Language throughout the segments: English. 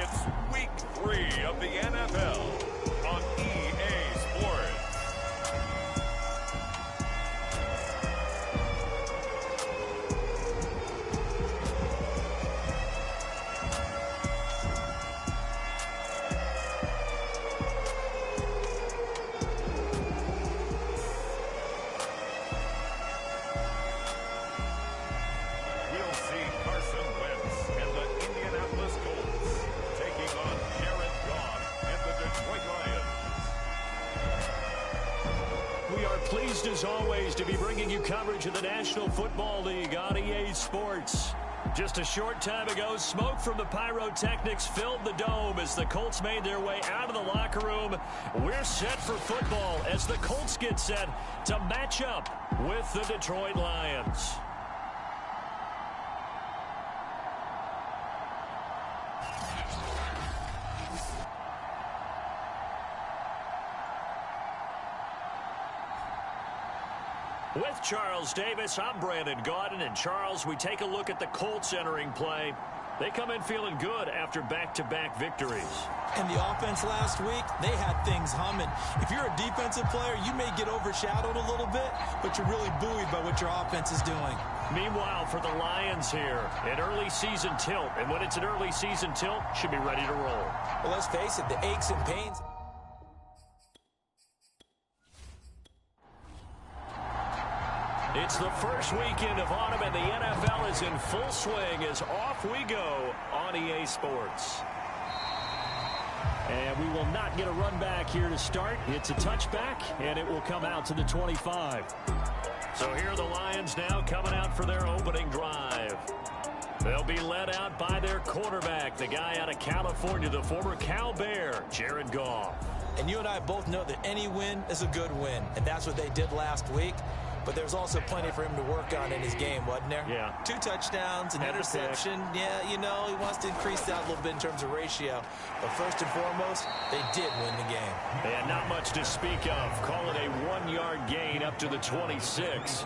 It's week 3 of the NFL on EA Sports. We'll see Carson Wentz and the Indianapolis Colts taking on Jared Goff and the Detroit Lions. We are pleased as always to be bringing you coverage of the National Football League on EA Sports. Just a short time ago, smoke from the pyrotechnics filled the dome as the Colts made their way out of the locker room. We're set for football as the Colts get set to match up with the Detroit Lions. With Charles Davis, I'm Brandon Gaudin. And Charles, we take a look at the Colts entering play. They come in feeling good after back-to-back victories. And the offense last week, they had things humming. If you're a defensive player, you may get overshadowed a little bit, but you're really buoyed by what your offense is doing. Meanwhile, for the Lions here, an early season tilt. And when it's an early season tilt, should be ready to roll. Well, let's face it, the aches and pains. It's the first weekend of autumn, and the NFL is in full swing as off we go on EA Sports. And we will not get a run back here to start. It's a touchback, and it will come out to the 25. So here are the Lions now coming out for their opening drive. They'll be led out by their quarterback, the guy out of California, the former Cal Bear, Jared Goff. And you and I both know that any win is a good win, and that's what they did last week. But there's also plenty for him to work on in his game, wasn't there? Yeah. 2 touchdowns, an interception. Yeah, you know, he wants to increase that a little bit in terms of ratio. But first and foremost, they did win the game. And not much to speak of. Call it a 1-yard gain up to the 26.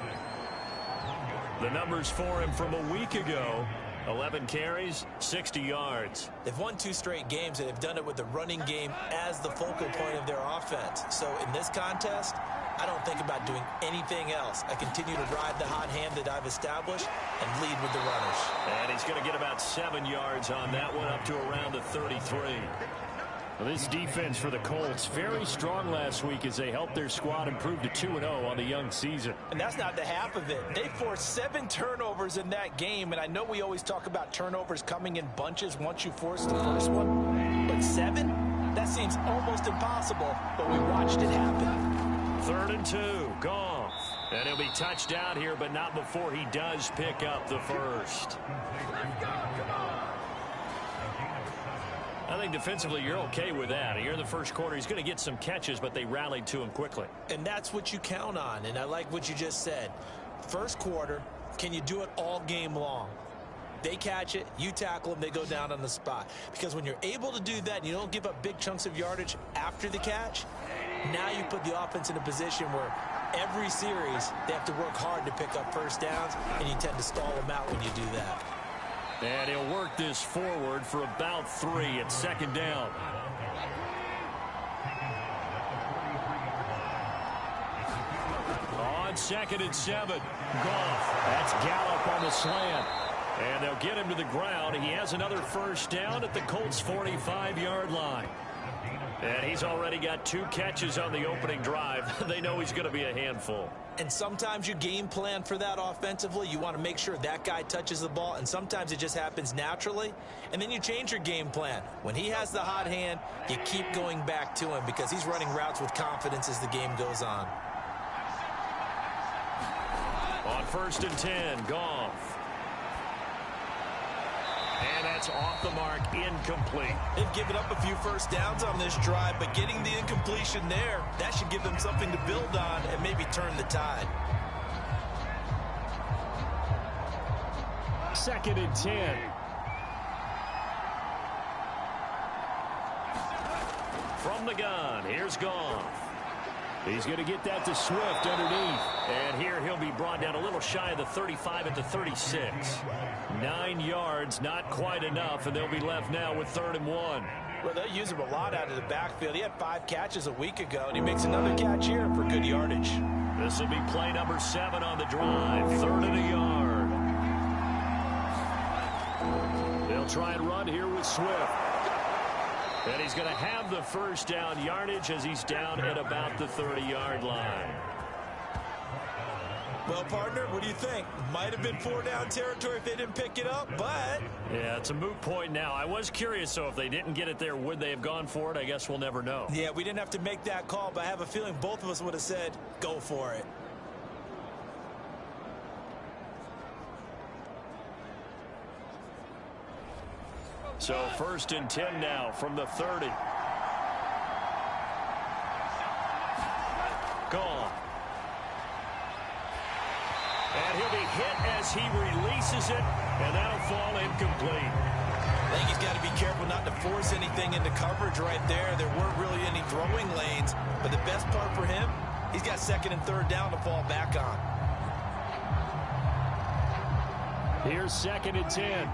The numbers for him from a week ago: 11 carries, 60 yards. They've won 2 straight games, and they've done it with the running game as the focal point of their offense. So in this contest, I don't think about doing anything else. I continue to ride the hot hand that I've established and lead with the runners. And he's going to get about 7 yards on that one, up to around the 33. Well, this defense for the Colts, very strong last week as they helped their squad improve to 2-0 on the young season. And that's not the half of it. They forced 7 turnovers in that game, and I know we always talk about turnovers coming in bunches once you force the first one. But 7? That seems almost impossible, but we watched it happen. 3rd and 2, Goff. And he'll be touched down here, but not before he does pick up the first. I think defensively you're okay with that. Here in the first quarter, he's going to get some catches, but they rallied to him quickly. And that's what you count on, and I like what you just said. First quarter, can you do it all game long? They catch it, you tackle them, they go down on the spot. Because when you're able to do that and you don't give up big chunks of yardage after the catch, now you put the offense in a position where every series they have to work hard to pick up first downs, and you tend to stall them out when you do that. And he'll work this forward for about 3 at 2nd down. On 2nd and 7, Goff. That's Gallup on the slant. And they'll get him to the ground. He has another first down at the Colts' 45-yard line. And he's already got 2 catches on the opening drive. They know he's going to be a handful. And sometimes you game plan for that offensively. You want to make sure that guy touches the ball, and sometimes it just happens naturally. And then you change your game plan. When he has the hot hand, you keep going back to him because he's running routes with confidence as the game goes on. On 1st and 10, Goff. And that's off the mark, incomplete. They've given up a few first downs on this drive, but getting the incompletion there, that should give them something to build on and maybe turn the tide. 2nd and 10. From the gun, here's Goff. He's going to get that to Swift underneath. And here he'll be brought down a little shy of the 35 at the 36. 9 yards, not quite enough, and they'll be left now with 3rd and 1. Well, they'll use him a lot out of the backfield. He had 5 catches a week ago, and he makes another catch here for good yardage. This will be play number 7 on the drive. 3rd and a yard. They'll try and run here with Swift. And he's going to have the first down yardage as he's down at about the 30-yard line. Well, partner, what do you think? Might have been 4-down territory if they didn't pick it up, but... Yeah, it's a moot point now. I was curious, so if they didn't get it there, would they have gone for it? I guess we'll never know. Yeah, we didn't have to make that call, but I have a feeling both of us would have said, go for it. So 1st and 10 now from the 30. Gone. And he'll be hit as he releases it, and that'll fall incomplete. I think he's got to be careful not to force anything into coverage right there. There weren't really any throwing lanes, but the best part for him, he's got 2nd and 3rd down to fall back on. Here's 2nd and 10.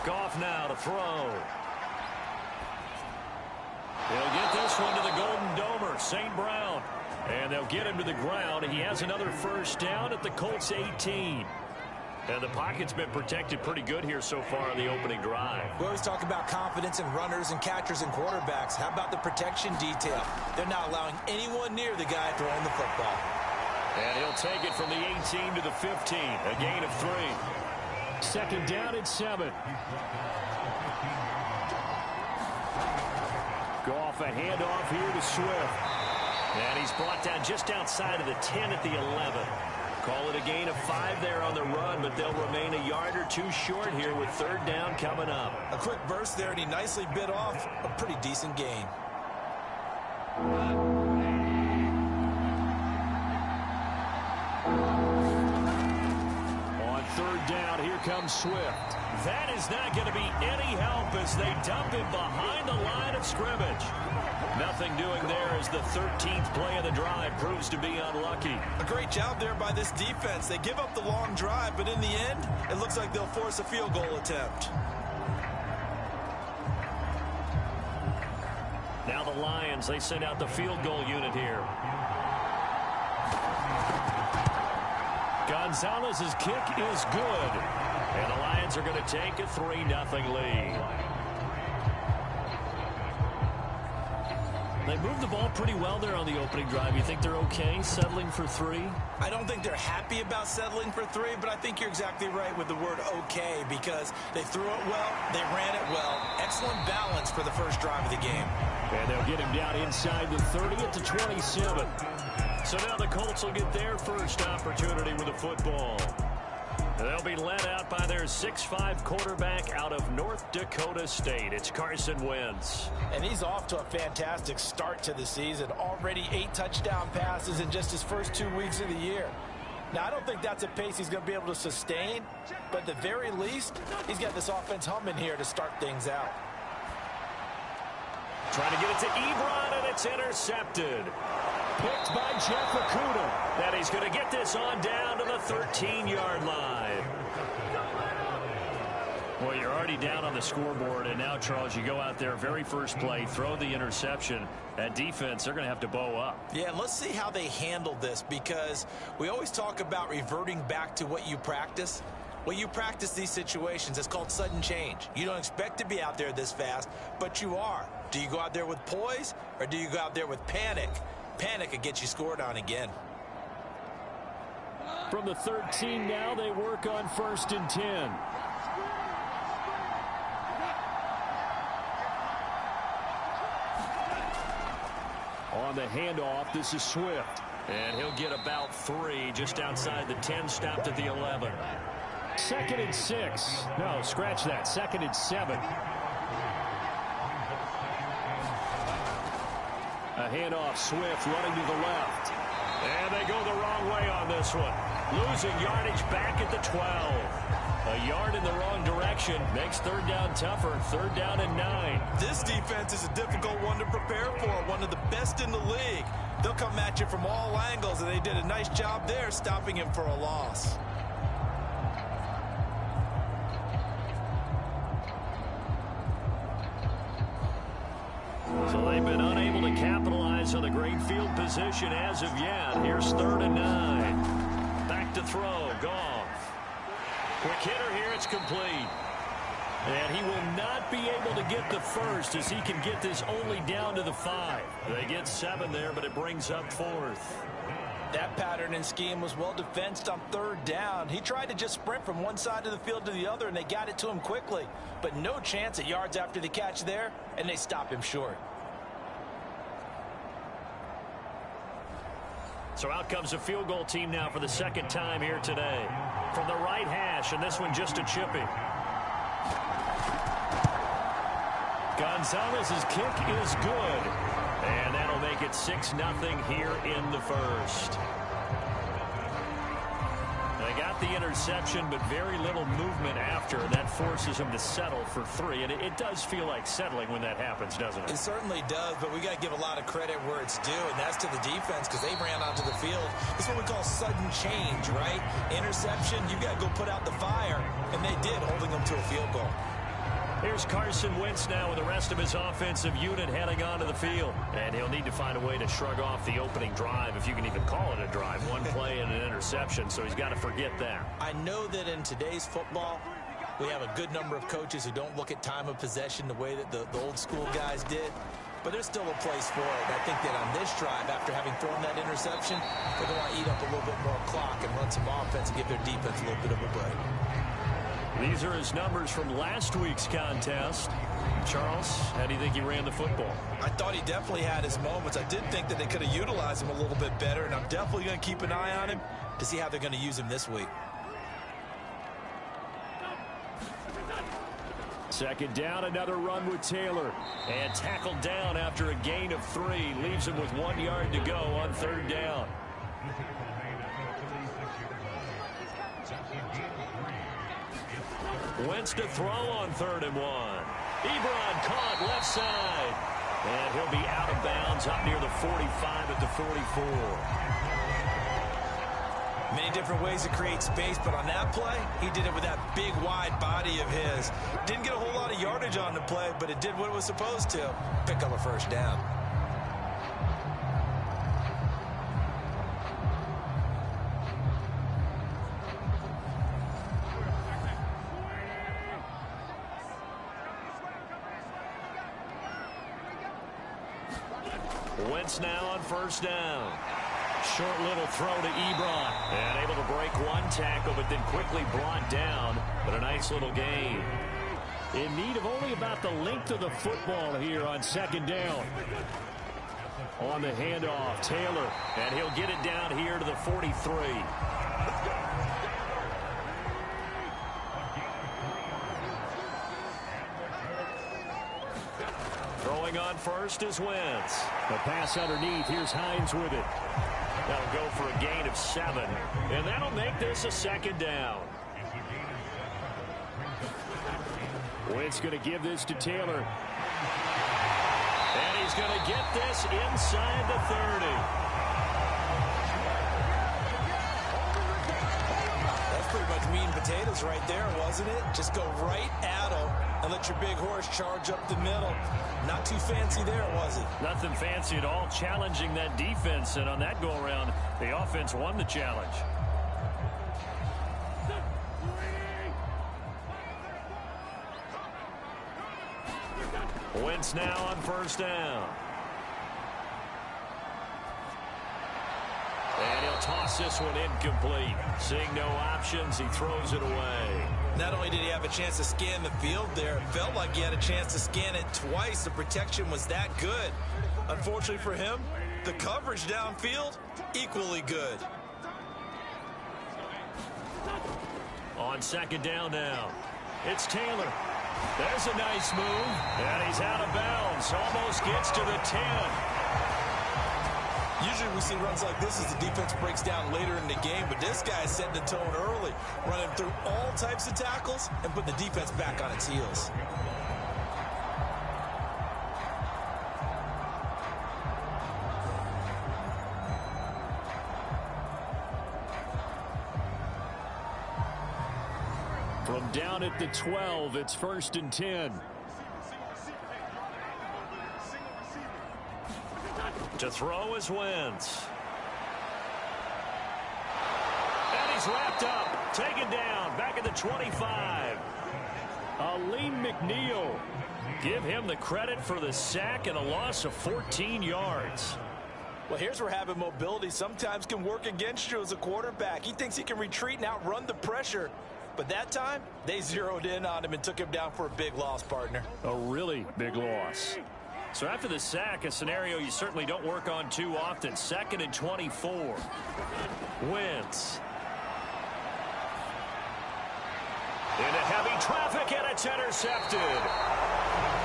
Goff now to throw. He'll get this one to the Golden Domer, St. Brown. And they'll get him to the ground. He has another first down at the Colts 18. And the pocket's been protected pretty good here so far in the opening drive. We always talk about confidence in runners and catchers and quarterbacks. How about the protection detail? They're not allowing anyone near the guy throwing the football. And he'll take it from the 18 to the 15. A gain of 3. 2nd down and 7. Goff, a handoff here to Swift. And he's brought down just outside of the 10 at the 11. Call it a gain of 5 there on the run, but they'll remain a yard or 2 short here with 3rd down coming up. A quick burst there, and he nicely bit off a pretty decent gain. On 3rd down, here comes Swift. That is not going to be any help as they dump him behind the line of scrimmage. Nothing doing there as the 13th play of the drive proves to be unlucky. A great job there by this defense. They give up the long drive, but in the end, it looks like they'll force a field goal attempt. Now the Lions, they send out the field goal unit here. Gonzalez's kick is good. And the Lions are going to take a 3-0 lead. They moved the ball pretty well there on the opening drive. You think they're okay settling for 3? I don't think they're happy about settling for 3, but I think you're exactly right with the word okay, because they threw it well, they ran it well. Excellent balance for the first drive of the game. And they'll get him down inside the 30 at the 27. So now the Colts will get their first opportunity with the football. They'll be led out by their 6'5" quarterback out of North Dakota State. It's Carson Wentz. And he's off to a fantastic start to the season. Already 8 touchdown passes in just his first 2 weeks of the year. Now, I don't think that's a pace he's going to be able to sustain, but at the very least, he's got this offense humming here to start things out. Trying to get it to Ebron, and it's intercepted. Picked by Jeff Okudah. That he's going to get this on down to the 13-yard line. Well, you're already down on the scoreboard, and now, Charles, you go out there, very first play, throw the interception. That defense, they're going to have to bow up. Yeah, let's see how they handle this, because we always talk about reverting back to what you practice. When you practice these situations, it's called sudden change. You don't expect to be out there this fast, but you are. Do you go out there with poise, or do you go out there with panic? Panic could get you scored on again. From the 13 now, they work on 1st and 10. On the handoff, this is Swift. And he'll get about 3 just outside the 10, stopped at the 11. 2nd and 6. No, scratch that. 2nd and 7. A handoff, Swift running to the left. And they go the wrong way on this one. Losing yardage back at the 12. A yard in the wrong direction makes third down tougher. Third down and 9. This defense is a difficult one to prepare for. One of the best in the league. They'll come at you from all angles, and they did a nice job there stopping him for a loss. So they've been unable to capitalize on the great field position as of yet. Here's third and 9. Back to throw. Goff. Quick hitter here. It's complete. And he will not be able to get the first as he can get this only down to the 5. They get 7 there, but it brings up fourth. That pattern and scheme was well defensed on third down. He tried to just sprint from one side of the field to the other, and they got it to him quickly. But no chance at yards after the catch there, and they stop him short. So out comes a field goal team now for the second time here today. From the right hash, and this one just a chippy. Gonzalez's kick is good. And that'll make it 6-0 here in the first. They got the interception, but very little movement after. That forces him to settle for 3. And it does feel like settling when that happens, doesn't it? It certainly does, but we got to give a lot of credit where it's due, and that's to the defense because they ran onto the field. It's what we call sudden change, right? Interception, you got to go put out the fire, and they did, holding them to a field goal. Here's Carson Wentz now with the rest of his offensive unit heading onto the field. And he'll need to find a way to shrug off the opening drive, if you can even call it a drive. One play and an interception, so he's got to forget that. I know that in today's football, we have a good number of coaches who don't look at time of possession the way that the old school guys did. But there's still a place for it. And I think that on this drive, after having thrown that interception, they're going to want to eat up a little bit more clock and run some offense and give their defense a little bit of a break. These are his numbers from last week's contest. Charles, how do you think he ran the football? I thought he definitely had his moments. I did think that they could have utilized him a little bit better, and I'm definitely going to keep an eye on him to see how they're going to use him this week. Second down, another run with Taylor. And tackled down after a gain of 3. Leaves him with 1 yard to go on third down. Wentz to throw on 3rd and 1. Ebron caught left side. And he'll be out of bounds up near the 45 at the 44. Many different ways to create space, but on that play, he did it with that big, wide body of his. Didn't get a whole lot of yardage on the play, but it did what it was supposed to. Pick up a first down. Wentz now on first down. Short little throw to Ebron. And able to break one tackle, but then quickly brought down. But a nice little gain. In need of only about the length of the football here on second down. On the handoff, Taylor. And he'll get it down here to the 43. Throwing on first is Wentz. The pass underneath. Here's Hines with it. That'll go for a gain of 7. And that'll make this a second down. Wentz going to give this to Taylor. And he's going to get this inside the 30. That's pretty much meat and potatoes right there, wasn't it? Just go right at him and let your big horse charge up the middle. Not too fancy there, was it? Nothing fancy at all, challenging that defense. And on that go-around, the offense won the challenge. Wentz now on first down. And he'll toss this one incomplete. Seeing no options, he throws it away. Not only did he have a chance to scan the field there, it felt like he had a chance to scan it twice. The protection was that good. Unfortunately for him, the coverage downfield, equally good. On second down now, it's Taylor. There's a nice move, and he's out of bounds. Almost gets to the 10. Usually we see runs like this as the defense breaks down later in the game, but this guy is setting the tone early, running through all types of tackles and putting the defense back on its heels. From down at the 12, it's 1st and 10. To throw is Wentz. And he's wrapped up, taken down, back at the 25. Aleem McNeil. Give him the credit for the sack and a loss of 14 yards. Well, here's where having mobility sometimes can work against you as a quarterback. He thinks he can retreat and outrun the pressure. But that time, they zeroed in on him and took him down for a big loss, partner. A really big loss. So after the sack, a scenario you certainly don't work on too often. 2nd and 24. Wentz. Into heavy traffic, and it's intercepted.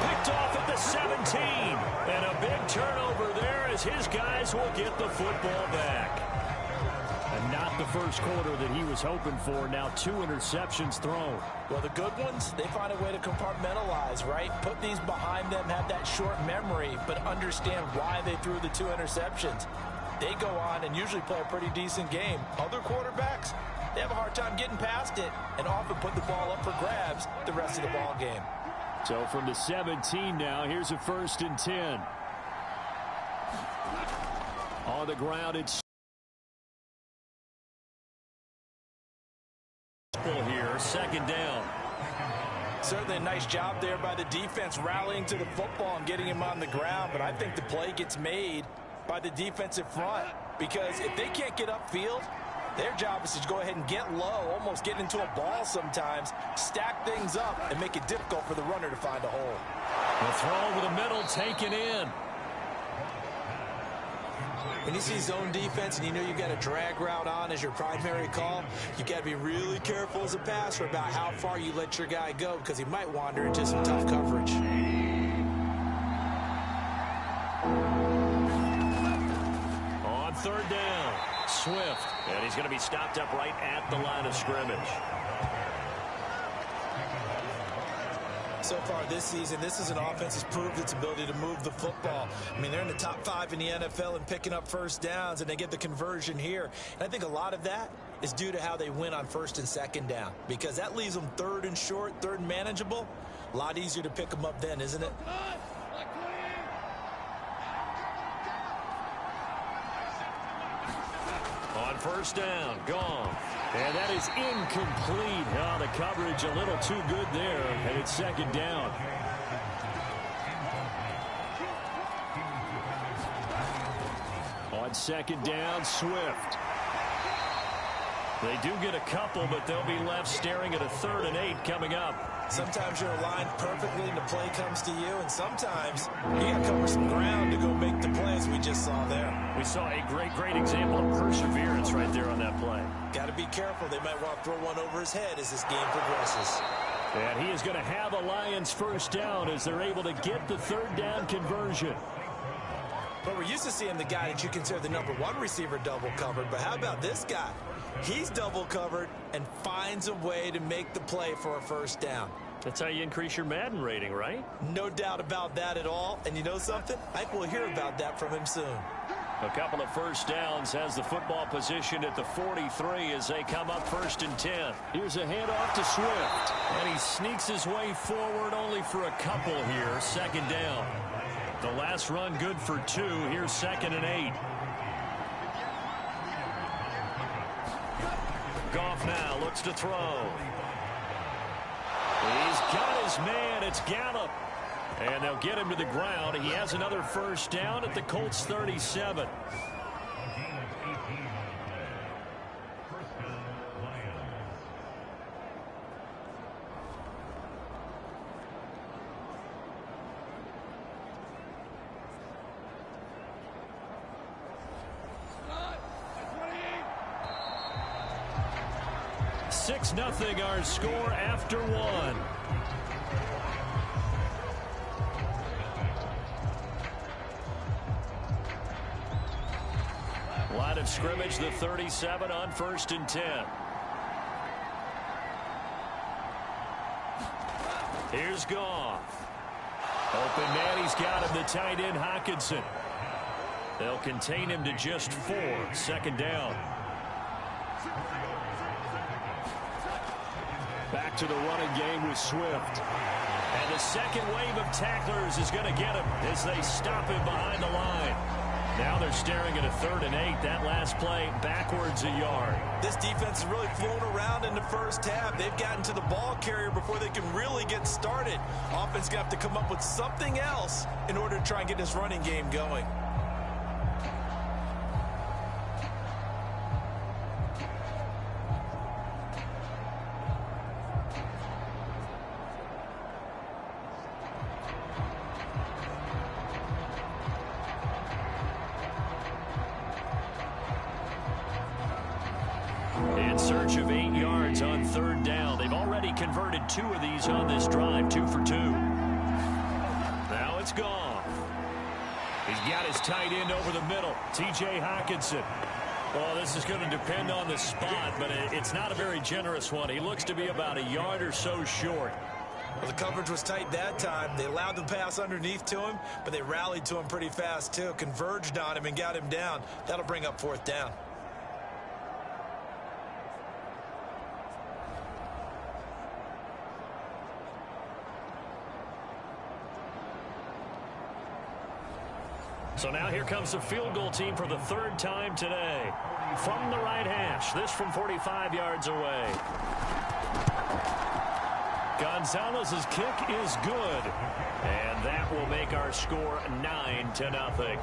Picked off at the 17. And a big turnover there as his guys will get the football back. And not the first quarter that he was hoping for. Now 2 interceptions thrown. Well, the good ones, they find a way to compartmentalize, right? Put these behind them, have that short memory, but understand why they threw the 2 interceptions. They go on and usually play a pretty decent game. Other quarterbacks, they have a hard time getting past it and often put the ball up for grabs the rest of the ball game. So from the 17 now, here's a 1st and 10. On the ground, it's here, 2nd down. Certainly a nice job there by the defense rallying to the football and getting him on the ground, but I think the play gets made by the defensive front because if they can't get upfield, their job is to go ahead and get low, almost get into a ball sometimes, stack things up, and make it difficult for the runner to find a hole. The throw over the middle taken in. When you see zone defense and you know you've got a drag route on as your primary call, you got to be really careful as a passer about how far you let your guy go because he might wander into some tough coverage. On 3rd down, Swift. And he's going to be stopped up right at the line of scrimmage. So far this season, this is an offense that's proved its ability to move the football. I mean, they're in the top 5 in the NFL in picking up first downs, and they get the conversion here. And I think a lot of that is due to how they win on 1st and 2nd down, because that leaves them 3rd and short, 3rd and manageable. A lot easier to pick them up then, isn't it? On 1st down, gone. And that is incomplete. Oh, the coverage a little too good there, and it's 2nd down. On 2nd down, Swift. They do get a couple, but they'll be left staring at a 3rd and 8 coming up. Sometimes you're aligned perfectly and the play comes to you, and sometimes you got to cover some ground to go make the plays we just saw there. We saw a great example of perseverance right there on that play. Got to be careful. They might want to throw one over his head as this game progresses. And he is going to have a Lions 1st down as they're able to get the 3rd down conversion. But we're used to seeing the guy that you consider the #1 receiver double covered. But how about this guy? He's double covered and finds a way to make the play for a 1st down. That's how you increase your Madden rating, right? No doubt about that at all. And you know something? I think we'll hear about that from him soon. A couple of 1st downs, has the football position at the 43 as they come up 1st and 10. Here's a handoff to Swift. And he sneaks his way forward only for a couple here. 2nd down. The last run good for 2. Here's 2nd and 8. Goff now looks to throw. He's got his man. It's Gallup. And they'll get him to the ground. He has another 1st down at the Colts 37. Six 0 our score after 1. of scrimmage, the 37 on 1st and 10. Here's Goff. Open man, he's got him, the tight end, Hockenson. They'll contain him to just 4. 2nd down. Back to the running game with Swift. And the second wave of tacklers is going to get him as they stop him behind the line. Now they're staring at a 3rd and 8. That last play backwards a yard. This defense has really flown around in the first half. They've gotten to the ball carrier before they can really get started. Offense going to have to come up with something else in order to try and get this running game going. In search of 8 yards on 3rd down. They've already converted 2 of these on this drive, 2 for 2. Now it's Goff. He's got his tight end over the middle, T.J. Hockenson. Well, this is going to depend on the spot, but it's not a very generous one. He looks to be about a yard or so short. Well, the coverage was tight that time. They allowed the pass underneath to him, but they rallied to him pretty fast, too. Converged on him and got him down. That'll bring up 4th down. So now here comes the field goal team for the 3rd time today. From the right hash, this from 45 yards away. Gonzalez's kick is good. And that will make our score 9-0.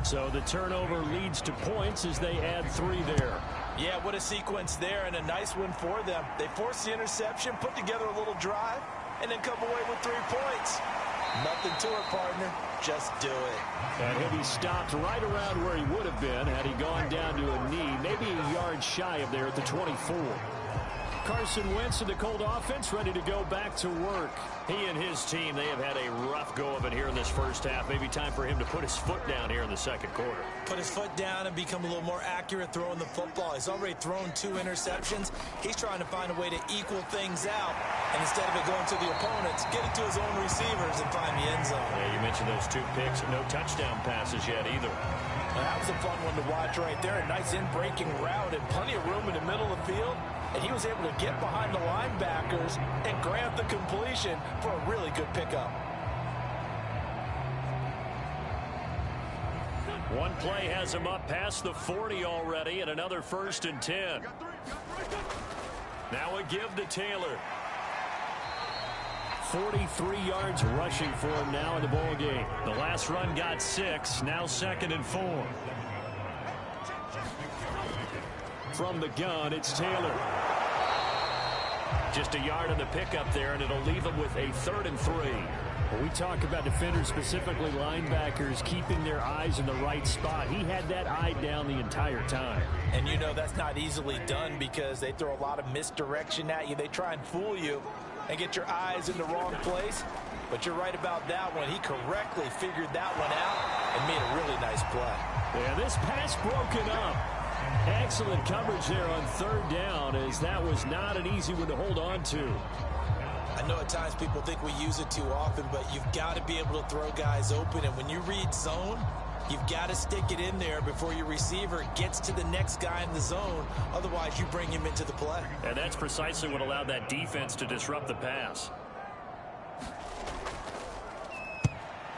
So the turnover leads to points as they add 3 there. Yeah, what a sequence there, and a nice one for them. They forced the interception, put together a little drive, and then come away with 3 points. Nothing to it, partner. Just do it. And he'll be stopped right around where he would have been had he gone down to a knee, maybe a yard shy of there at the 24. Carson Wentz and the Colt offense ready to go back to work. He and his team, they have had a rough go of it here in this first half. Maybe time for him to put his foot down here in the 2nd quarter. Put his foot down and become a little more accurate throwing the football. He's already thrown 2 interceptions. He's trying to find a way to equal things out. And instead of it going to the opponents, get it to his own receivers and find the end zone. Yeah, you mentioned those 2 picks. No touchdown passes yet either. Well, that was a fun one to watch right there. A nice in-breaking route and plenty of room in the middle of the field. And he was able to get behind the linebackers and grab the completion for a really good pickup. One play has him up past the 40 already, and another 1st and 10. Now a give to Taylor. 43 yards rushing for him now in the ball game. The last run got 6, now 2nd and 4. From the gun, it's Taylor. Just a yard on the pickup there, and it'll leave him with a 3rd and 3. When we talk about defenders, specifically linebackers, keeping their eyes in the right spot, he had that eye down the entire time. And you know that's not easily done because they throw a lot of misdirection at you. They try and fool you and get your eyes in the wrong place. But you're right about that one. He correctly figured that one out and made a really nice play. Yeah, this pass broken up. Excellent coverage there on 3rd down, as that was not an easy one to hold on to. I know at times people think we use it too often, but you've got to be able to throw guys open. And when you read zone, you've got to stick it in there before your receiver gets to the next guy in the zone. Otherwise, you bring him into the play. And that's precisely what allowed that defense to disrupt the pass.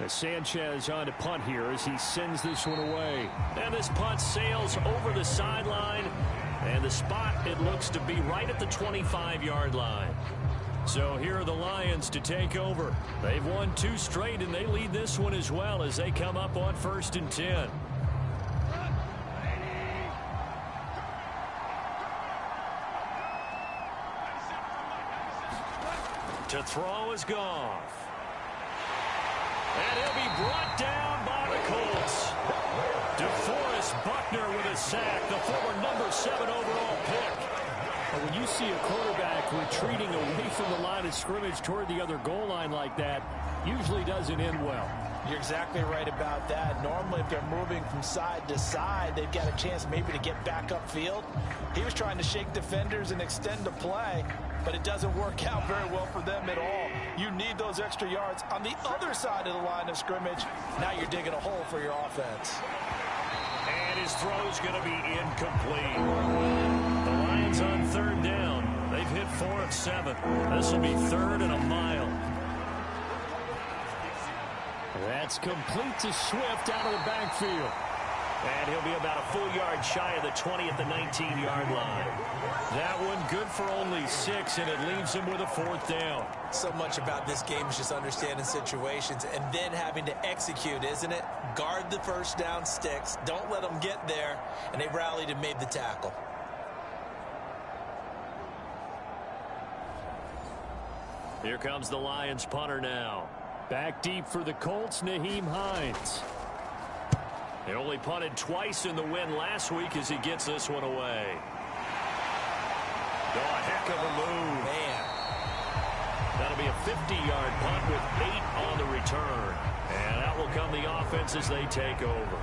As Sanchez on to punt here as he sends this one away. And this punt sails over the sideline. And the spot, it looks to be right at the 25-yard line. So here are the Lions to take over. They've won 2 straight, and they lead this one as well as they come up on 1st and 10. To throw is Goff. And he'll be brought down by the Colts. DeForest Buckner with a sack, the former number 7 overall pick. Well, when you see a quarterback retreating away from the line of scrimmage toward the other goal line like that, usually doesn't end well. You're exactly right about that. Normally, if they're moving from side to side, they've got a chance maybe to get back upfield. He was trying to shake defenders and extend the play, but it doesn't work out very well for them at all. You need those extra yards on the other side of the line of scrimmage. Now you're digging a hole for your offense. And his throw's going to be incomplete. The Lions on third down. They've hit 4 of 7. This will be 3rd and a mile. That's complete to Swift out of the backfield. And he'll be about a full yard shy of the 20 at the 19-yard line. That one good for only 6, and it leaves him with a 4th down. So much about this game is just understanding situations and then having to execute, isn't it? Guard the first down sticks. Don't let them get there. And they rallied and made the tackle. Here comes the Lions punter now. Back deep for the Colts, Nyheim Hines. He only punted twice in the win last week as he gets this one away. Oh, a heck of a move. Man. That'll be a 50-yard punt with 8 on the return. And out will come the offense as they take over.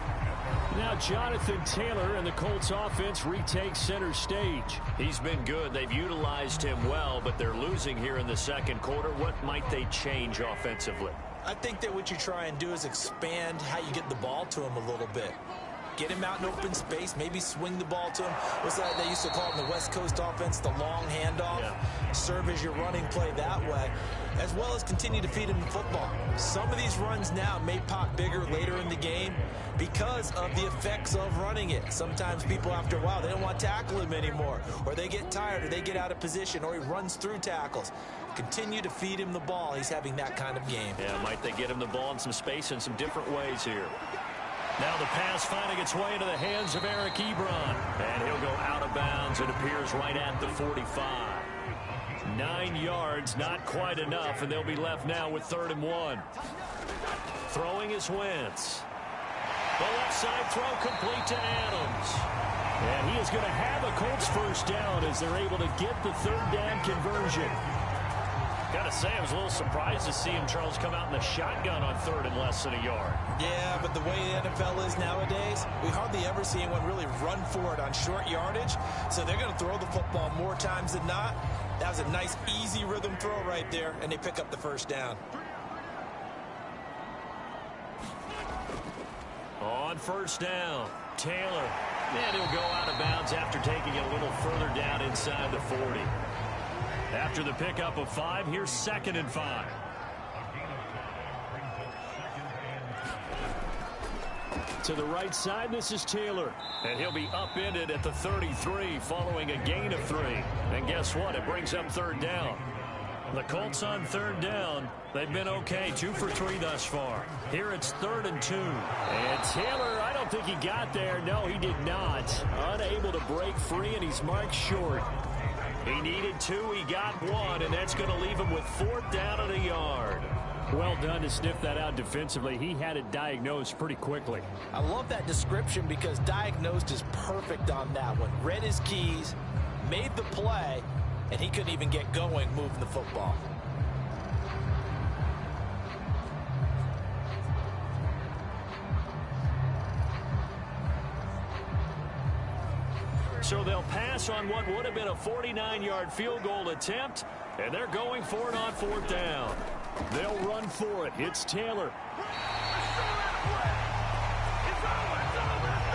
Now Jonathan Taylor and the Colts offense retake center stage. He's been good. They've utilized him well, but they're losing here in the second quarter. What might they change offensively? I think that what you try and do is expand how you get the ball to him a little bit. Get him out in open space, maybe swing the ball to him. What's that they used to call it in the West Coast offense, the long handoff? Yeah. Serve as your running play that way, as well as continue to feed him the football. Some of these runs now may pop bigger later in the game because of the effects of running it. Sometimes people, after a while, they don't want to tackle him anymore, or they get tired, or they get out of position, or he runs through tackles. Continue to feed him the ball. He's having that kind of game. Yeah, might they get him the ball in some space in some different ways here. Now the pass finding its way into the hands of Eric Ebron. And he'll go out of bounds. It appears right at the 45. 9 yards, not quite enough, and they'll be left now with 3rd and 1. Throwing is Wentz. The left side throw complete to Adams. And he is going to have a Colts first down as they're able to get the 3rd down conversion. Gotta say, I was a little surprised to see him, Charles, come out in the shotgun on 3rd and less than a yard. Yeah, but the way the NFL is nowadays, we hardly ever see anyone really run for it on short yardage. So they're going to throw the football more times than not. That was a nice, easy rhythm throw right there, and they pick up the first down. On first down, Taylor. And he'll go out of bounds after taking it a little further down inside the 40. After the pickup of 5, here's 2nd and 5. To the right side, this is Taylor. And he'll be upended at the 33 following a gain of 3. And guess what? It brings up 3rd down. The Colts on 3rd down. They've been okay, 2 for 3 thus far. Here it's 3rd and 2. And Taylor, I don't think he got there. No, he did not. Unable to break free, and he's marked short. He needed 2, he got 1, and that's going to leave him with 4th down and a yard. Well done to sniff that out defensively. He had it diagnosed pretty quickly. I love that description because diagnosed is perfect on that one. Read his keys, made the play, and he couldn't even get going moving the football. So they'll pass on what would have been a 49-yard field goal attempt, and they're going for it on 4th down. They'll run for it. It's Taylor.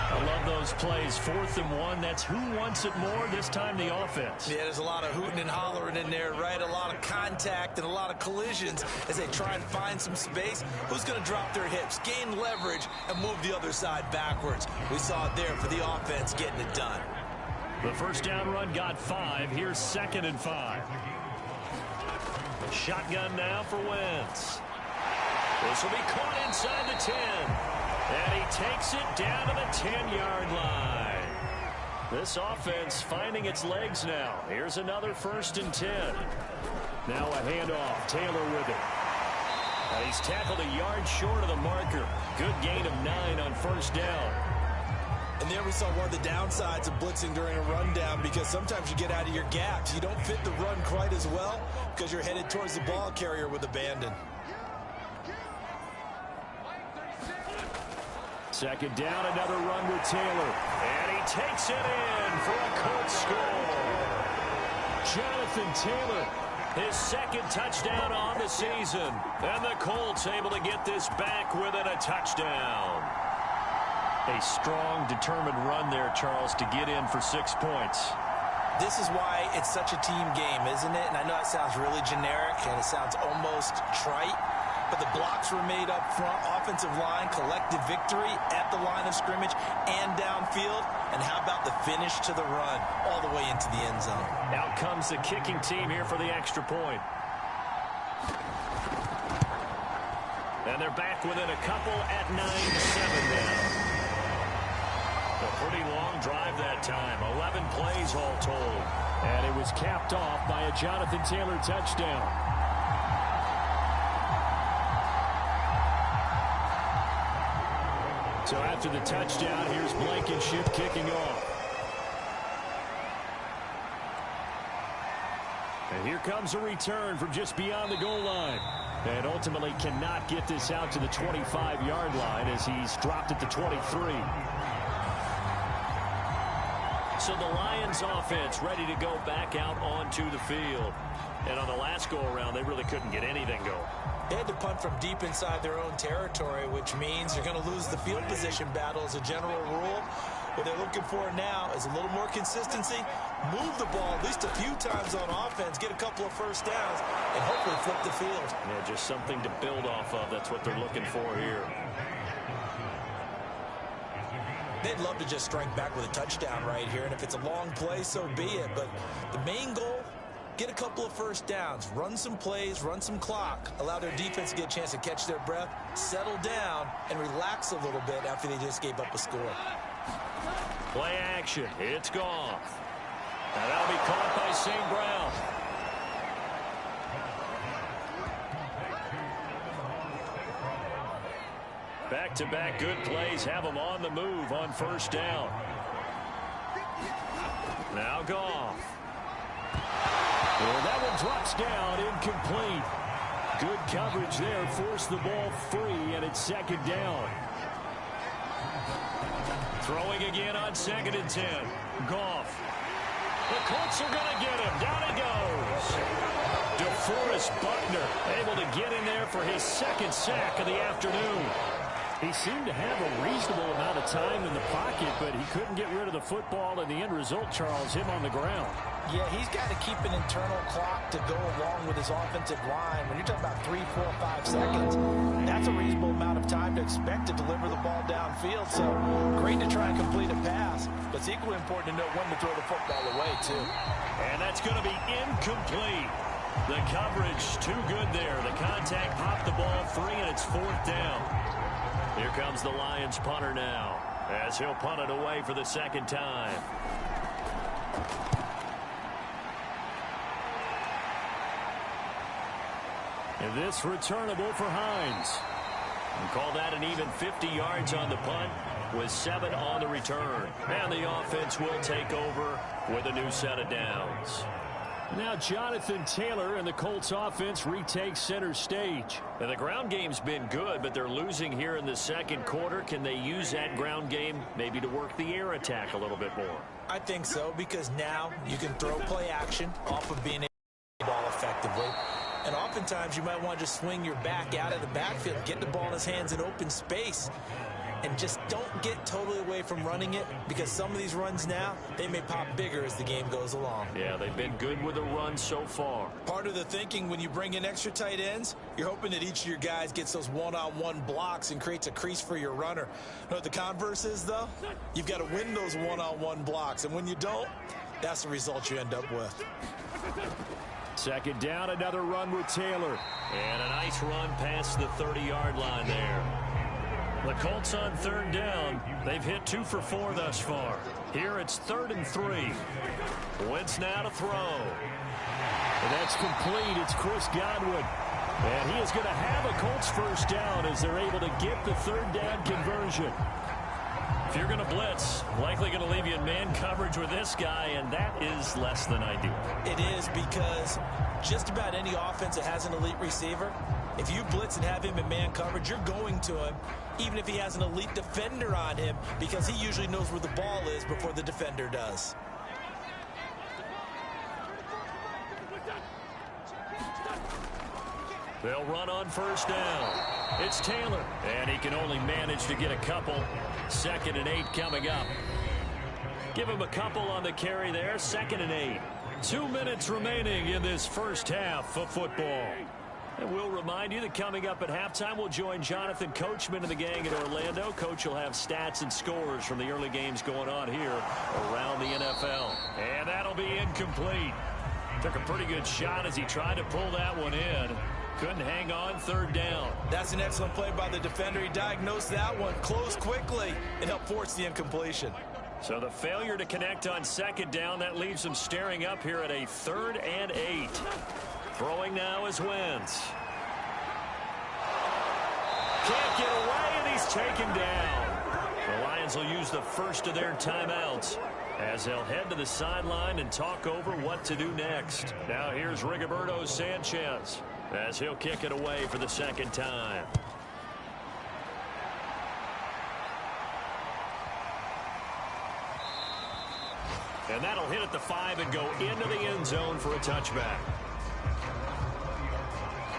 I love those plays. 4th and 1. That's who wants it more, this time the offense. Yeah, there's a lot of hooting and hollering in there, right? A lot of contact and a lot of collisions as they try and find some space. Who's going to drop their hips, gain leverage, and move the other side backwards? We saw it there for the offense getting it done. The first down run got 5. Here's 2nd and 5. Shotgun now for Wentz. This will be caught inside the 10. And he takes it down to the 10-yard line. This offense finding its legs now. Here's another 1st and 10. Now a handoff. Taylor with it. And he's tackled a yard short of the marker. Good gain of 9 on 1st down. And there we saw one of the downsides of blitzing during a rundown because sometimes you get out of your gaps. You don't fit the run quite as well because you're headed towards the ball carrier with abandon. Second down, another run with Taylor. And he takes it in for a Colts score. Jonathan Taylor, his second touchdown on the season. And the Colts able to get this back within a touchdown. A strong, determined run there, Charles, to get in for 6 points. This is why it's such a team game, isn't it? And I know it sounds really generic and it sounds almost trite, but the blocks were made up front, offensive line, collective victory at the line of scrimmage and downfield. And how about the finish to the run all the way into the end zone? Out comes the kicking team here for the extra point. And they're back within a couple at 9-7 now. A pretty long drive that time. 11 plays all told. And it was capped off by a Jonathan Taylor touchdown. So after the touchdown, here's Blankenship kicking off. And here comes a return from just beyond the goal line. And ultimately cannot get this out to the 25-yard line as he's dropped at the 23. So the Lions offense ready to go back out onto the field. And on the last go-around, they really couldn't get anything going. They had to punt from deep inside their own territory, which means you're going to lose the field position battle as a general rule. What they're looking for now is a little more consistency, move the ball at least a few times on offense, get a couple of first downs, and hopefully flip the field. Yeah, just something to build off of. That's what they're looking for here. They'd love to just strike back with a touchdown right here, and if it's a long play, so be it. But the main goal, get a couple of first downs, run some plays, run some clock, allow their defense to get a chance to catch their breath, settle down, and relax a little bit after they just gave up a score. Play action. It's gone. And that'll be caught by St. Brown. Back-to-back good plays have them on the move on first down. Now Goff. Well, that one drops down, incomplete. Good coverage there, forced the ball free, and it's second down. Throwing again on 2nd and 10. Goff. The Colts are going to get him. Down he goes. DeForest Buckner able to get in there for his second sack of the afternoon. He seemed to have a reasonable amount of time in the pocket, but he couldn't get rid of the football, and the end result, Charles, him on the ground. Yeah, he's got to keep an internal clock to go along with his offensive line. When you're talking about 3, 4, 5 seconds, that's a reasonable amount of time to expect to deliver the ball downfield. So great to try and complete a pass, but it's equally important to know when to throw the football away, too. And that's going to be incomplete. The coverage too good there. The contact popped the ball free, and it's 4th down. Here comes the Lions punter now, as he'll punt it away for the second time. And this returnable for Hines. And call that an even 50 yards on the punt with 7 on the return. And the offense will take over with a new set of downs. Now Jonathan Taylor and the Colts offense retake center stage. Now the ground game's been good, but they're losing here in the second quarter. Can they use that ground game maybe to work the air attack a little bit more? I think so, because now you can throw play action off of being able to ball effectively. And oftentimes you might want to just swing your back out of the backfield, get the ball in his hands in open space, and just don't get totally away from running it, because some of these runs now, they may pop bigger as the game goes along. Yeah, they've been good with the run so far. Part of the thinking when you bring in extra tight ends, you're hoping that each of your guys gets those one-on-one blocks and creates a crease for your runner. You know what the converse is, though? You've got to win those one-on-one blocks, and when you don't, that's the result you end up with. Second down, another run with Taylor. And a nice run past the 30-yard line there. The Colts on 3rd down. They've hit 2 for 4 thus far. Here it's 3rd and 3. Wentz now to throw. And that's complete. It's Chris Godwin. And he is going to have a Colts first down as they're able to get the 3rd down conversion. If you're going to blitz, likely going to leave you in man coverage with this guy, and that is less than ideal. It is, because just about any offense that has an elite receiver, If you blitz and have him in man coverage, you're going to him, even if he has an elite defender on him, because he usually knows where the ball is before the defender does. They'll run on first down. It's Taylor, and he can only manage to get a couple. 2nd and 8 coming up. Give him a couple on the carry there. 2nd and 8. 2 minutes remaining in this first half of football. And we'll remind you that coming up at halftime, we'll join Jonathan Coachman and the gang in Orlando. Coach will have stats and scores from the early games going on here around the NFL. And that'll be incomplete. Took a pretty good shot as he tried to pull that one in. Couldn't hang on. 3rd down. That's an excellent play by the defender. He diagnosed that one, closed quickly, and helped force the incompletion. So the failure to connect on 2nd down, that leaves him staring up here at a 3rd and 8. Throwing now is Wentz. Can't get away, and he's taken down. The Lions will use the first of their timeouts as they'll head to the sideline and talk over what to do next. Now here's Rigoberto Sanchez as he'll kick it away for the 2nd time. And that'll hit at the 5 and go into the end zone for a touchback.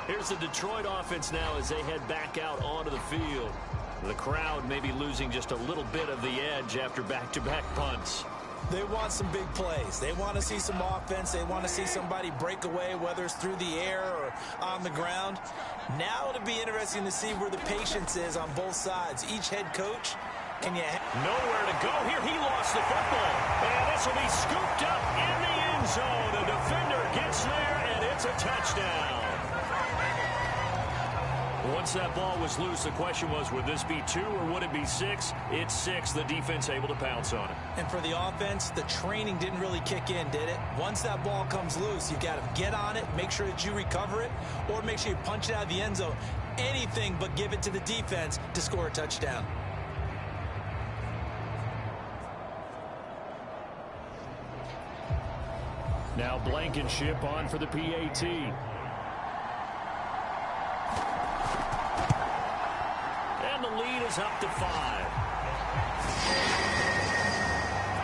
Here's the Detroit offense now as they head back out onto the field. The crowd may be losing just a little bit of the edge after back-to-back punts. They want some big plays. They want to see some offense. They want to see somebody break away, whether it's through the air or on the ground. Now it'll be interesting to see where the patience is on both sides. Each head coach, can you... Nowhere to go here. He lost the football. And this will be scooped up in the end zone. The defender gets there, and it's a touchdown. Once that ball was loose, the question was, would this be 2 or would it be 6? It's 6. The defense able to pounce on it. And for the offense, the training didn't really kick in, did it? Once that ball comes loose, you've got to get on it, make sure that you recover it, or make sure you punch it out of the end zone. Anything but give it to the defense to score a touchdown. Now Blankenship on for the PAT. And the lead is up to 5.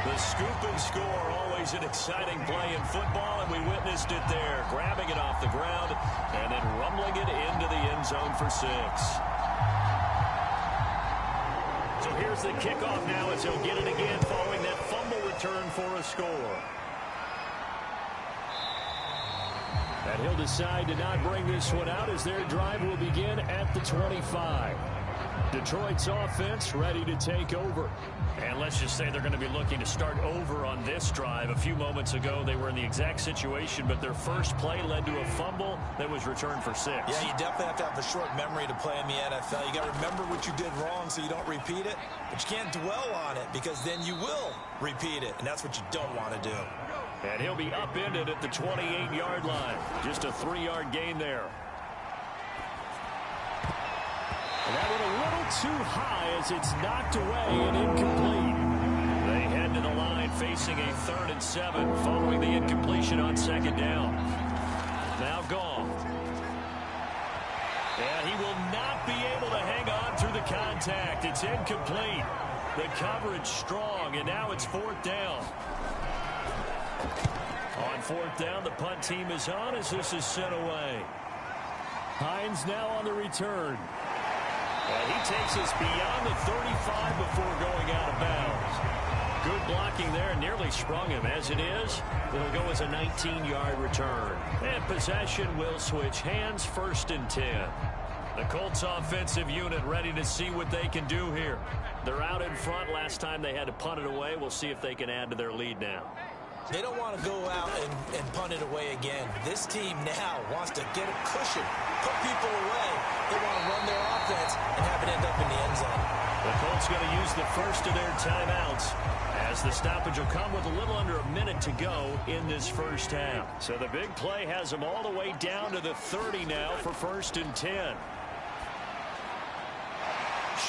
The scoop and score, always an exciting play in football, and we witnessed it there. Grabbing it off the ground and then rumbling it into the end zone for 6. So here's the kickoff now as he'll get it again following that fumble return for a score. And he'll decide to not bring this one out as their drive will begin at the 25. Detroit's offense ready to take over. And let's just say they're going to be looking to start over on this drive. A few moments ago, they were in the exact situation, but their first play led to a fumble that was returned for 6. Yeah, you definitely have to have a short memory to play in the NFL. You got to remember what you did wrong so you don't repeat it, but you can't dwell on it because then you will repeat it, and that's what you don't want to do. And he'll be upended at the 28-yard line. Just a 3-yard gain there. And that went a little too high as it's knocked away and incomplete. They head to the line facing a 3rd and 7 following the incompletion on 2nd down. Now Goff. And he will not be able to hang on through the contact. It's incomplete. The coverage strong, and now it's 4th down. On 4th down, the punt team is on as this is sent away. Hines now on the return. And he takes us beyond the 35 before going out of bounds. Good blocking there, nearly sprung him. As it is, it'll go as a 19-yard return. And possession will switch hands, 1st and 10. The Colts offensive unit ready to see what they can do here. They're out in front. Last time they had to punt it away. We'll see if they can add to their lead now. They don't want to go out and punt it away again. This team now wants to get a cushion, put people away. They want to run their offense and have it end up in the end zone. The Colts going to use the first of their timeouts as the stoppage will come with a little under a minute to go in this first half. So the big play has them all the way down to the 30 now for 1st and 10.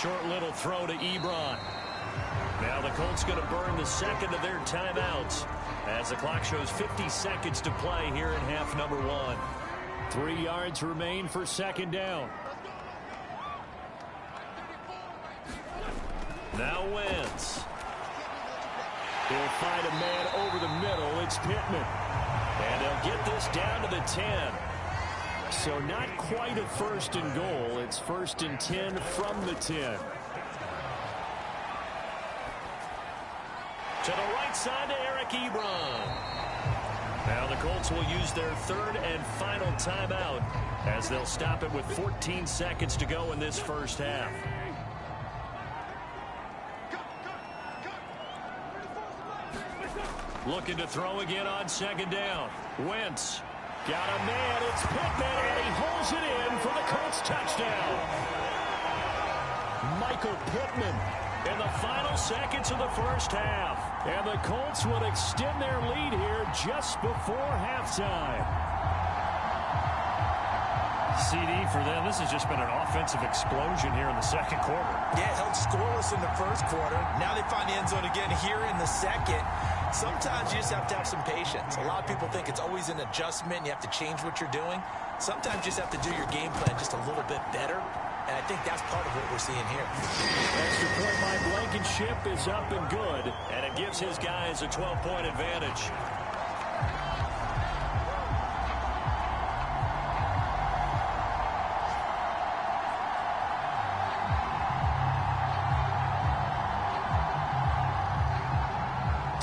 Short little throw to Ebron. Now the Colts going to burn the 2nd of their timeouts as the clock shows 50 seconds to play here in half number 1. 3 yards remain for second down. Now Wentz. He'll find a man over the middle. It's Pittman. And they'll get this down to the 10. So not quite a first and goal. It's first and 10 from the 10. To the right side to Eric Ebron. Now the Colts will use their third and final timeout as they'll stop it with 14 seconds to go in this first half. Looking to throw again on second down. Wentz. Got a man. It's Pittman, and he holds it in for the Colts touchdown. Michael Pittman in the final seconds of the first half. And the Colts will extend their lead here just before halftime. CD for them, this has just been an offensive explosion here in the second quarter. Yeah, held scoreless in the first quarter. Now they find the end zone again here in the second. Sometimes you just have to have some patience. A lot of people think it's always an adjustment. You have to change what you're doing. Sometimes you just have to do your game plan just a little bit better. And I think that's part of what we're seeing here. Extra point by Blankenship is up and good. And it gives his guys a 12-point advantage.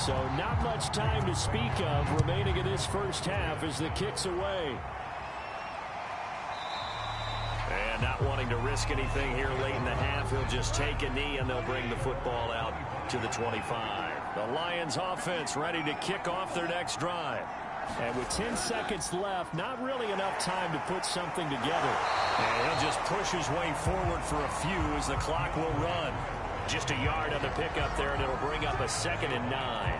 So not much time to speak of remaining in this first half as the kick's away. And not wanting to risk anything here late in the half, he'll just take a knee and they'll bring the football out to the 25. The Lions offense ready to kick off their next drive. And with 10 seconds left, not really enough time to put something together. And he'll just push his way forward for a few as the clock will run. Just a yard on the pickup there, and it'll bring up a 2nd and 9.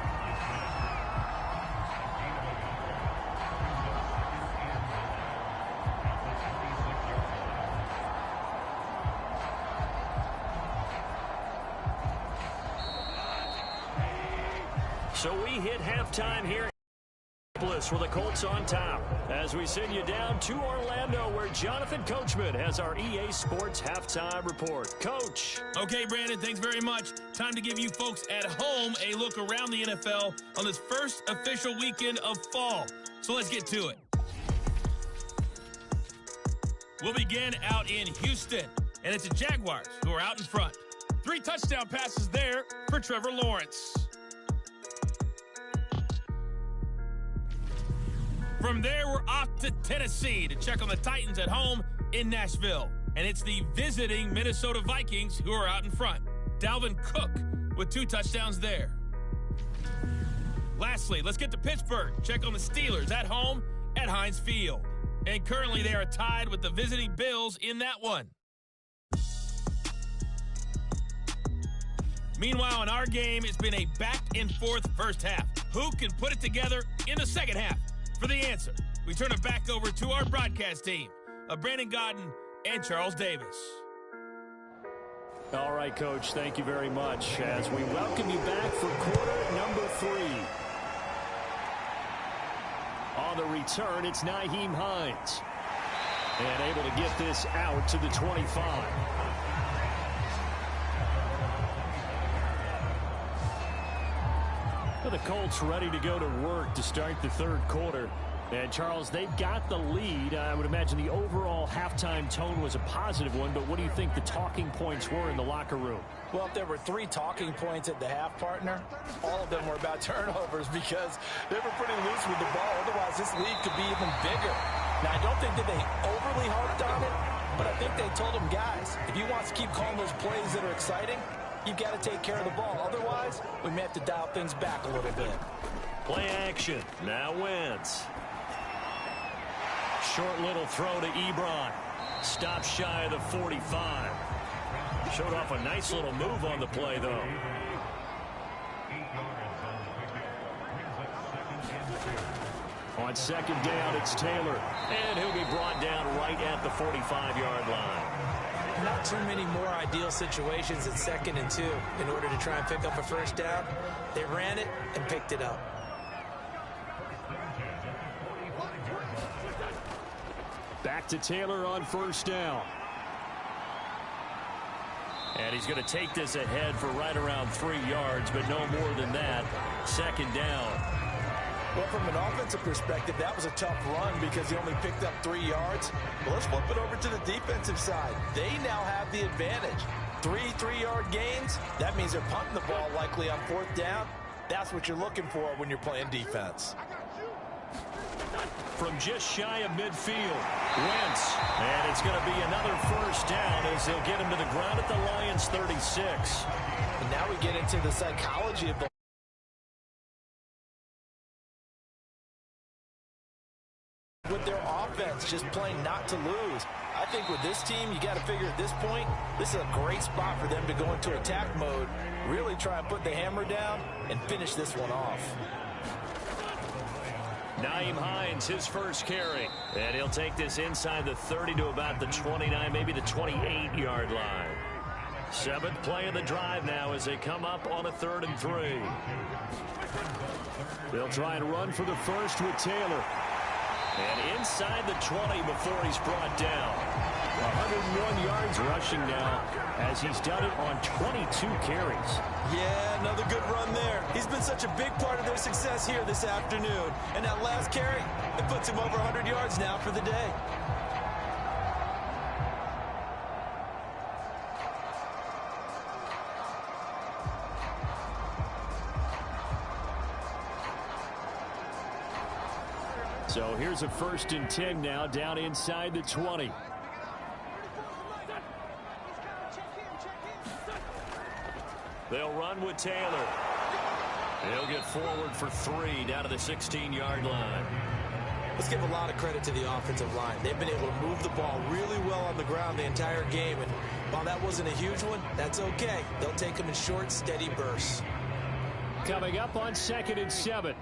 So we hit halftime here with the Colts on top as we send you down to Orlando where Jonathan Coachman has our EA Sports halftime report. Coach. Okay, Brandon, thanks very much. Time to give you folks at home a look around the NFL on this first official weekend of fall. So let's get to it. We'll begin out in Houston, and it's the Jaguars who are out in front. 3 touchdown passes there for Trevor Lawrence. From there, we're off to Tennessee to check on the Titans at home in Nashville. And it's the visiting Minnesota Vikings who are out in front. Dalvin Cook with 2 touchdowns there. Lastly, let's get to Pittsburgh. Check on the Steelers at home at Heinz Field. And currently they are tied with the visiting Bills in that one. Meanwhile, in our game, it's been a back-and-forth first half. Who can put it together in the second half? For the answer, we turn it back over to our broadcast team of Brandon Gaudin and Charles Davis. All right, Coach, thank you very much as we welcome you back for quarter number 3. On the return, it's Nyheim Hines. And able to get this out to the 25. The Colts ready to go to work to start the third quarter. And, Charles, they've got the lead. I would imagine the overall halftime tone was a positive one, but what do you think the talking points were in the locker room? Well, if there were 3 talking points at the half, partner, all of them were about turnovers because they were pretty loose with the ball. Otherwise, this lead could be even bigger. Now, I don't think that they overly harped on it, but I think they told them, guys, if you want to keep calling those plays that are exciting, you've got to take care of the ball. Otherwise, we may have to dial things back a little bit. Play action. Now Wentz. Short little throw to Ebron. Stop shy of the 45. Showed off a nice little move on the play, though. On second down, it's Taylor. And he'll be brought down right at the 45-yard line. Not too many more ideal situations at 2nd and 2 in order to try and pick up a first down. They ran it and picked it up. to Taylor on first down. And he's going to take this ahead for right around 3 yards, but no more than that. Second down. Well, from an offensive perspective, that was a tough run because he only picked up 3 yards. Well, let's flip it over to the defensive side. They now have the advantage. 3 3-yard gains. That means they're punting the ball likely on 4th down. That's what you're looking for when you're playing defense. From just shy of midfield, Wentz. And it's going to be another first down as they'll get him to the ground at the Lions' 36. And now we get into the psychology of the with their offense, just playing not to lose. I think with this team, you got to figure at this point, this is a great spot for them to go into attack mode, really try and put the hammer down and finish this one off. Nyheim Hines, his first carry. And he'll take this inside the 30 to about the 29, maybe the 28-yard line. 7th play of the drive now as they come up on a 3rd and 3. They'll try and run for the first with Taylor. And inside the 20 before he's brought down. 101 yards rushing now as he's done it on 22 carries. Yeah, another good run there. He's been such a big part of their success here this afternoon. And that last carry, it puts him over 100 yards now for the day. So here's a 1st and 10 now down inside the 20. They'll run with Taylor. He'll get forward for 3 down to the 16-yard line. Let's give a lot of credit to the offensive line. They've been able to move the ball really well on the ground the entire game. And while that wasn't a huge one, that's okay. They'll take them in short, steady bursts. Coming up on 2nd and 7.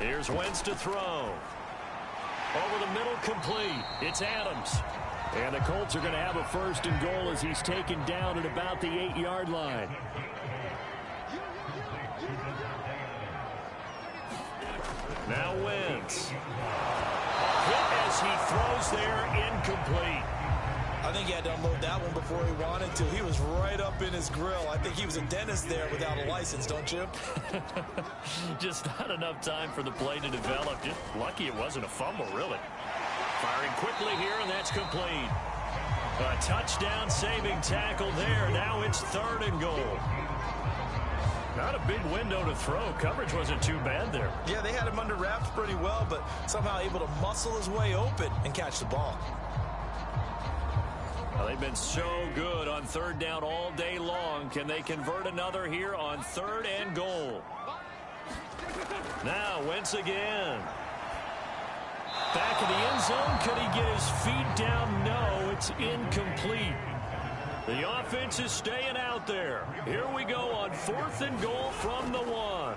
Here's Wentz to throw. Over the middle, complete. It's Adams. And the Colts are going to have a 1st and goal as he's taken down at about the 8-yard line. Now Wentz. Hit as he throws there, incomplete. I think he had to unload that one before he wanted to. He was right up in his grill. I think he was a dentist there without a license, don't you? Just not enough time for the play to develop. Just lucky it wasn't a fumble, really. Firing quickly here, and that's complete. A touchdown saving tackle there. Now it's 3rd and goal. Not a big window to throw. Coverage wasn't too bad there. Yeah, they had him under wraps pretty well, but somehow able to muscle his way open and catch the ball. Well, they've been so good on 3rd down all day long. Can they convert another here on 3rd and goal? Now, Wentz again. Back in the end zone. Could he get his feet down? No, it's incomplete. The offense is staying out there. Here we go on 4th and goal from the 1.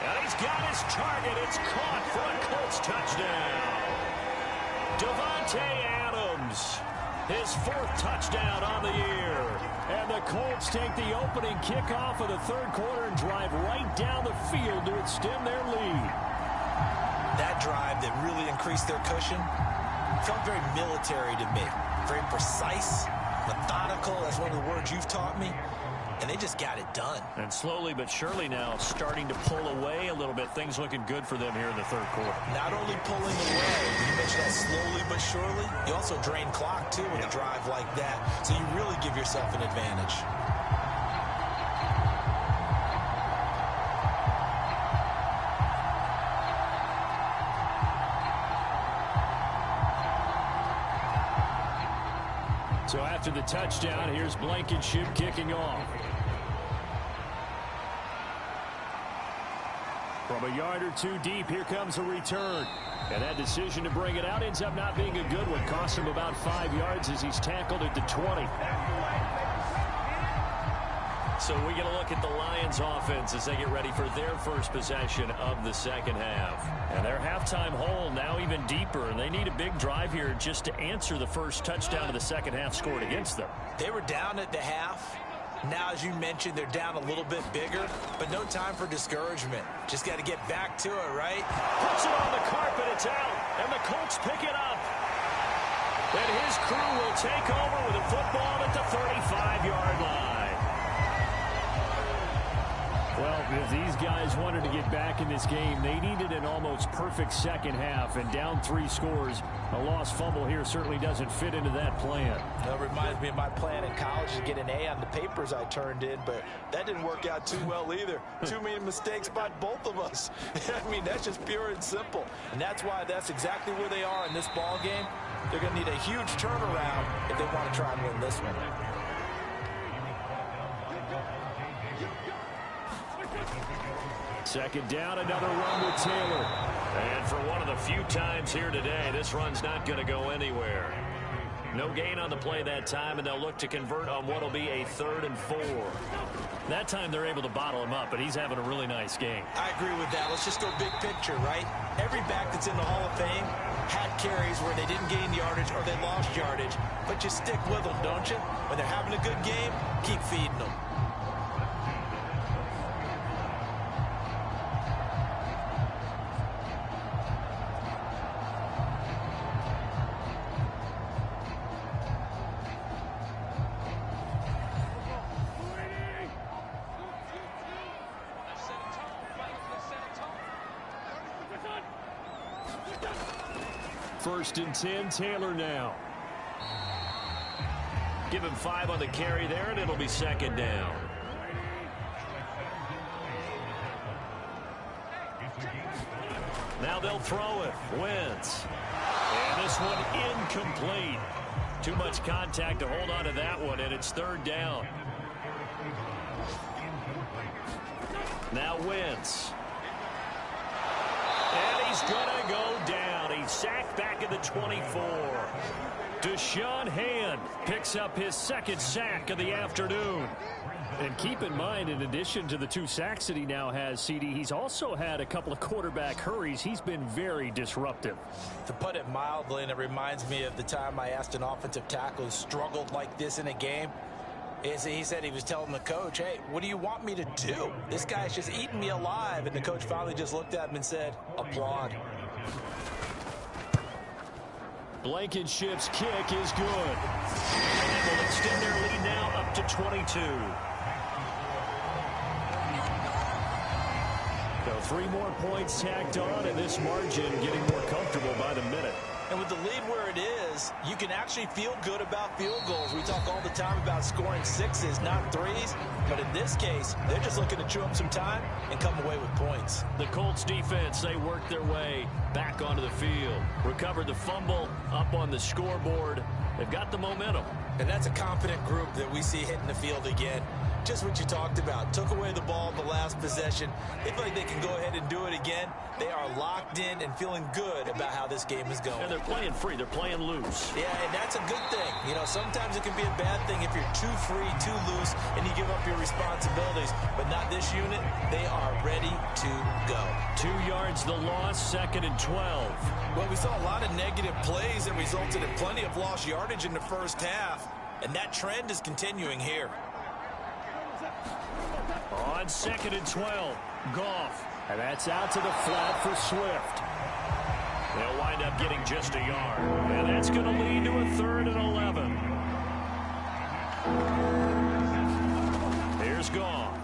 And he's got his target. It's caught for a Colts touchdown. Davante Adams. His 4th touchdown on the year. And the Colts take the opening kickoff of the 3rd quarter and drive right down the field to extend their lead. That drive that really increased their cushion felt very military to me. Very precise, methodical. That's one of the words you've taught me. And they just got it done. And slowly but surely now starting to pull away a little bit. Things looking good for them here in the 3rd quarter. Not only pulling away, you mentioned that slowly but surely. You also drain clock, too, with a drive like that. So you really give yourself an advantage. So after the touchdown, here's Blankenship kicking off. From a yard or 2 deep, here comes a return. And that decision to bring it out ends up not being a good one. Costs him about 5 yards as he's tackled at the 20. So we get a look at the Lions offense as they get ready for their first possession of the 2nd half. And their halftime hole now even deeper. And they need a big drive here just to answer the first touchdown of the 2nd half scored against them. They were down at the half. Now, as you mentioned, they're down a little bit bigger, but no time for discouragement. Just got to get back to it, right? Puts it on the carpet, it's out, and the Colts pick it up. And his crew will take over with a football at the 35-yard line. Well, if these guys wanted to get back in this game, they needed an almost perfect second half, and down 3 scores. A lost fumble here certainly doesn't fit into that plan. That reminds me of my plan in college to get an A on the papers I turned in, but that didn't work out too well either. Too many mistakes by both of us. I mean, that's just pure and simple. And that's why that's exactly where they are in this ball game. They're going to need a huge turnaround if they want to try and win this one. Second down, another run with Taylor. And for one of the few times here today, this run's not going to go anywhere. No gain on the play that time, and they'll look to convert on what will be a 3rd and 4. That time they're able to bottle him up, but he's having a really nice game. I agree with that. Let's just go big picture, right? Every back that's in the Hall of Fame had carries where they didn't gain yardage or they lost yardage, but you stick with them, don't you? When they're having a good game, keep feeding them. First and 10, Taylor now. Give him 5 on the carry there, and it'll be second down. Now they'll throw it. Wentz. And this one incomplete. Too much contact to hold on to that one, and it's 3rd down. Now Wentz. And he's going to go down. He's sacked back at the 24. Deshaun Hand picks up his 2nd sack of the afternoon. And keep in mind, in addition to the 2 sacks that he now has, CD, he's also had a couple of quarterback hurries. He's been very disruptive. To put it mildly, and it reminds me of the time I asked an offensive tackle who struggled like this in a game. He said he was telling the coach, hey, what do you want me to do? This guy's just eating me alive. And the coach finally just looked at him and said, applaud. Blankenship's kick is good. And will extend their lead now up to 22. So 3 more points tacked on, and this margin getting more comfortable by the minute. And with the lead where it is, you can actually feel good about field goals. We talk all the time about scoring 6s, not 3s. But in this case, they're just looking to chew up some time and come away with points. The Colts defense, they worked their way back onto the field. Recovered the fumble up on the scoreboard. They've got the momentum. And that's a confident group that we see hitting the field again. Just what you talked about. Took away the ball in the last possession. They feel like they can go ahead and do it again. They are locked in and feeling good about how this game is going. And they're playing free. They're playing loose. Yeah, and that's a good thing. You know, sometimes it can be a bad thing if you're too free, too loose, and you give up your responsibilities. But not this unit. They are ready to go. 2 yards the loss, 2nd and 12. Well, we saw a lot of negative plays that resulted in plenty of lost yardage in the first half. And that trend is continuing here. On 2nd and 12, Goff. And that's out to the flat for Swift. They'll wind up getting just a yard. And that's going to lead to a 3rd and 11. Here's Goff.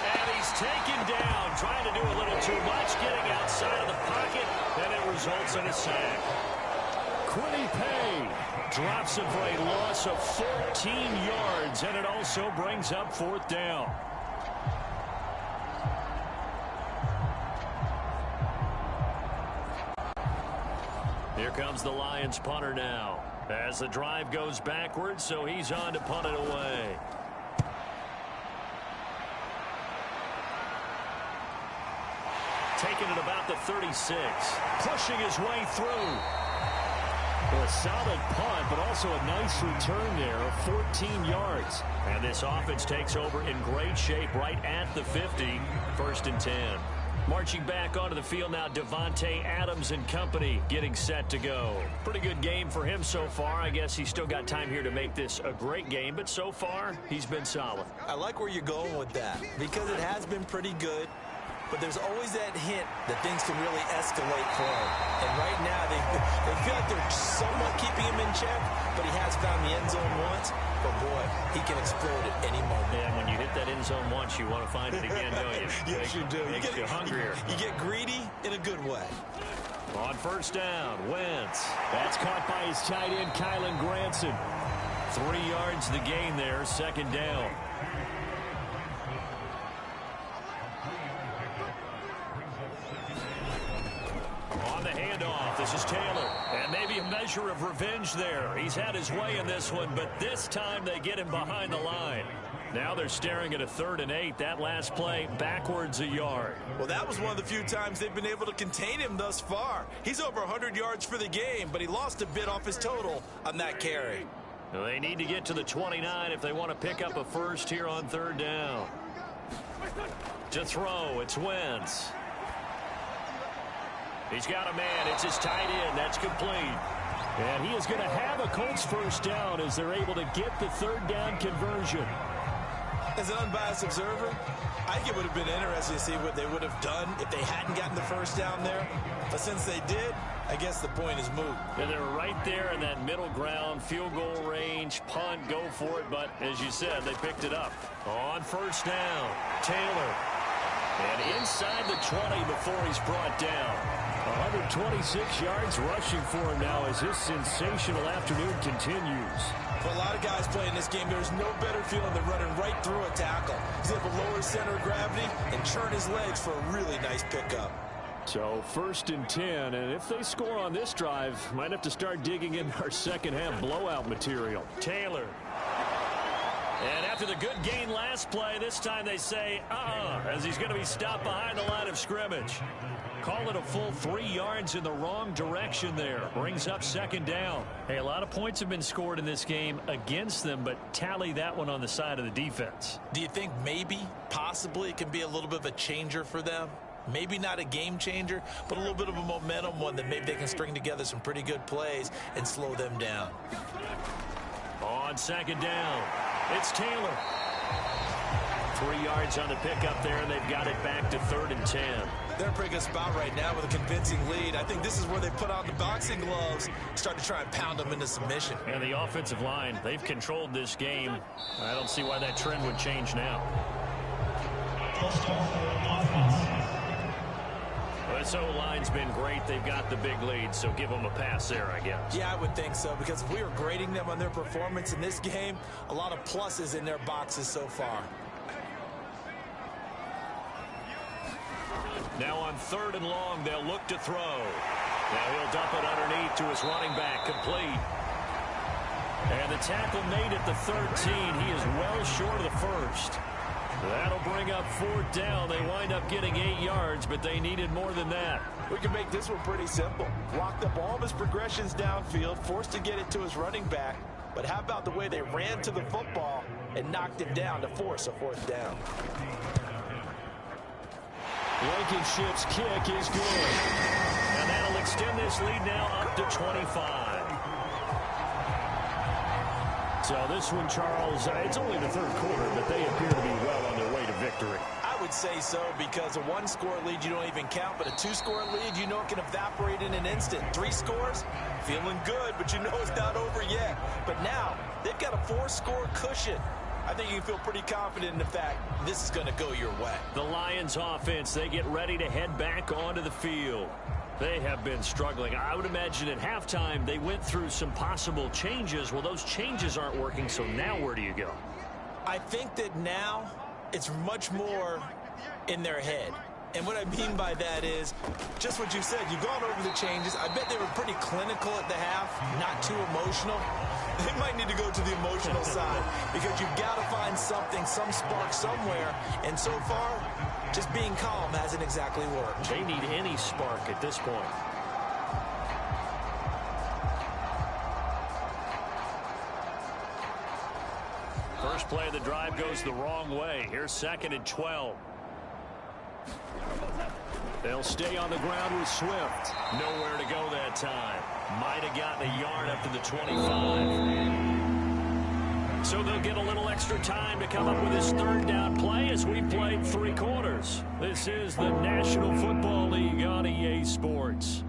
And he's taken down, trying to do a little too much, getting outside of the pocket, and it results in a sack. Quiddy Pay drops it for a loss of 14 yards, and it also brings up 4th down. Here comes the Lions punter now as the drive goes backwards, so he's on to punt it away. Taking it about the 36, pushing his way through. Well, a solid punt, but also a nice return there of 14 yards. And this offense takes over in great shape right at the 50, 1st and 10. Marching back onto the field now, Davante Adams and company getting set to go. Pretty good game for him so far. I guess he's still got time here to make this a great game, but so far, he's been solid. I like where you're going with that because it has been pretty good, but there's always that hint that things can really escalate for him. And right now, they feel like they're somewhat keeping him in check, but he has found the end zone once. But, boy, he can explode at any moment. And when you hit that end zone once, you want to find it again, don't you? Yes, you do. Makes you hungrier. You get greedy in a good way. On first down, Wentz. That's caught by his tight end, Kylen Granson. 3 yards the gain there, second down. On the handoff, this is Taylor. And maybe a measure of revenge there. He's had his way in this one, but this time they get him behind the line. Now they're staring at a 3rd and 8. That last play, backwards a yard. Well, that was one of the few times they've been able to contain him thus far. He's over 100 yards for the game, but he lost a bit off his total on that carry. They need to get to the 29 if they want to pick up a first here on 3rd down. To throw, it's Wentz. He's got a man. It's his tight end. That's complete. And he is going to have a Colts first down as they're able to get the 3rd down conversion. As an unbiased observer, I think it would have been interesting to see what they would have done if they hadn't gotten the first down there. But since they did, I guess the point is moot. Yeah, they're right there in that middle ground, field goal range, punt, go for it. But as you said, they picked it up. On first down, Taylor. And inside the 20 before he's brought down. 126 yards rushing for him now as his sensational afternoon continues. For a lot of guys playing this game, there's no better feeling than running right through a tackle. He's able to lower his center of gravity and churn his legs for a really nice pickup. So 1st and 10, and if they score on this drive, might have to start digging in our second half blowout material. Taylor. And after the good gain last play, this time they say, as he's going to be stopped behind the line of scrimmage. Call it a full 3 yards in the wrong direction there. Brings up second down. Hey, a lot of points have been scored in this game against them, but tally that one on the side of the defense. Do you think maybe, possibly, it can be a little bit of a changer for them? Maybe not a game changer, but a little bit of a momentum one that maybe they can string together some pretty good plays and slow them down. On second down, it's Taylor. 3 yards on the pickup there, and they've got it back to 3rd and 10. They're in a pretty good spot right now with a convincing lead. I think this is where they put on the boxing gloves, start to try and pound them into submission. And the offensive line, they've controlled this game. I don't see why that trend would change now. This O-line's been great. They've got the big lead, so give them a pass there, I guess. Yeah, I would think so, because if we were grading them on their performance in this game, a lot of pluses in their boxes so far. Now on 3rd and long, they'll look to throw. Now he'll dump it underneath to his running back, complete. And the tackle made at the 13. He is well short of the first. That'll bring up 4th down. They wind up getting 8 yards, but they needed more than that. We can make this one pretty simple. Locked up all of his progressions downfield, forced to get it to his running back. But how about the way they ran to the football and knocked him down to force a 4th down? Blankenship's kick is good. And that'll extend this lead now up to 25. So this one, Charles, it's only the 3rd quarter, but they appear to be well on their way to victory. I would say so, because a 1-score lead you don't even count, but a 2-score lead you know it can evaporate in an instant. 3 scores, feeling good, but you know it's not over yet. But now they've got a 4-score cushion. I think you can feel pretty confident in the fact this is going to go your way. The Lions offense, they get ready to head back onto the field. They have been struggling. I would imagine at halftime they went through some possible changes. Well, those changes aren't working, so now where do you go? I think that now it's much more in their head. And what I mean by that is just what you said. You've gone over the changes. I bet they were pretty clinical at the half, not too emotional. They might need to go to the emotional side because you've got to find something, some spark somewhere. And so far, just being calm hasn't exactly worked. They need any spark at this point. First play of the drive goes the wrong way. Here's 2nd and 12. They'll stay on the ground with Swift. Nowhere to go that time. Might have gotten a yard up to the 25. So they'll get a little extra time to come up with this third down play as we played 3 quarters. This is the National Football League on EA Sports.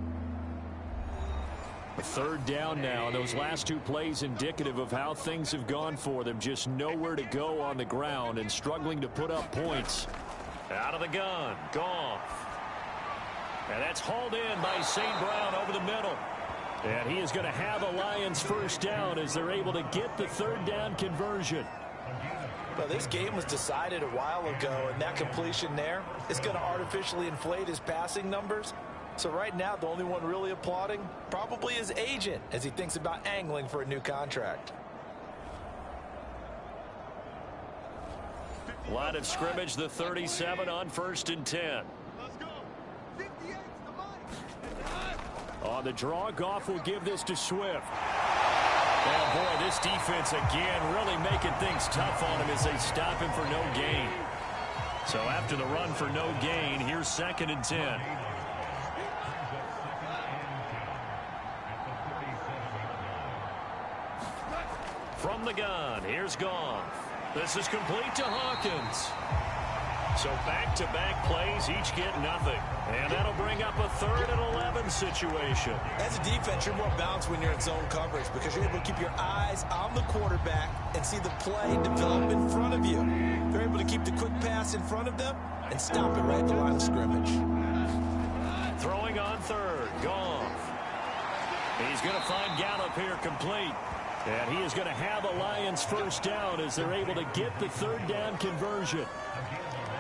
A third down now. Those last 2 plays indicative of how things have gone for them. Just nowhere to go on the ground and struggling to put up points. Out of the gun. Goff. And that's hauled in by St. Brown over the middle. And he is going to have a Lions first down as they're able to get the third down conversion. Well, this game was decided a while ago, and that completion there is going to artificially inflate his passing numbers. So right now, the only one really applauding probably his agent as he thinks about angling for a new contract. Line of scrimmage, the 37 on 1st and 10. On the draw, Goff will give this to Swift. And boy, this defense again really making things tough on him as they stop him for no gain. So after the run for no gain, here's 2nd and 10. From the gun, here's Goff. This is complete to Hawkins. So back-to-back plays, each get nothing. And that'll bring up a 3rd and 11 situation. As a defense, you're more balanced when you're in zone coverage because you're able to keep your eyes on the quarterback and see the play develop in front of you. You're able to keep the quick pass in front of them and stop it right at the line of scrimmage. Throwing on 3rd, Goff. He's going to find Gallup here complete. And he is going to have a Lions first down as they're able to get the third down conversion.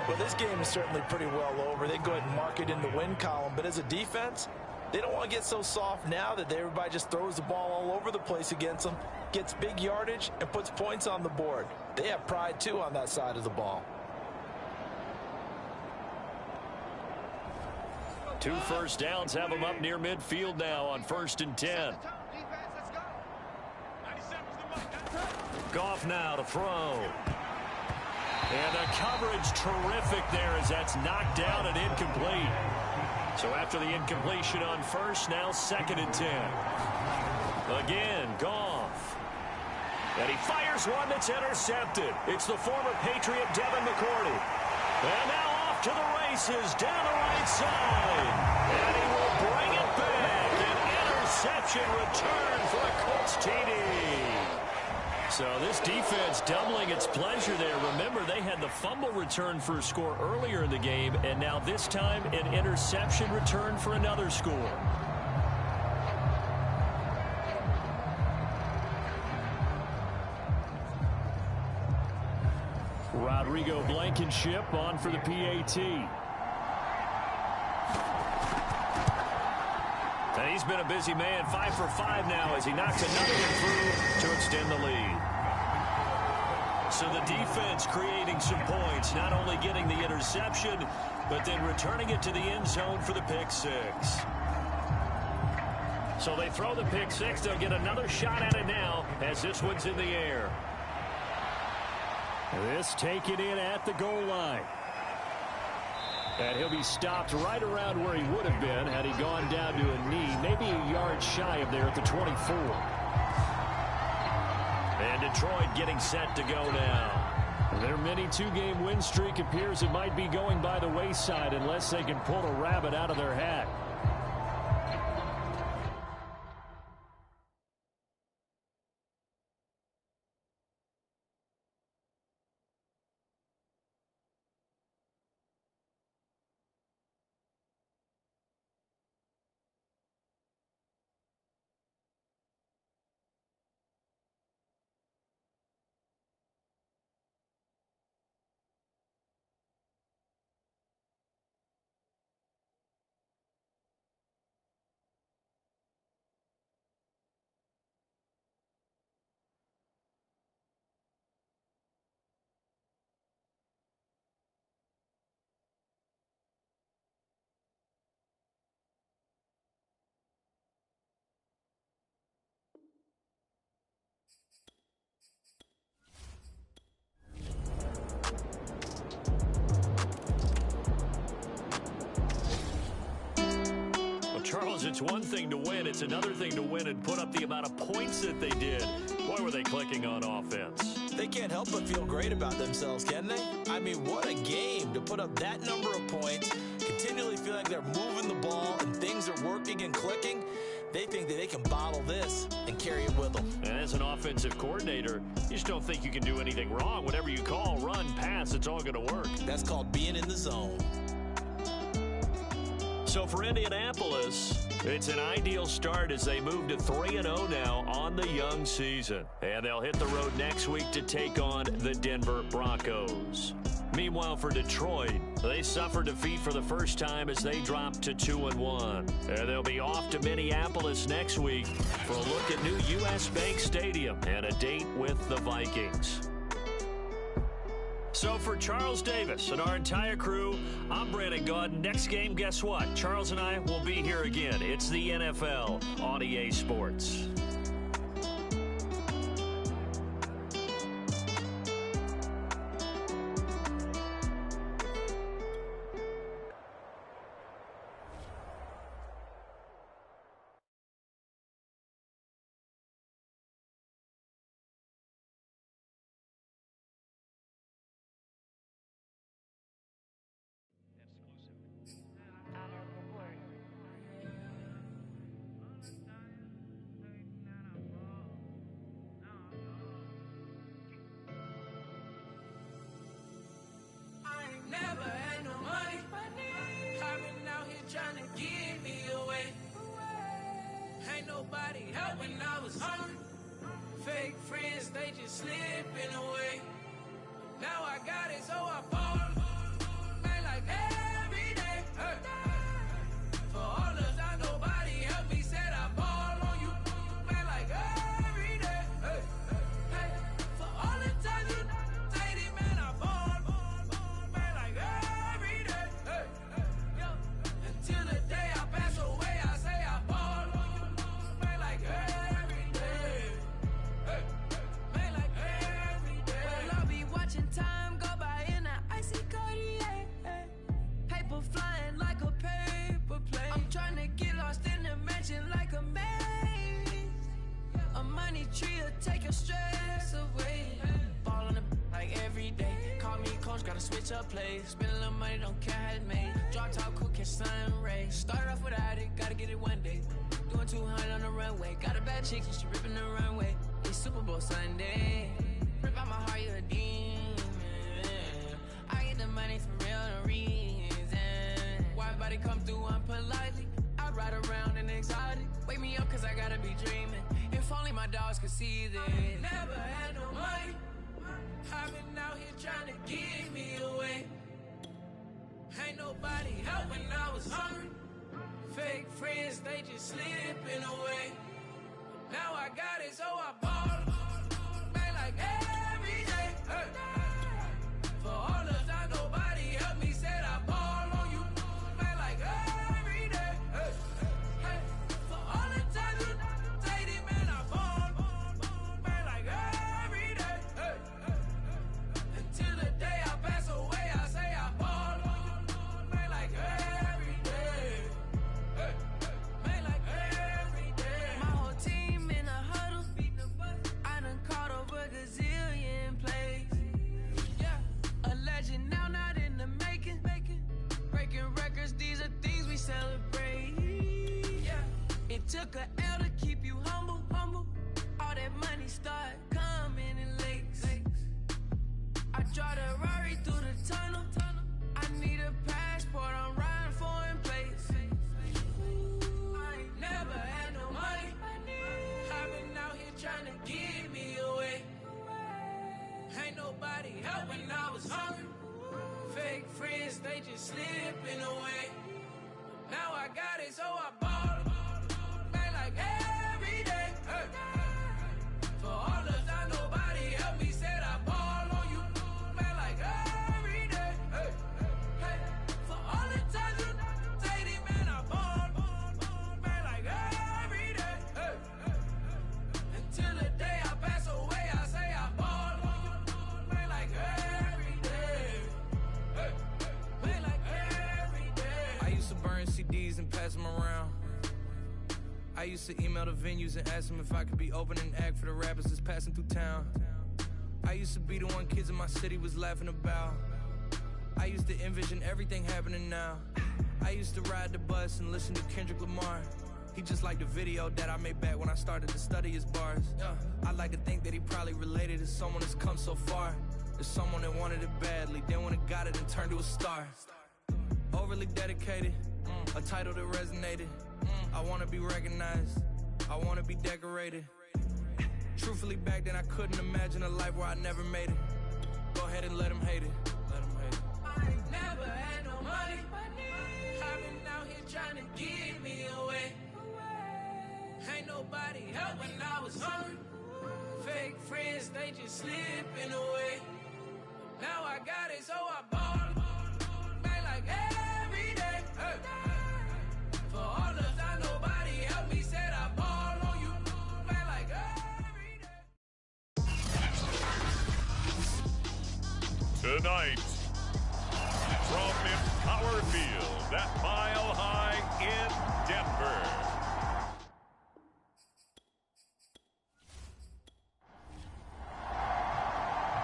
Well, this game is certainly pretty well over. They go ahead and mark it in the win column. But as a defense, they don't want to get so soft now that everybody just throws the ball all over the place against them, gets big yardage, and puts points on the board. They have pride, too, on that side of the ball. 2 first downs have them up near midfield now on 1st and 10. Goff now to throw. And the coverage terrific there as that's knocked down and incomplete. So after the incompletion on 1st, now 2nd and 10. Again, Goff. And he fires one that's intercepted. It's the former Patriot Devin McCourty. And now off to the races down the right side. And he will bring it back. An interception return for a Colts TD. So this defense doubling its pleasure there. Remember, they had the fumble return for a score earlier in the game, and now this time an interception return for another score. Rodrigo Blankenship on for the PAT. And he's been a busy man, 5 for 5 now as he knocks another one through to extend the lead. So the defense creating some points, not only getting the interception, but then returning it to the end zone for the pick 6. So they throw the pick 6. They'll get another shot at it now as this one's in the air. This taken in at the goal line. And he'll be stopped right around where he would have been had he gone down to a knee, maybe a yard shy of there at the 24. And Detroit getting set to go now. Their mini 2-game win streak appears it might be going by the wayside unless they can pull a rabbit out of their hat. because it's one thing to win. It's another thing to win and put up the amount of points that they did. Boy, were they clicking on offense. They can't help but feel great about themselves, can they? I mean, what a game to put up that number of points, continually feel like they're moving the ball and things are working and clicking. They think that they can bottle this and carry it with them. And as an offensive coordinator, you just don't think you can do anything wrong. Whatever you call, run, pass, it's all going to work. That's called being in the zone. So for Indianapolis, it's an ideal start as they move to 3-0 now on the young season. And they'll hit the road next week to take on the Denver Broncos. Meanwhile, for Detroit, they suffered defeat for the first time as they dropped to 2-1. And they'll be off to Minneapolis next week for a look at new U.S. Bank Stadium and a date with the Vikings. So for Charles Davis and our entire crew, I'm Brandon Gaudin. Next game, guess what? Charles and I will be here again. It's the NFL on EA Sports. Never had no money. I've been out here trying to give me away. Ain't nobody help when I was hungry. Fake friends, they just slipping away. Now I got it, so I ball. Man, like every day. Hey. For all of that, nobody helped me. Said I ball on you. Man, like every day. Hey. Hey. For all the times you dated, man, I ball. Until the day I pass away, I say I ball on you, man, like every day. Man, like every day. Well, I'll be watching time go by in an icy Cartier. Paper flying like a paper plane. I'm trying to get lost in the mansion like a maze. A money tree will take your stress away. Ball on the like every day. Call me coach, gotta switch up plays. Spend a little money, don't care how it made. Drop top, cool, catch sun rays. Start off without it, gotta get it one day. Doing 200 on the runway. Got a bad chick, and she ripping the runway. It's Super Bowl Sunday. Rip out my heart, you a demon. I get the money for real, no reason. Why everybody come through unpolitely? I ride around in exotic. Wake me up, cause I gotta be dreaming. If only my dogs could see this. Never had no money. I've been out here trying to give me away. Ain't nobody help when I was hungry. Fake friends, they just slipping away. Now I got it, so I ball. Man, like every day. Hey. For all of that, nobody helped me. Said I ball on you. Man, like every day. Hey. Hey. For all the times you dated, man, I ball. Man, like every day. Hey. Until the day I pass away, I say I ball on you, man, like every day. Man, like every day. My whole team in a huddle. I done caught over a gazillion plays. Yeah, a legend now, not in the making. Breaking records, these are things we celebrate. Yeah, it took a L to keep you humble. All that money start coming in lakes. I drive the Rari through the tunnel. I need a passport, I'm riding foreign plates. I ain't never had no money. I've been out here trying to give me away. Ain't nobody help when I was hungry. Fake friends, they just slipping away. Now I got it, so I ball. Man, like every day. Hey. For all of that, nobody helped me. Said I ball on you. Man, like every day. Hey. Hey. For all the times you dated, man, I ball. Man, like every day. Hey. Until the day I pass away, I say I ball on you. Man, like every day. Hey. Man, like every day. I used to burn CDs and pass them around. I used to email the venues and ask them if I could be opening act for the rappers that's passing through town. I used to be the one kids in my city was laughing about. I used to envision everything happening now. I used to ride the bus and listen to Kendrick Lamar. He just liked the video that I made back when I started to study his bars. I like to think that he probably related to someone that's come so far. There's someone that wanted it badly, then when it got it and turned to a star. Overly dedicated, a title that resonated. I wanna be recognized, I wanna be decorated. Truthfully, back then I couldn't imagine a life where I never made it. Go ahead and let them hate it. Let them hate it. I ain't never had no money. I've been out here trying to give me away. Ain't nobody help when I was hungry. Fake friends, they just slipping away. Now I got it, so I ball. Man, like every day. Hey. For all the time nobody helped me, said I ball on you. Man, like every day. Tonight, from Empower Field at Mile High in Denver.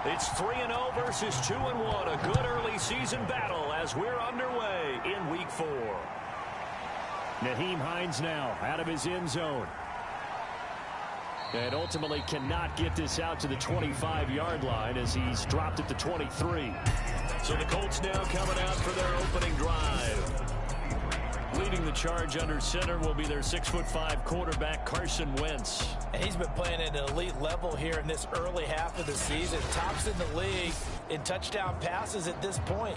It's 3-0 versus 2-1. A good early season battle as we're underway in Week 4. Nyheim Hines now out of his end zone. And ultimately cannot get this out to the 25-yard line as he's dropped at the 23. So the Colts now coming out for their opening drive. Leading the charge under center will be their 6'5" quarterback, Carson Wentz. And he's been playing at an elite level here in this early half of the season. Tops in the league in touchdown passes at this point.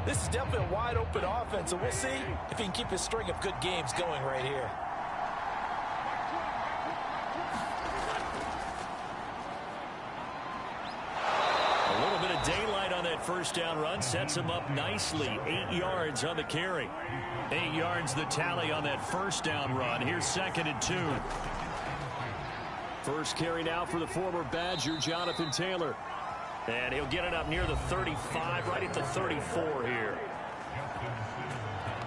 This is definitely a wide-open offense, so we'll see if he can keep his string of good games going right here. A little bit of daylight on that first down run sets him up nicely. 8 yards on the carry. 8 yards the tally on that first down run. Here's 2nd and 2. First carry now for the former Badger, Jonathan Taylor. And he'll get it up near the 35, right at the 34 here.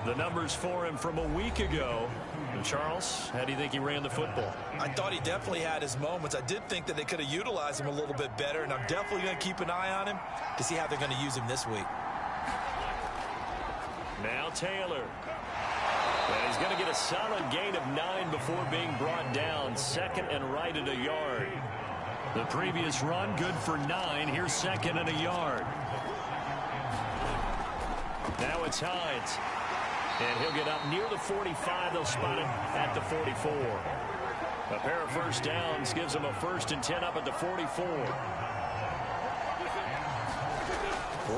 The numbers for him from a week ago. And Charles, how do you think he ran the football? I thought he definitely had his moments. I did think that they could have utilized him a little bit better, and I'm definitely going to keep an eye on him to see how they're going to use him this week. Now Taylor. And he's going to get a solid gain of 9 before being brought down. 2nd and right at a yard. The previous run, good for 9. Here's 2nd and a yard. Now it's Hines. And he'll get up near the 45. They'll spot him at the 44. A pair of first downs gives him a 1st and 10 up at the 44.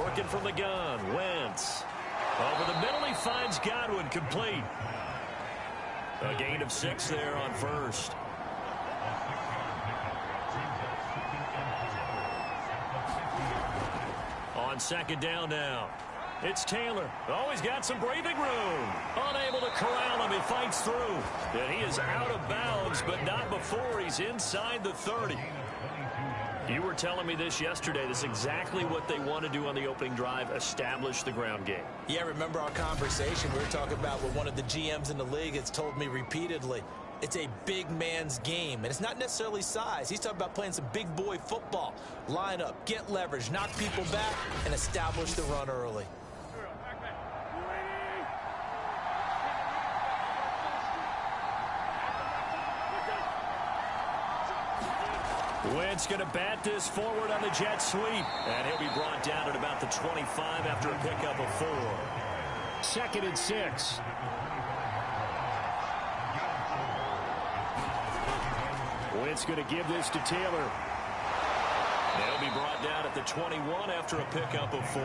Working from the gun, Wentz. Over the middle, he finds Godwin, complete. A gain of 6 there on first. On 2nd down now. It's Taylor. Oh, he's got some breathing room. Unable to corral him. He fights through. And he is out of bounds, but not before he's inside the 30. You were telling me this yesterday. This is exactly what they want to do on the opening drive, establish the ground game. Yeah, remember our conversation we were talking about what one of the GMs in the league has told me repeatedly. It's a big man's game, and it's not necessarily size. He's talking about playing some big boy football. Line up, get leverage, knock people back, and establish the run early. Wentz going to bat this forward on the jet sweep. And he'll be brought down at about the 25 after a pickup of 4. 2nd and 6. Wentz going to give this to Taylor. They'll be brought down at the 21 after a pickup of 4.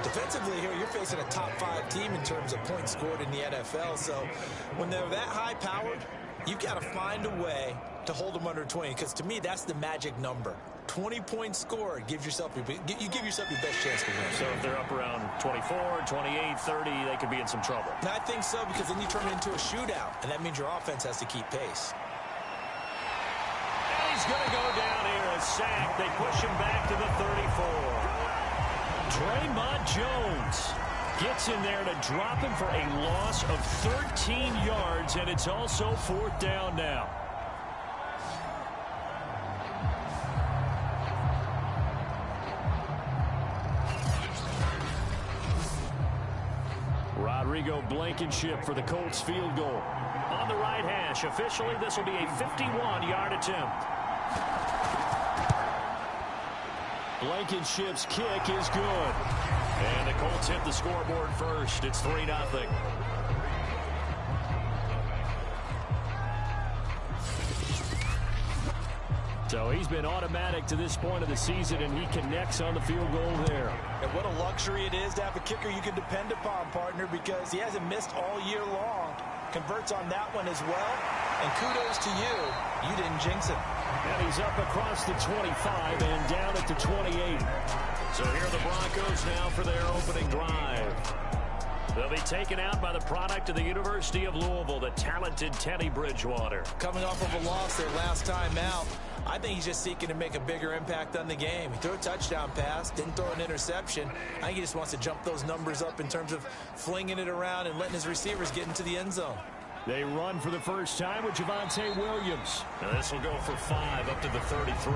Defensively here, you're facing a top 5 team in terms of points scored in the NFL. So when they're that high-powered, you've got to find a way to hold them under 20, because to me, that's the magic number. 20 points scored, you give yourself your best chance to win. So if they're up around 24, 28, 30, they could be in some trouble. And I think so, because then you turn it into a shootout, and that means your offense has to keep pace. And he's going to go down here, a sack. They push him back to the 34. Draymond Jones. Gets in there to drop him for a loss of 13 yards, and it's also 4th down now. Rodrigo Blankenship for the Colts field goal. On the right hash, officially this will be a 51-yard attempt. Blankenship's kick is good. And the Colts hit the scoreboard first. It's 3-0. So he's been automatic to this point of the season, and he connects on the field goal there. And what a luxury it is to have a kicker you can depend upon, partner, because he hasn't missed all year long. Converts on that one as well. And kudos to you. You didn't jinx him. And he's up across the 25 and down at the 28. So here are the Broncos now for their opening drive. They'll be taken out by the product of the University of Louisville, the talented Teddy Bridgewater. Coming off of a loss their last time out, I think he's just seeking to make a bigger impact on the game. He threw a touchdown pass, didn't throw an interception. I think he just wants to jump those numbers up in terms of flinging it around and letting his receivers get into the end zone. They run for the first time with Javonte Williams. Now this will go for 5 up to the 33.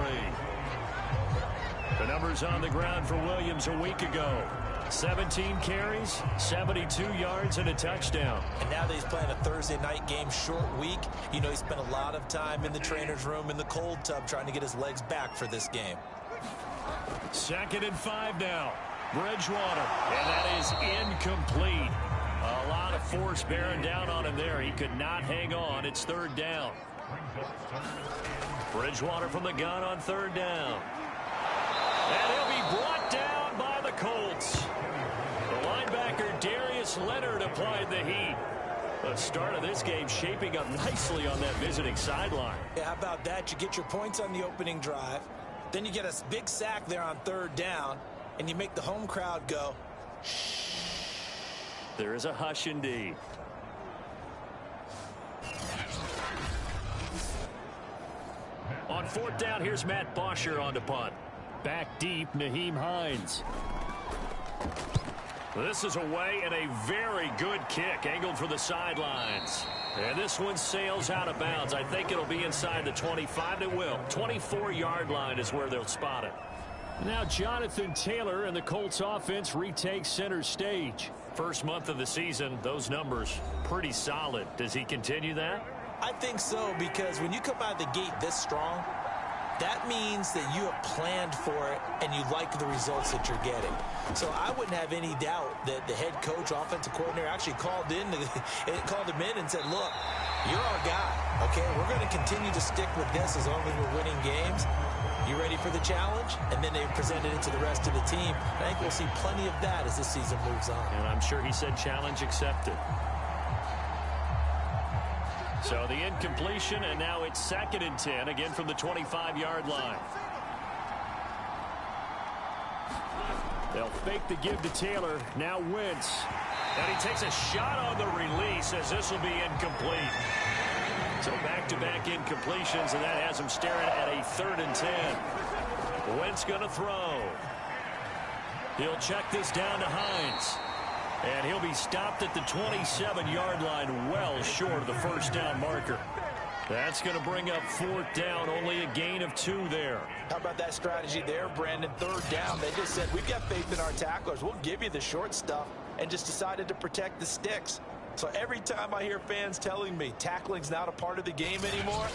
The numbers on the ground for Williams a week ago. 17 carries, 72 yards, and a touchdown. And now that he's playing a Thursday night game, short week, you know he spent a lot of time in the trainer's room in the cold tub trying to get his legs back for this game. 2nd and 5 now. Bridgewater, and that is incomplete. A lot of force bearing down on him there. He could not hang on. It's 3rd down. Bridgewater from the gun on 3rd down. And he'll be brought down by the Colts. The linebacker Darius Leonard applied the heat. The start of this game shaping up nicely on that visiting sideline. Yeah, how about that? You get your points on the opening drive. Then you get a big sack there on 3rd down. And you make the home crowd go, shh. There is a hush indeed. On 4th down, here's Matt Bosher on to punt. Back deep, Nyheim Hines. This is away and a very good kick, angled for the sidelines. And this one sails out of bounds. I think it'll be inside the 25. It will. 24-yard line is where they'll spot it. Now Jonathan Taylor and the Colts offense retakes center stage. First month of the season, those numbers pretty solid. Does he continue that? I think so, because when you come out of the gate this strong, that means that you have planned for it and you like the results that you're getting. So I wouldn't have any doubt that the head coach, offensive coordinator actually called him in and said, look, you're our guy, okay? We're going to continue to stick with this as long as we're winning games. You ready for the challenge? And then they presented it to the rest of the team. I think we'll see plenty of that as this season moves on. And I'm sure he said challenge accepted. So the incompletion, and now it's 2nd and 10, again from the 25-yard line. They'll fake the give to Taylor. Now Wentz. And he takes a shot on the release as this will be incomplete. So back-to-back incompletions, and that has him staring at a 3rd and 10. Wentz going to throw. He'll check this down to Hines. And he'll be stopped at the 27-yard line, well short of the first down marker. That's going to bring up 4th down, only a gain of 2 there. How about that strategy there, Brandon? 3rd down, they just said, we've got faith in our tacklers. We'll give you the short stuff, and just decided to protect the sticks. So every time I hear fans telling me tackling's not a part of the game anymore,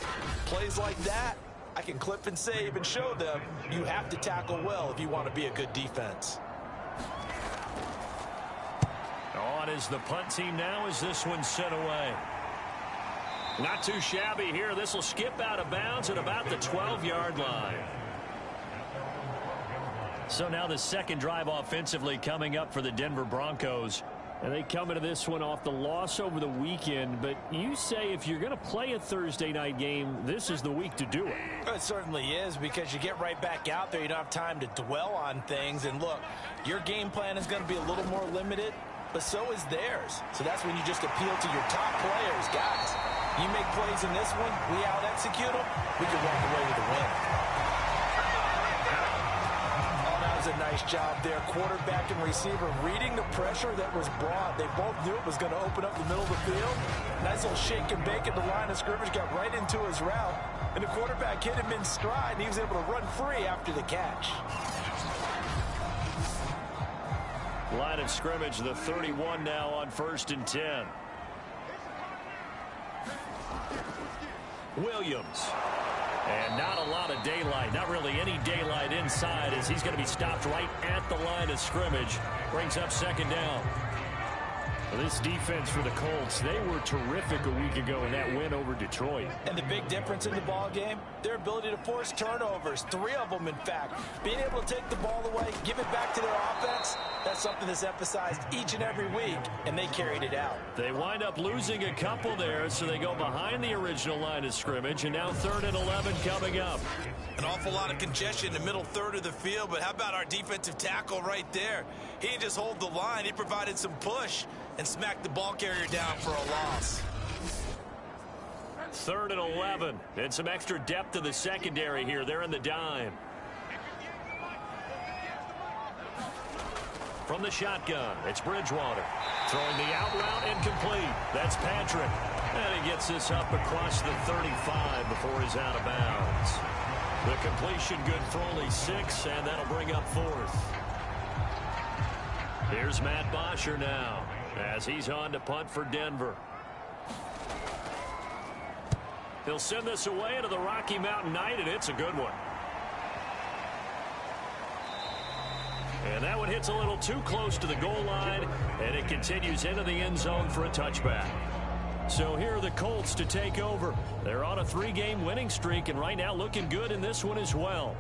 plays like that, I can clip and save and show them you have to tackle well if you want to be a good defense. On is the punt team now as this one's sent away. Not too shabby here. This will skip out of bounds at about the 12-yard line. So now the second drive offensively coming up for the Denver Broncos. And they come into this one off the loss over the weekend. But you say if you're going to play a Thursday night game, this is the week to do it. It certainly is, because you get right back out there. You don't have time to dwell on things. And look, your game plan is going to be a little more limited, but so is theirs. So that's when you just appeal to your top players. Guys, you make plays in this one, we out-execute them, we can walk away with a win. Oh, that was does a nice job there. Quarterback and receiver reading the pressure that was brought. They both knew it was going to open up the middle of the field. Nice little shake and bake at the line of scrimmage, got right into his route. And the quarterback hit him in stride, and he was able to run free after the catch. Line of scrimmage, the 31 now on 1st and 10. Williams. And not a lot of daylight, not really any daylight inside, as he's going to be stopped right at the line of scrimmage. Brings up 2nd down. Well, this defense for the Colts, they were terrific a week ago in that win over Detroit. And the big difference in the ball game, their ability to force turnovers, 3 of them in fact. Being able to take the ball away, give it back to their offense, that's something that's emphasized each and every week, and they carried it out. They wind up losing a couple there, so they go behind the original line of scrimmage, and now 3rd and 11 coming up. An awful lot of congestion in the middle third of the field, but how about our defensive tackle right there? He didn't just hold the line, he provided some push and smacked the ball carrier down for a loss. 3rd and 11, and some extra depth in the secondary here. They're in the dime. From the shotgun, it's Bridgewater. Throwing the out route incomplete. That's Patrick. And he gets this up across the 35 before he's out of bounds. The completion good for only 6, and that'll bring up 4th. Here's Matt Bosher now, as he's on to punt for Denver. He'll send this away into the Rocky Mountain Night, and it's a good one. And that one hits a little too close to the goal line, and it continues into the end zone for a touchback. So here are the Colts to take over. They're on a 3-game winning streak, and right now looking good in this one as well.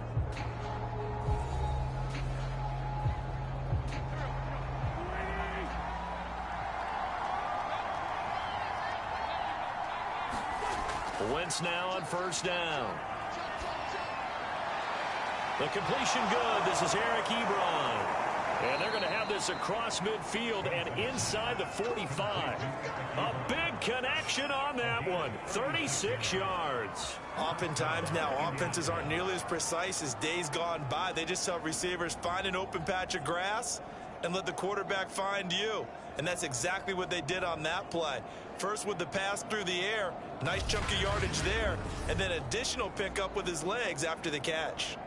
Wentz now on 1st down. The completion good. This is Eric Ebron. And they're going to have this across midfield and inside the 45. A big connection on that one. 36 yards. Oftentimes now, offenses aren't nearly as precise as days gone by. They just tell receivers, find an open patch of grass and let the quarterback find you. And that's exactly what they did on that play. First with the pass through the air, nice chunk of yardage there, and then additional pickup with his legs after the catch.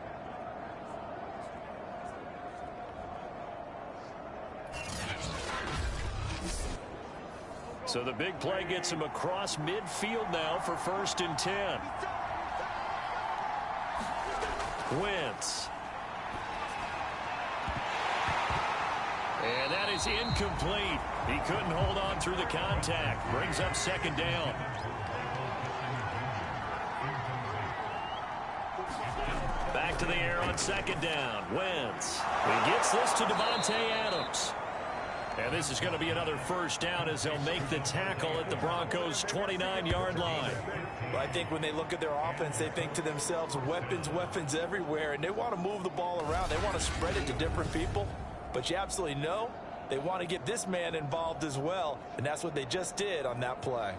So the big play gets him across midfield now for 1st and 10. Wentz. And that is incomplete. He couldn't hold on through the contact. Brings up 2nd down. Back to the air on 2nd down. Wentz. He gets this to Devontae Adams. And this is going to be another 1st down as they'll make the tackle at the Broncos' 29-yard line. Well, I think when they look at their offense, they think to themselves, weapons, weapons everywhere, and they want to move the ball around. They want to spread it to different people. But you absolutely know they want to get this man involved as well, and that's what they just did on that play.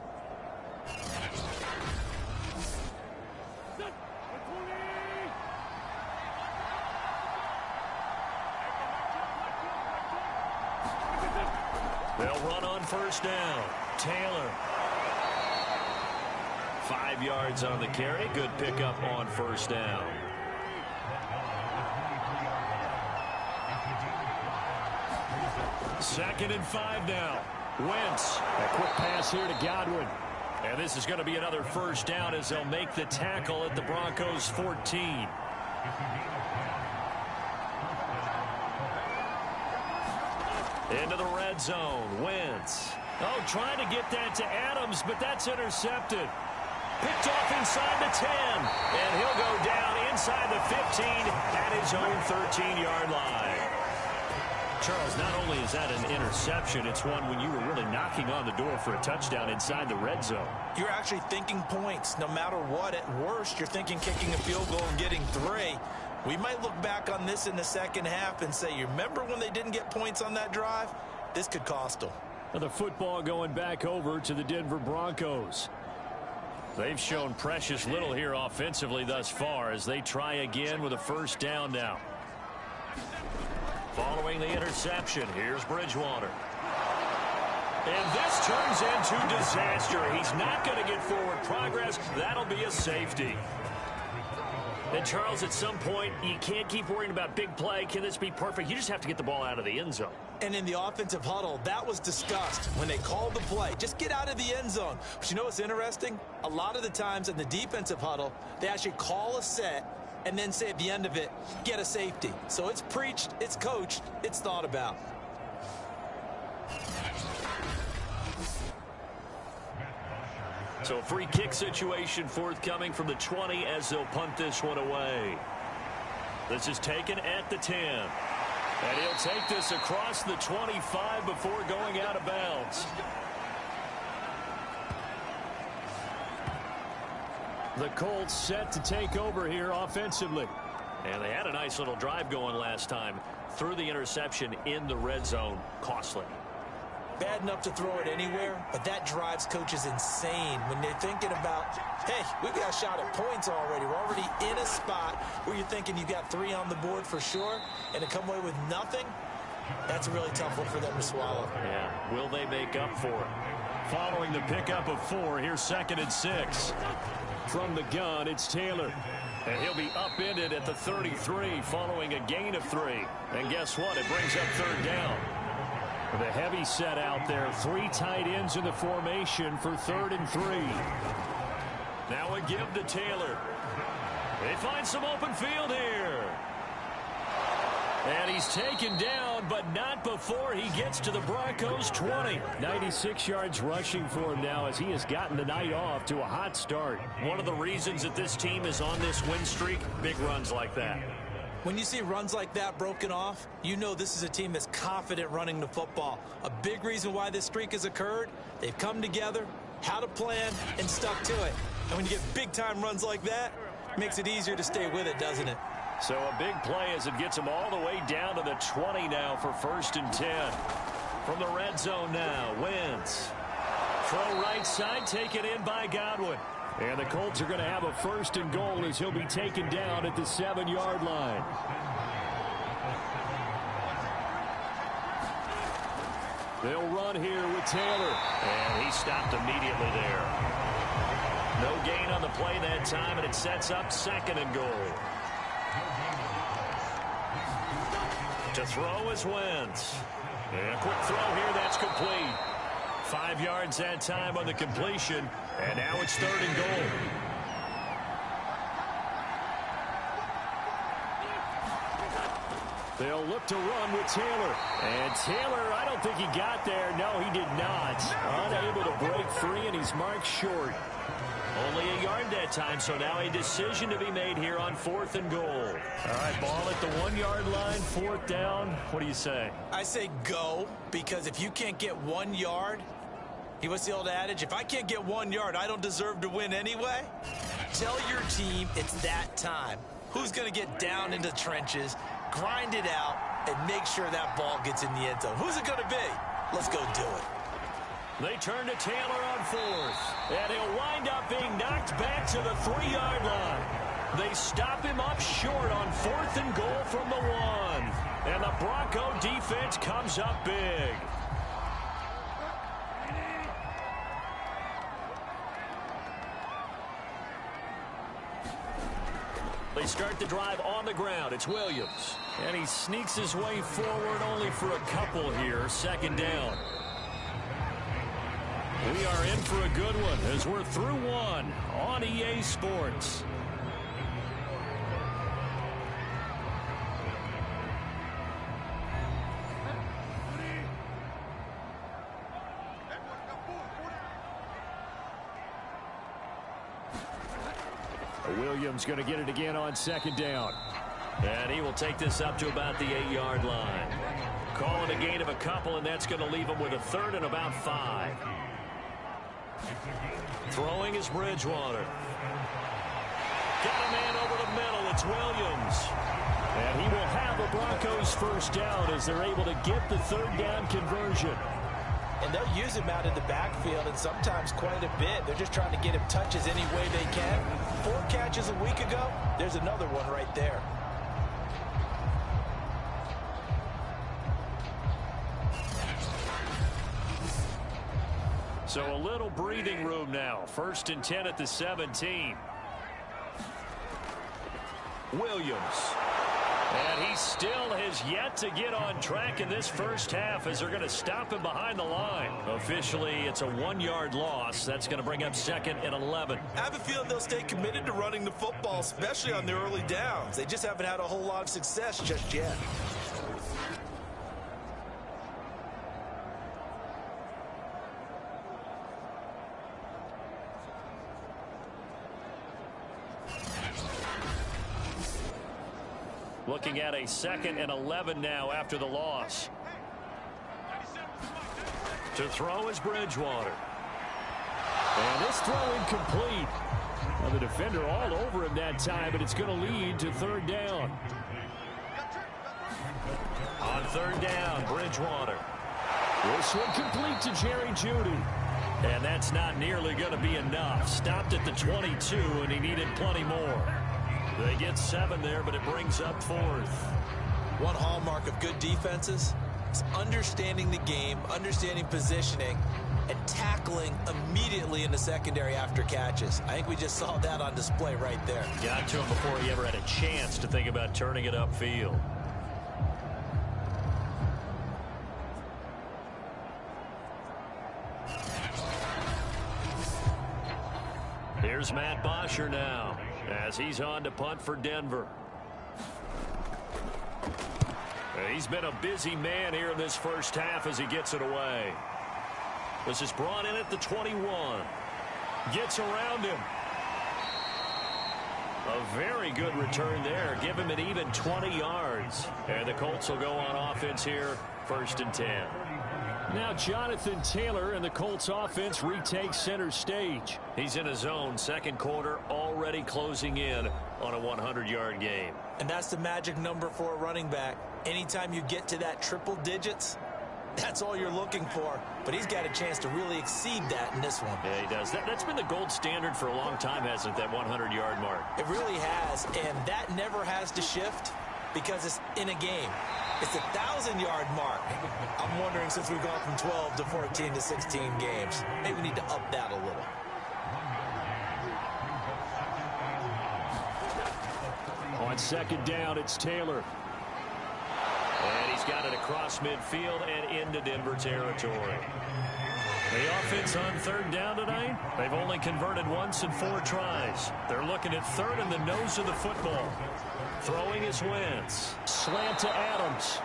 They'll run on 1st down. Taylor. 5 yards on the carry. Good pickup on 1st down. Second and 5 now. Wentz. A quick pass here to Godwin. And this is going to be another 1st down as they'll make the tackle at the Broncos' 14. Into the red zone. Wentz. Oh, trying to get that to Adams, but that's intercepted. Picked off inside the 10. And he'll go down inside the 15 at his own 13-yard line. Charles, not only is that an interception, it's one when you were really knocking on the door for a touchdown inside the red zone. You're actually thinking points. No matter what, at worst, you're thinking kicking a field goal and getting 3. We might look back on this in the second half and say, you remember when they didn't get points on that drive? This could cost them. The football going back over to the Denver Broncos. They've shown precious little here offensively thus far as they try again with a 1st down now. Following the interception, here's Bridgewater. And this turns into disaster. He's not going to get forward progress. That'll be a safety. And, Charles, at some point, you can't keep worrying about big play. Can this be perfect? You just have to get the ball out of the end zone. And in the offensive huddle, that was discussed when they called the play. Just get out of the end zone. But you know what's interesting? A lot of the times in the defensive huddle, they actually call a set and then say at the end of it, get a safety. So it's preached, it's coached, it's thought about. So a free kick situation forthcoming from the 20 as they'll punt this one away. This is taken at the 10. And he'll take this across the 25 before going out of bounds. The Colts set to take over here offensively. And they had a nice little drive going last time. Threw the interception in the red zone. Costly. Bad enough to throw it anywhere, but that drives coaches insane when they're thinking about, hey, we've got a shot at points already. We're already in a spot where you're thinking you've got 3 on the board for sure, and to come away with nothing, that's a really tough one for them to swallow. Yeah, will they make up for it? Following the pickup of 4, here's 2nd and 6. From the gun, it's Taylor. And he'll be upended at the 33 following a gain of 3. And guess what? It brings up 3rd down. The heavy set out there. 3 tight ends in the formation for 3rd and 3. Now a give to Taylor. They find some open field here. And he's taken down, but not before he gets to the Broncos' 20. 96 yards rushing for him now as he has gotten the night off to a hot start. One of the reasons that this team is on this win streak, big runs like that. When you see runs like that broken off, you know this is a team that's confident running the football. A big reason why this streak has occurred, they've come together, had a plan, and stuck to it. And when you get big-time runs like that, it makes it easier to stay with it, doesn't it? So a big play as it gets them all the way down to the 20 now for 1st and 10. From the red zone now, Wentz. Throw right side, taken in by Godwin. And the Colts are going to have a 1st and goal as he'll be taken down at the 7-yard line. They'll run here with Taylor. And he stopped immediately there. No gain on the play that time, and it sets up 2nd and goal. To throw is Wentz. And a quick throw here, that's complete. 5 yards that time on the completion, and now it's 3rd and goal. They'll look to run with Taylor. And Taylor, I don't think he got there. No, he did not. Unable to break free, and he's marked short. Only a yard that time, so now a decision to be made here on 4th and goal. All right, ball at the 1-yard line, 4th down. What do you say? I say go, because if you can't get 1 yard, what's the old adage? If I can't get 1 yard, I don't deserve to win anyway. Tell your team it's that time. Who's going to get down into the trenches, grind it out, and make sure that ball gets in the end zone? Who's it going to be? Let's go do it. They turn to Taylor on 4th, and he'll wind up being knocked back to the 3-yard line. They stop him up short on 4th and goal from the 1. And the Bronco defense comes up big. They start the drive on the ground. It's Williams. And he sneaks his way forward only for a couple here. 2nd down. We are in for a good one as we're through 1 on EA Sports. Williams going to get it again on 2nd down. And he will take this up to about the 8-yard line. Calling a gain of a couple, and that's going to leave him with a 3rd and about 5. Throwing is Bridgewater. Got a man over the middle. It's Williams. And he will have a Broncos 1st down as they're able to get the 3rd down conversion. And they'll use him out in the backfield, and sometimes quite a bit. They're just trying to get him touches any way they can. 4 catches a week ago. There's another one right there. So a little breathing room now. 1st and 10 at the 17. Williams. And he still has yet to get on track in this first half as they're going to stop him behind the line. Officially, it's a 1-yard loss. That's going to bring up 2nd and 11. I have a feeling they'll stay committed to running the football, especially on the early downs. They just haven't had a whole lot of success just yet. Looking at a 2nd and 11 now after the loss. To throw is Bridgewater. And this throw incomplete. Well, the defender all over him that time, but it's going to lead to 3rd down. On 3rd down, Bridgewater. This one complete to Jerry Jeudy. And that's not nearly going to be enough. Stopped at the 22, and he needed plenty more. They get 7 there, but it brings up 4th. One hallmark of good defenses is understanding the game, understanding positioning, and tackling immediately in the secondary after catches. I think we just saw that on display right there. Got to him before he ever had a chance to think about turning it upfield. Here's Matt Bosher now, as he's on to punt for Denver. He's been a busy man here in this first half as he gets it away. This is brought in at the 21. Gets around him. A very good return there. Give him an even 20 yards. And the Colts will go on offense here, 1st and 10. Now Jonathan Taylor and the Colts offense retake center stage. He's in his zone, 2nd quarter, already closing in on a 100-yard game. And that's the magic number for a running back. Anytime you get to that triple digits, that's all you're looking for. But he's got a chance to really exceed that in this one. Yeah, he does. That's been the gold standard for a long time, hasn't it, that 100-yard mark? It really has, and that never has to shift because it's in a game. It's a 1,000-yard mark. I'm wondering, since we've gone from 12 to 14 to 16 games, maybe we need to up that a little. On 2nd down, it's Taylor. And he's got it across midfield and into Denver territory. The offense on 3rd down tonight, they've only converted once in 4 tries. They're looking at 3rd in the nose of the football. Throwing is Wentz. Slant to Adams.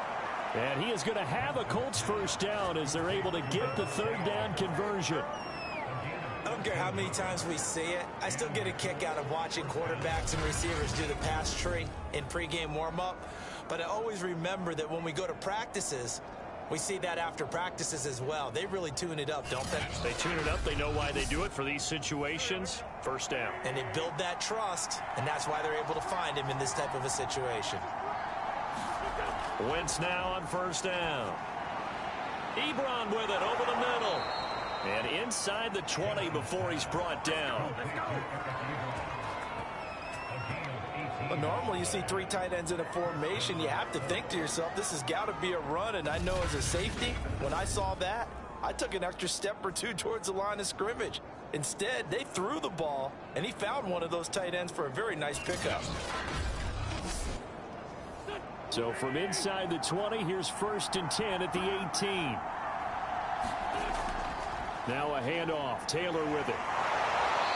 And he is going to have a Colts first down as they're able to get the 3rd down conversion. I don't care how many times we see it. I still get a kick out of watching quarterbacks and receivers do the pass tree in pregame warm-up. But I always remember that when we go to practices, we see that after practices as well. They really tune it up, don't they? They tune it up. They know why they do it for these situations. 1st down. And they build that trust, and that's why they're able to find him in this type of a situation. Wentz now on 1st down. Ebron with it over the middle. And inside the 20 before he's brought down. But normally you see 3 tight ends in a formation. You have to think to yourself, this has got to be a run. And I know as a safety, when I saw that, I took an extra step or 2 towards the line of scrimmage. Instead, they threw the ball, and he found one of those tight ends for a very nice pickup. So from inside the 20, here's 1st and 10 at the 18. Now a handoff. Taylor with it.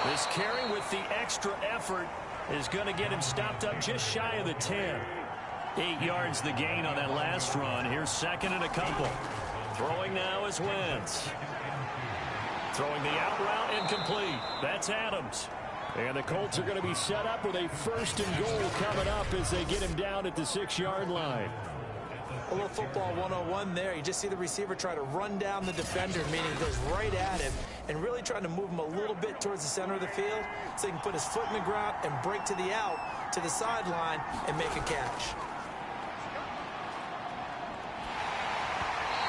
This carry with the extra effort is going to get him stopped up just shy of the 10. 8 yards the gain on that last run. Here's 2nd and a couple. Throwing now is Wentz. Throwing the out route incomplete. That's Adams. And the Colts are going to be set up with a 1st and goal coming up as they get him down at the 6-yard line. A little football 101 there. You just see the receiver try to run down the defender, meaning he goes right at him and really trying to move him a little bit towards the center of the field so he can put his foot in the ground and break to the out, to the sideline, and make a catch.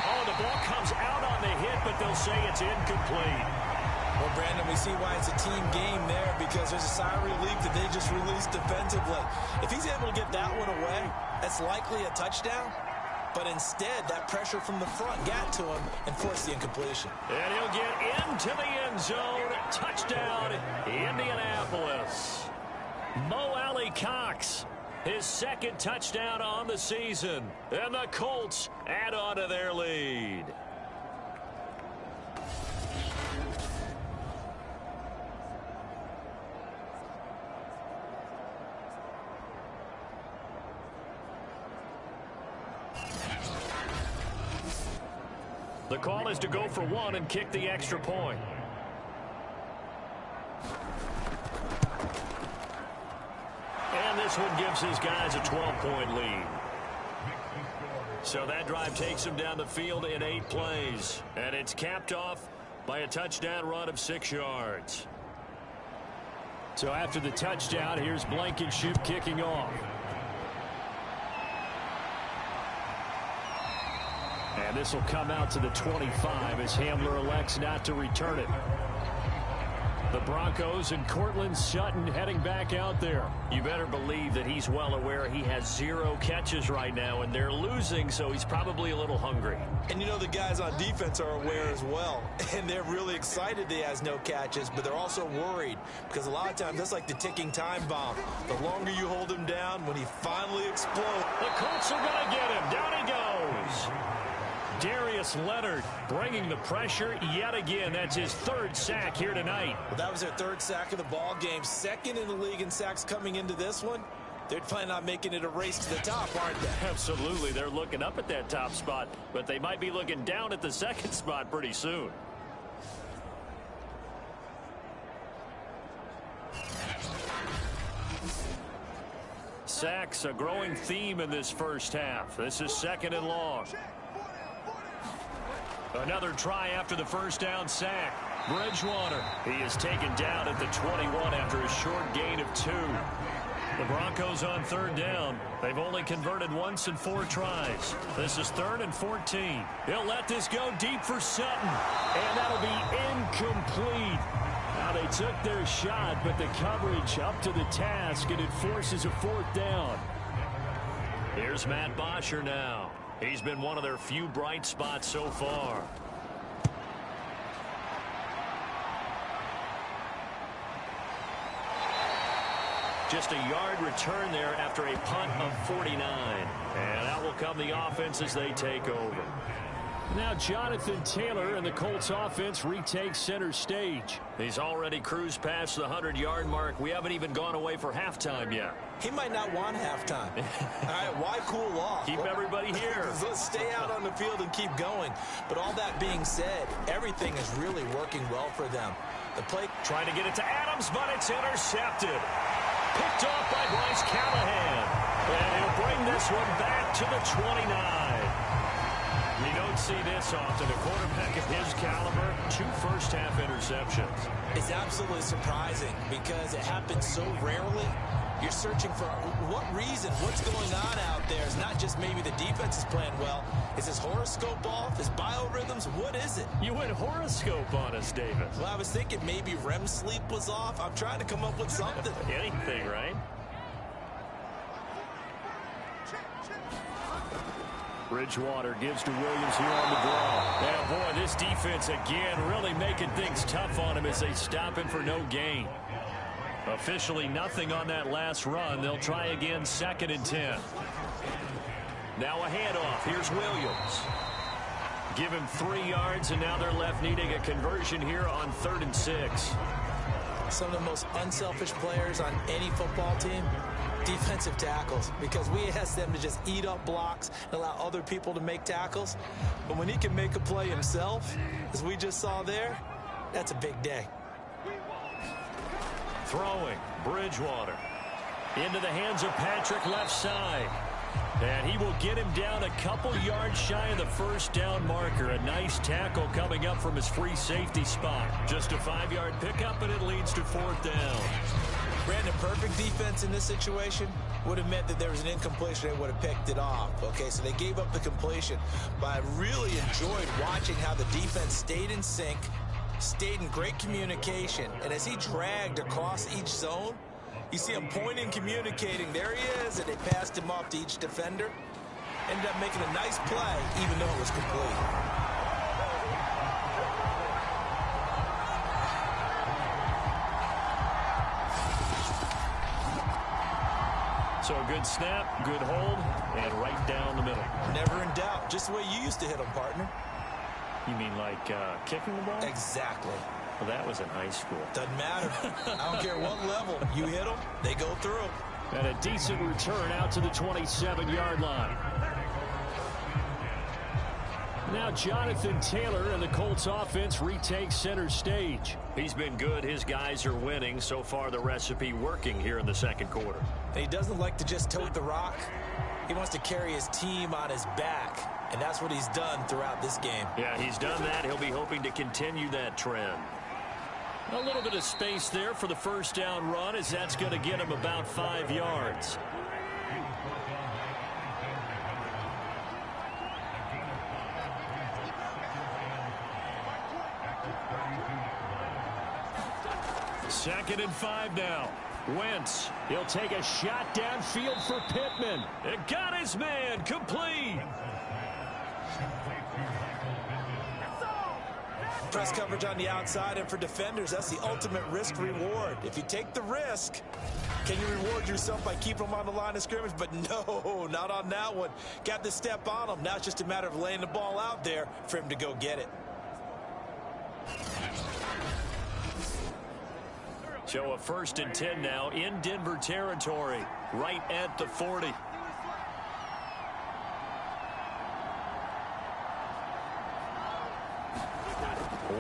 Oh, the ball comes out on the hit, but they'll say it's incomplete. Well, Brandon, we see why it's a team game there because there's a sigh of relief that they just released defensively. If he's able to get that one away, that's likely a touchdown. But instead, that pressure from the front got to him and forced the incompletion. And he'll get into the end zone. Touchdown, Indianapolis. Mo Alley-Cox, his second touchdown on the season. And the Colts add on to their lead. The call is to go for one and kick the extra point. And this one gives his guys a 12-point lead. So that drive takes him down the field in 8 plays. And it's capped off by a touchdown run of 6 yards. So after the touchdown, here's Blankenship kicking off. And this will come out to the 25 as Hamler elects not to return it. The Broncos and Courtland Sutton heading back out there. You better believe that he's well aware he has 0 catches right now, and they're losing, so he's probably a little hungry. And you know the guys on defense are aware as well. And they're really excited he has no catches, but they're also worried because a lot of times that's like the ticking time bomb. The longer you hold him down, when he finally explodes. The Colts are going to get him. Down he goes. Darius Leonard bringing the pressure yet again. That's his 3rd sack here tonight. Well, that was their 3rd sack of the ball game. 2nd in the league in sacks coming into this one. They're planning on making it a race to the top, aren't they? Absolutely. They're looking up at that top spot, but they might be looking down at the 2nd spot pretty soon. Sacks, a growing theme in this first half. This is 2nd and long. Another try after the first down sack. Bridgewater. He is taken down at the 21 after a short gain of 2. The Broncos on 3rd down. They've only converted once in 4 tries. This is 3rd and 14. He'll let this go deep for Sutton. And that'll be incomplete. Now they took their shot, but the coverage up to the task, and it forces a 4th down. Here's Matt Bosher now. He's been one of their few bright spots so far. Just a yard return there after a punt of 49. And out will come the offense as they take over. Now Jonathan Taylor and the Colts offense retake center stage. He's already cruised past the 100-yard mark. We haven't even gone away for halftime yet. He might not want halftime. All right, why cool off? Keep everybody here. Let's stay out on the field and keep going. But all that being said, everything is really working well for them. The play trying to get it to Adams, but it's intercepted. Picked off by Bryce Callahan. And he'll bring this one back to the 29. You don't see this often. A quarterback of his caliber, 2 first-half interceptions. It's absolutely surprising because it happens so rarely. You're searching for what reason, what's going on out there. It's not just maybe the defense is playing well. Is his horoscope off? His biorhythms? What is it? You went horoscope on us, Davis. Well, I was thinking maybe REM sleep was off. I'm trying to come up with something. Anything, right? Bridgewater gives to Williams here on the draw. Yeah, boy, this defense again really making things tough on him as they stop him for no gain. Officially nothing on that last run. They'll try again 2nd and 10. Now a handoff. Here's Williams. Give him 3 yards, and now they're left needing a conversion here on 3rd and 6. Some of the most unselfish players on any football team, defensive tackles, because we ask them to just eat up blocks and allow other people to make tackles. But when he can make a play himself, as we just saw there, that's a big day. Throwing, Bridgewater. Into the hands of Patrick left side. And he will get him down a couple yards shy of the first down marker. A nice tackle coming up from his free safety spot. Just a 5-yard pickup, and it leads to 4th down. Brandon, perfect defense in this situation would have meant that there was an incompletion. They would have picked it off. Okay, so they gave up the completion. But I really enjoyed watching how the defense stayed in sync, stayed in great communication. And as he dragged across each zone, you see him pointing, communicating. There he is, and they passed him off to each defender. Ended up making a nice play, even though it was complete. So good snap, good hold, and right down the middle. Never in doubt. Just the way you used to hit them, partner. You mean like kicking the ball? Exactly. Well, that was in high school. Doesn't matter. I don't care what level. You hit them, they go through. And a decent return out to the 27-yard line. Now Jonathan Taylor and the Colts offense retake center stage. He's been good. His guys are winning. So far, the recipe working here in the second quarter. And he doesn't like to just tote the rock. He wants to carry his team on his back. And that's what he's done throughout this game. Yeah, he's done that. He'll be hoping to continue that trend. A little bit of space there for the first down run, as that's going to get him about 5 yards. Second and 5 now. Wentz, he'll take a shot downfield for Pittman. It got his man complete. Press coverage on the outside, and for defenders, that's the ultimate risk reward. If you take the risk, can you reward yourself by keeping them on the line of scrimmage? But no, not on that one. Got to step on him. Now it's just a matter of laying the ball out there for him to go get it. So a 1st and 10 now in Denver territory, right at the 40.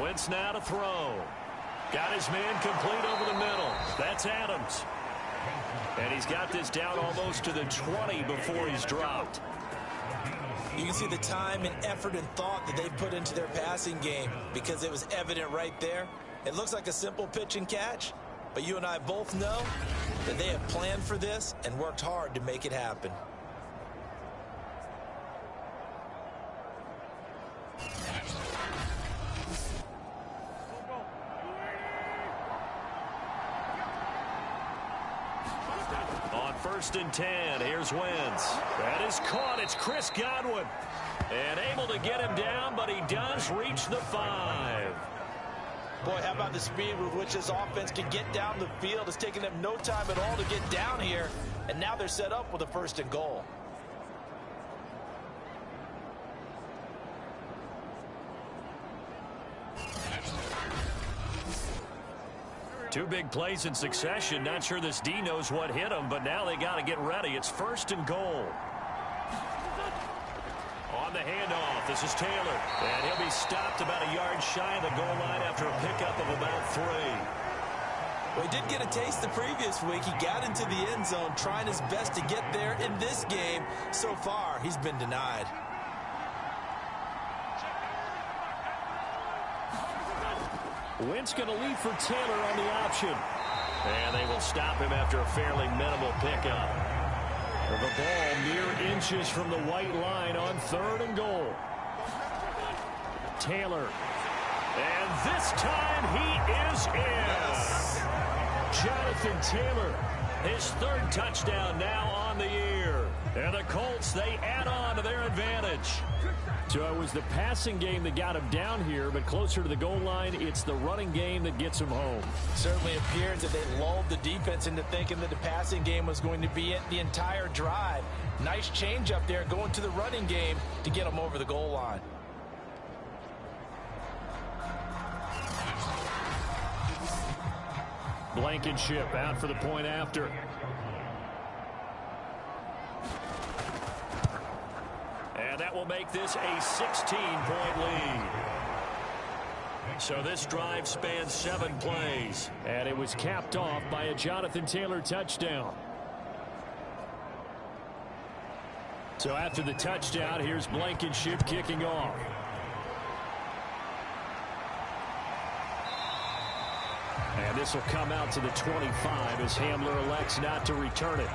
Wentz now to throw. Got his man complete over the middle. That's Adams. And he's got this down almost to the 20 before he's dropped. You can see the time and effort and thought that they put into their passing game because it was evident right there. It looks like a simple pitch and catch, but you and I both know that they have planned for this and worked hard to make it happen. On 1st and 10, here's Wentz. That is caught. It's Chris Godwin. And able to get him down, but he does reach the 5. Boy, how about the speed with which this offense can get down the field? It's taking them no time at all to get down here, and now they're set up with a 1st and goal. Two big plays in succession. Not sure this D knows what hit him, but now they got to get ready. It's 1st and goal. On the handoff, this is Taylor. And he'll be stopped about a yard shy of the goal line after a pickup of about 3. Well, he did get a taste the previous week. He got into the end zone trying his best to get there in this game. So far, he's been denied. Wentz going to lead for Taylor on the option. And they will stop him after a fairly minimal pickup. The ball mere inches from the white line on 3rd and goal. Taylor. And this time he is in. Jonathan Taylor, his 3rd touchdown now on the year. And the Colts, they add on to their advantage. So it was the passing game that got him down here, but closer to the goal line, it's the running game that gets him home. Certainly appears that they lulled the defense into thinking that the passing game was going to be it the entire drive. Nice change up there going to the running game to get them over the goal line. Blankenship out for the point after. And that will make this a 16-point lead. So this drive spans 7 plays. And it was capped off by a Jonathan Taylor touchdown. So after the touchdown, here's Blankenship kicking off. And this will come out to the 25 as Hamler elects not to return it.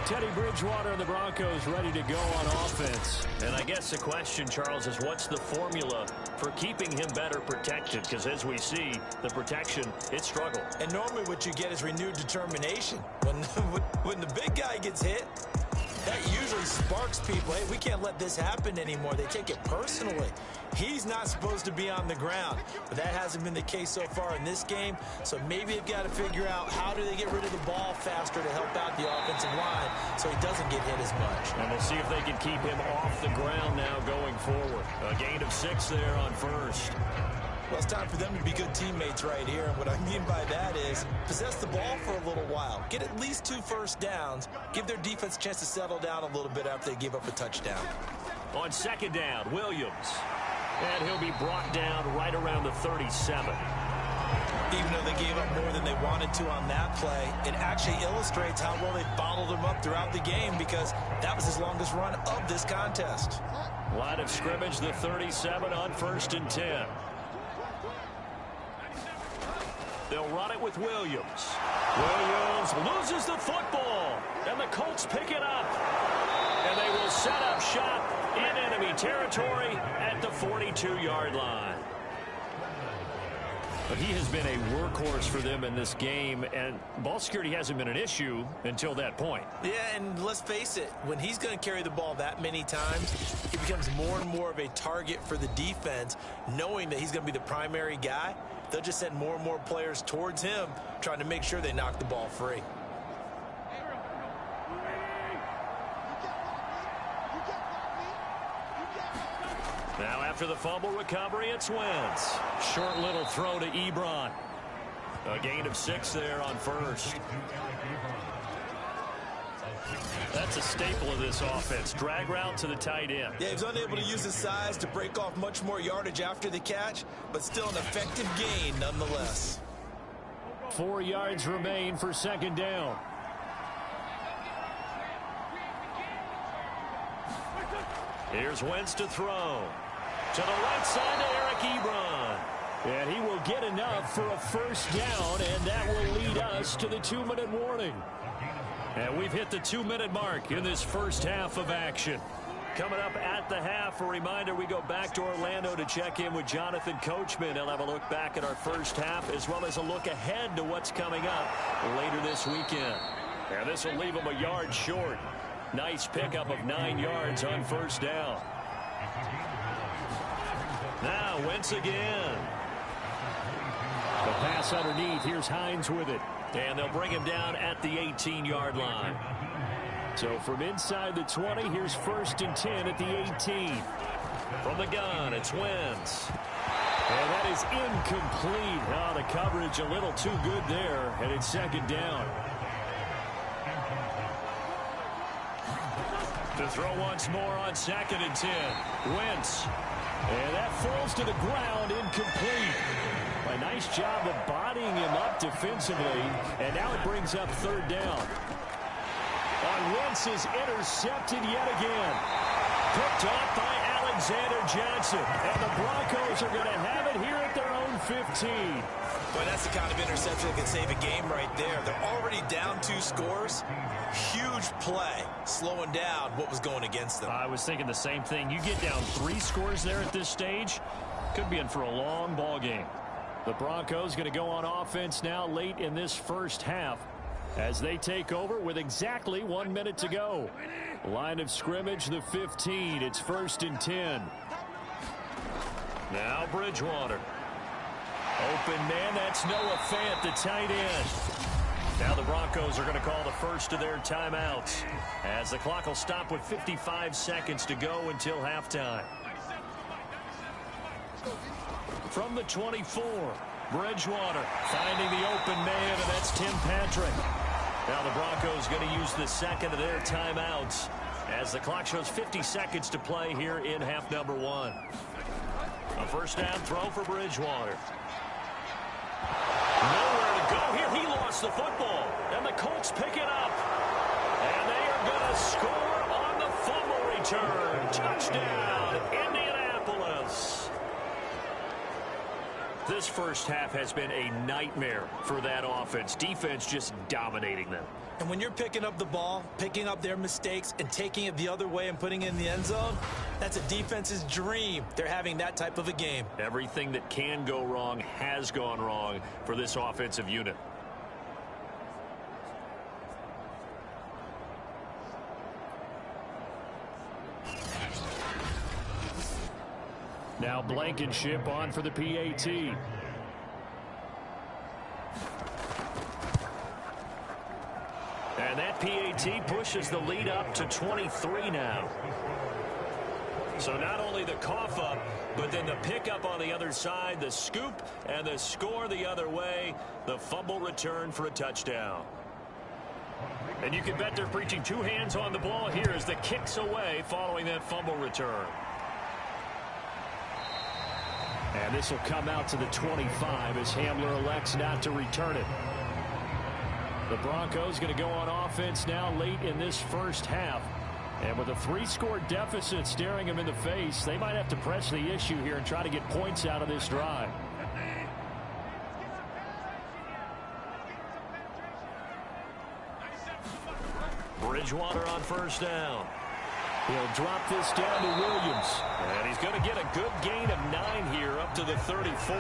Teddy Bridgewater and the Broncos ready to go on offense. And I guess the question, Charles, is what's the formula for keeping him better protected? Because as we see, the protection, it struggled. And normally what you get is renewed determination. When the big guy gets hit, that usually sparks Sharks people, hey, we can't let this happen anymore. They take it personally. He's not supposed to be on the ground, but that hasn't been the case so far in this game. So maybe they've got to figure out how do they get rid of the ball faster to help out the offensive line so he doesn't get hit as much. And we'll see if they can keep him off the ground now going forward. A gain of 6 there on first. Well, it's time for them to be good teammates right here. And what I mean by that is possess the ball for a little while. Get at least 2 first downs. Give their defense a chance to settle down a little bit after they give up a touchdown. On second down, Williams. And he'll be brought down right around the 37. Even though they gave up more than they wanted to on that play, it actually illustrates how well they bottled him up throughout the game because that was his longest run of this contest. Line of scrimmage, the 37 on 1st and 10. They'll run it with Williams. Williams loses the football, and the Colts pick it up. And they will set up shop in enemy territory at the 42-yard line. But he has been a workhorse for them in this game, and ball security hasn't been an issue until that point. Yeah, and let's face it, when he's going to carry the ball that many times, he becomes more and more of a target for the defense, knowing that he's going to be the primary guy. They'll just send more and more players towards him, trying to make sure they knock the ball free. Now after the fumble recovery, it's Wentz. Short little throw to Ebron. A gain of 6 there on first. That's a staple of this offense. Drag route to the tight end. Yeah, he was unable to use his size to break off much more yardage after the catch, but still an effective gain nonetheless. 4 yards remain for second down. Here's Wentz to throw. To the right side to Eric Ebron. And he will get enough for a first down, and that will lead us to the 2-minute warning. And we've hit the 2-minute mark in this first half of action. Coming up at the half, a reminder, we go back to Orlando to check in with Jonathan Coachman. He'll have a look back at our first half as well as a look ahead to what's coming up later this weekend. And this will leave him a yard short. Nice pickup of 9 yards on first down. Now Wentz again. The pass underneath. Here's Hines with it. And they'll bring him down at the 18-yard line. So from inside the 20, here's 1st and 10 at the 18. From the gun, it's Wentz. And that is incomplete. Oh, the coverage a little too good there, and it's second down. To throw once more on 2nd and 10. Wentz. And that falls to the ground, incomplete. A nice job of bodying him up defensively, and now it brings up 3rd down. On Wentz is intercepted yet again. Picked off by Alexander Johnson, and the Broncos are going to have it here at their own 15. Boy, that's the kind of interception that can save a game right there. They're already down 2 scores. Huge play, slowing down what was going against them. I was thinking the same thing. You get down 3 scores there at this stage, could be in for a long ball game. The Broncos going to go on offense now late in this first half as they take over with exactly 1 minute to go. Line of scrimmage, the 15. It's 1st and 10. Now Bridgewater. Open man, that's Noah Fant, the tight end. Now the Broncos are going to call the first of their timeouts as the clock will stop with 55 seconds to go until halftime. From the 24, Bridgewater finding the open man, and that's Tim Patrick. Now the Broncos going to use the second of their timeouts as the clock shows 50 seconds to play here in half number 1. A first down throw for Bridgewater. Nowhere to go here. He lost the football, and the Colts pick it up. And they are going to score on the fumble return. Touchdown, Indianapolis. This first half has been a nightmare for that offense. Defense just dominating them. And when you're picking up the ball, picking up their mistakes, and taking it the other way and putting it in the end zone, that's a defense's dream. They're having that type of a game. Everything that can go wrong has gone wrong for this offensive unit. Now Blankenship on for the PAT. And that PAT pushes the lead up to 23 now. So not only the cough up, but then the pickup on the other side, the scoop, and the score the other way, the fumble return for a touchdown. And you can bet they're preaching two hands on the ball here as the kick's away following that fumble return. And this will come out to the 25 as Hamler elects not to return it. The Broncos going to go on offense now late in this first half. And with a 3-score deficit staring them in the face, they might have to press the issue here and try to get points out of this drive. Bridgewater on first down. He'll drop this down to Williams. And he's going to get a good gain of 9 here up to the 34.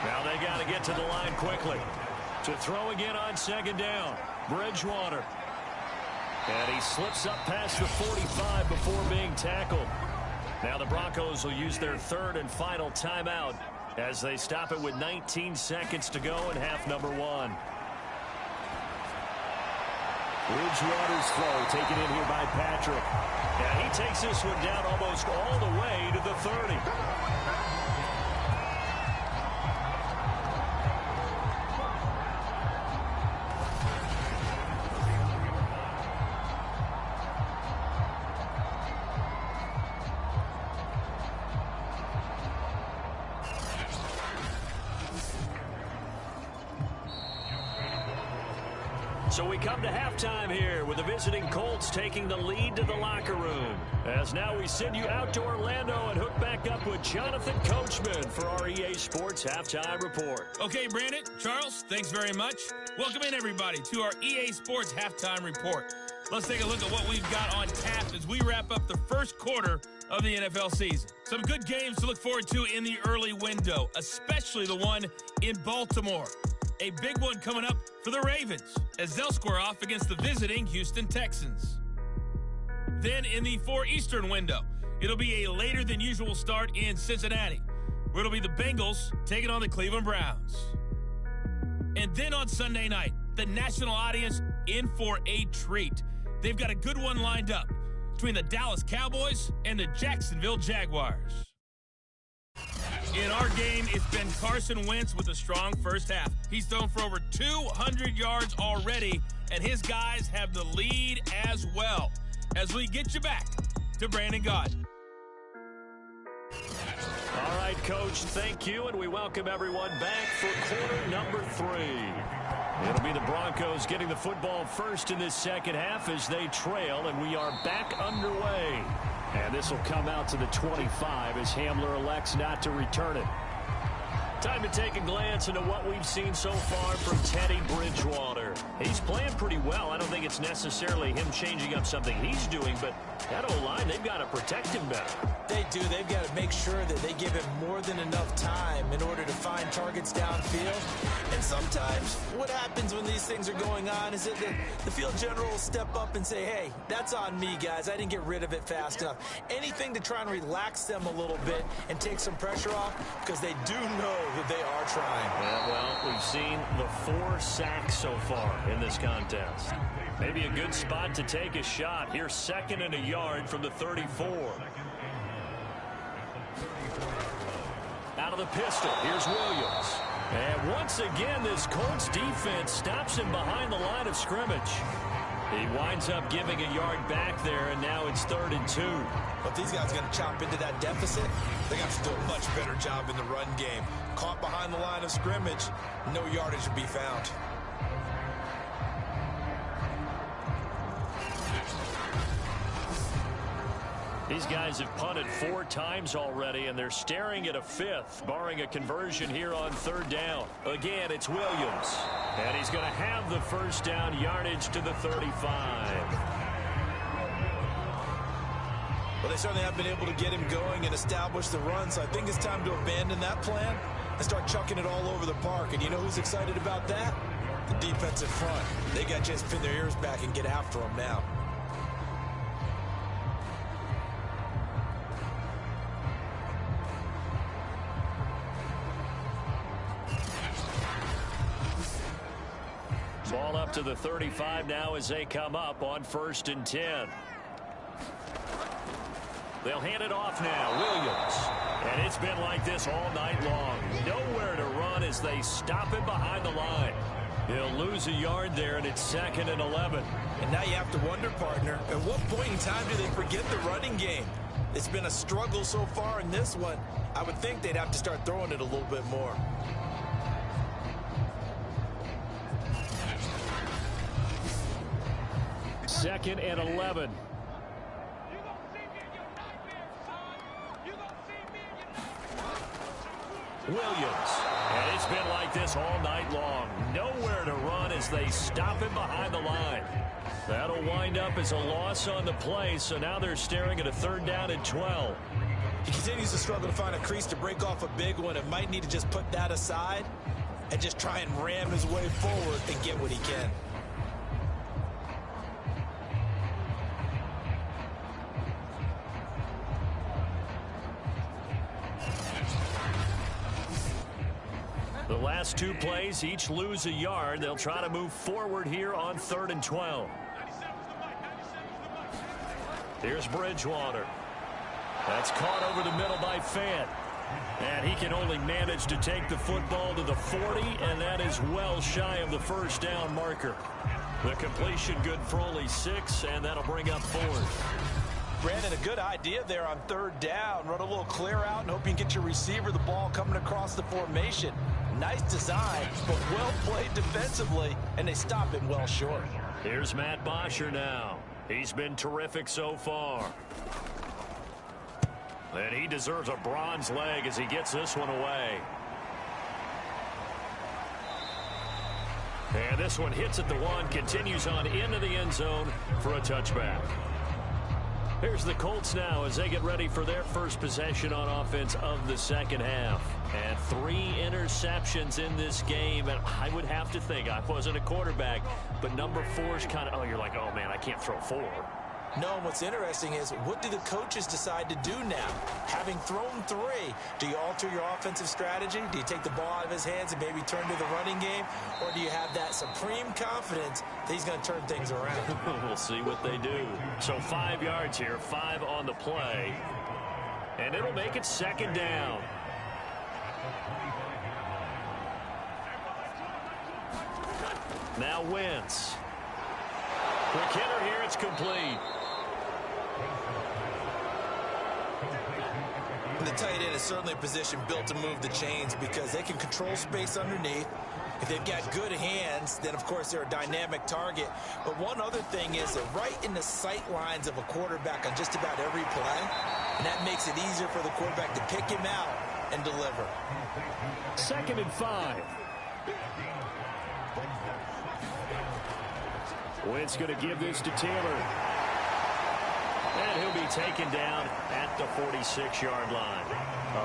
Now they got to get to the line quickly. To throw again on second down. Bridgewater. And he slips up past the 45 before being tackled. Now the Broncos will use their third and final timeout as they stop it with 19 seconds to go in half number 1. Bridgewater's throw taken in here by Patrick. And he takes this one down almost all the way to the 30. So we come to halftime here with the visiting Colts taking the lead to the locker room. As now we send you out to Orlando and hook back up with Jonathan Coachman for our EA Sports Halftime Report. Okay, Brandon, Charles, thanks very much. Welcome in, everybody, to our EA Sports Halftime Report. Let's take a look at what we've got on tap as we wrap up the first quarter of the NFL season. Some good games to look forward to in the early window, especially the one in Baltimore. A big one coming up for the Ravens as they'll square off against the visiting Houston Texans. Then in the 4 Eastern window, it'll be a later than usual start in Cincinnati, where it'll be the Bengals taking on the Cleveland Browns. And then on Sunday night, the national audience in for a treat. They've got a good one lined up between the Dallas Cowboys and the Jacksonville Jaguars. In our game, it's been Carson Wentz with a strong first half. He's thrown for over 200 yards already, and his guys have the lead as well. As we get you back to Brandon Gaudin. All right, Coach, thank you, and we welcome everyone back for quarter number 3. It'll be the Broncos getting the football first in this second half as they trail, and we are back underway. And this will come out to the 25 as Hamler elects not to return it. Time to take a glance into what we've seen so far from Teddy Bridgewater. He's playing pretty well. I don't think it's necessarily him changing up something he's doing, but that O-line, they've got to protect him better. They do. They've got to make sure that they give him more than enough time in order to find targets downfield. And sometimes what happens when these things are going on is that the field general will step up and say, hey, that's on me, guys. I didn't get rid of it fast enough. Anything to try and relax them a little bit and take some pressure off because they do know that they are trying. Yeah, well, we've seen the 4 sacks so far in this contest. Maybe a good spot to take a shot. Here's 2nd and a yard from the 34. Out of the pistol, here's Williams. And once again, this Colts defense stops him behind the line of scrimmage. He winds up giving a yard back there, and now it's 3rd and 2. But these guys are going to chop into that deficit. They got to do a much better job in the run game. Caught behind the line of scrimmage, no yardage to be found. These guys have punted 4 times already, and they're staring at a 5th, barring a conversion here on 3rd down. Again, it's Williams, and he's going to have the first down yardage to the 35. Well, they certainly have been able to get him going and establish the run, so I think it's time to abandon that plan and start chucking it all over the park. And you know who's excited about that? The defensive front. They got a chance to pin their ears back and get after him now. Ball up to the 35 now as they come up on 1st and 10. They'll hand it off now. Williams. And it's been like this all night long. Nowhere to run as they stop him behind the line. He'll lose a yard there, and it's 2nd and 11. And now you have to wonder, partner, at what point in time do they forget the running game? It's been a struggle so far in this one. I would think they'd have to start throwing it a little bit more. Second and 11. Williams. And it's been like this all night long. Nowhere to run as they stop him behind the line. That'll wind up as a loss on the play, so now they're staring at a 3rd down and 12. He continues to struggle to find a crease to break off a big one and might need to just put that aside and just try and ram his way forward and get what he can. The last 2 plays each lose a yard. They'll try to move forward here on 3rd and 12. Here's Bridgewater. That's caught over the middle by Fant. And he can only manage to take the football to the 40, and that is well shy of the 1st down marker. The completion good for only 6, and that'll bring up 4th. Brandon, a good idea there on 3rd down. Run a little clear out and hope you can get your receiver the ball coming across the formation. Nice design, but well played defensively, and they stop him well short. Here's Matt Bosher now. He's been terrific so far. And he deserves a bronze leg as he gets this one away. And this one hits at the 1, continues on into the end zone for a touchback. Here's the Colts now as they get ready for their first possession on offense of the 2nd half. And 3 interceptions in this game. And I would have to think, I wasn't a quarterback, but number 4 is kind of, oh, you're like, oh, man, I can't throw 4. No, what's interesting is, what do the coaches decide to do now? Having thrown 3, do you alter your offensive strategy? Do you take the ball out of his hands and maybe turn to the running game? Or do you have that supreme confidence that he's going to turn things around? We'll see what they do. So 5 yards here, 5 on the play. And it'll make it 2nd down. Now Wentz. Quick hitter here, it's complete. The tight end is certainly a position built to move the chains because they can control space underneath. If they've got good hands, then of course they're a dynamic target. But one other thing is they're right in the sight lines of a quarterback on just about every play. And that makes it easier for the quarterback to pick him out and deliver. 2nd and 5. Wentz going to give this to Taylor. And he'll be taken down at the 46-yard line.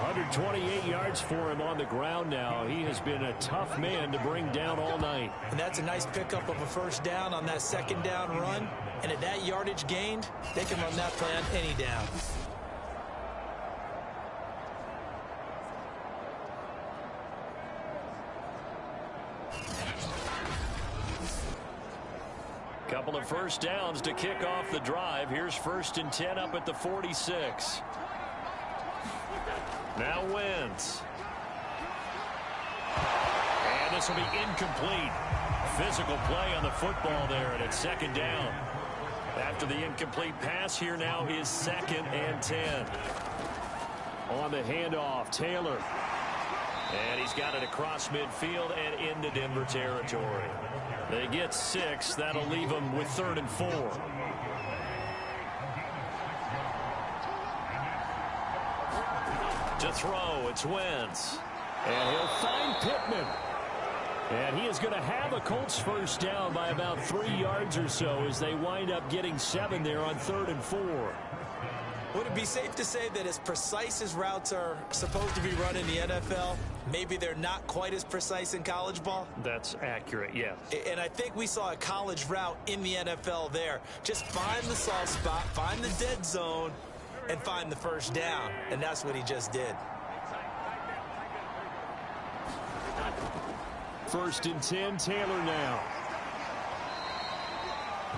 128 yards for him on the ground now. He has been a tough man to bring down all night. And that's a nice pickup of a 1st down on that 2nd down run. And at that yardage gained, they can run that play on any down. Couple of 1st downs to kick off the drive. Here's 1st and 10 up at the 46. Now Wentz. And this will be incomplete. Physical play on the football there, and it's 2nd down. After the incomplete pass, here now is 2nd and 10. On the handoff, Taylor. And he's got it across midfield and into Denver territory. They get 6. That'll leave them with 3rd and 4. To throw, it's Wentz. And he'll find Pittman. And he is going to have a Colts 1st down by about 3 yards or so as they wind up getting 7 there on 3rd and 4. Would it be safe to say that as precise as routes are supposed to be run in the NFL, maybe they're not quite as precise in college ball? That's accurate, yes. And I think we saw a college route in the NFL there. Just find the soft spot, find the dead zone, and find the 1st down. And that's what he just did. 1st and 10, Taylor now.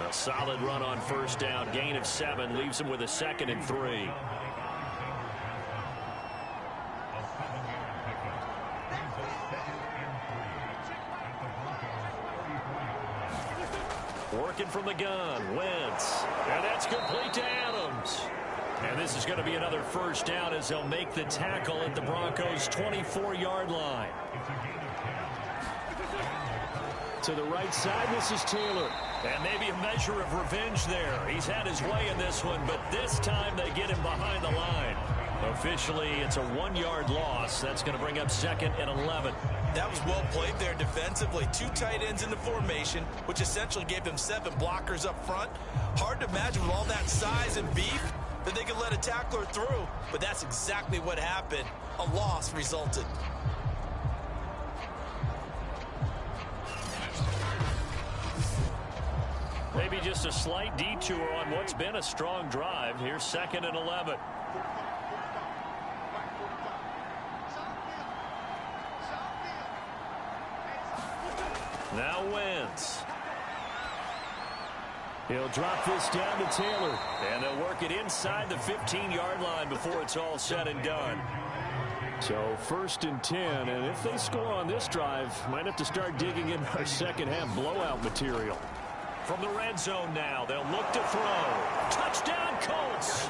A solid run on first down. Gain of 7 leaves him with a 2nd and 3. Working from the gun, Wentz. And that's complete to Adams. And this is going to be another first down as they'll make the tackle at the Broncos' 24-yard line. To the right side, this is Taylor. And maybe a measure of revenge there. He's had his way in this one, but this time they get him behind the line. Officially, it's a 1-yard loss. That's going to bring up 2nd and 11. That was well played there defensively. 2 tight ends in the formation, which essentially gave them 7 blockers up front. Hard to imagine with all that size and beef that they could let a tackler through, but that's exactly what happened. A loss resulted. Maybe just a slight detour on what's been a strong drive. Here's 2nd and 11. Now Wentz. He'll drop this down to Taylor. And they'll work it inside the 15-yard line before it's all said and done. So 1st and 10, and if they score on this drive, might have to start digging in our second-half blowout material. From the red zone now, they'll look to throw. Touchdown, Colts!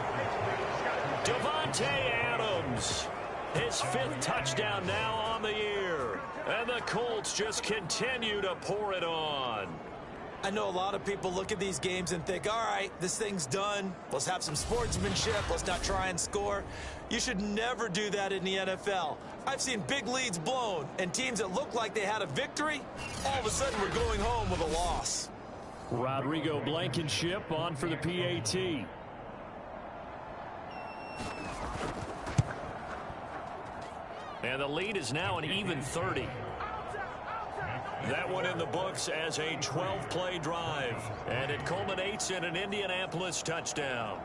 Davante Adams. His 5th touchdown now on the year. And the Colts just continue to pour it on. I know a lot of people look at these games and think, all right, this thing's done. Let's have some sportsmanship. Let's not try and score. You should never do that in the NFL. I've seen big leads blown, and teams that look like they had a victory, all of a sudden we're going home with a loss. Rodrigo Blankenship on for the PAT. And the lead is now an even 30. That one in the books as a 12-play drive. And it culminates in an Indianapolis touchdown.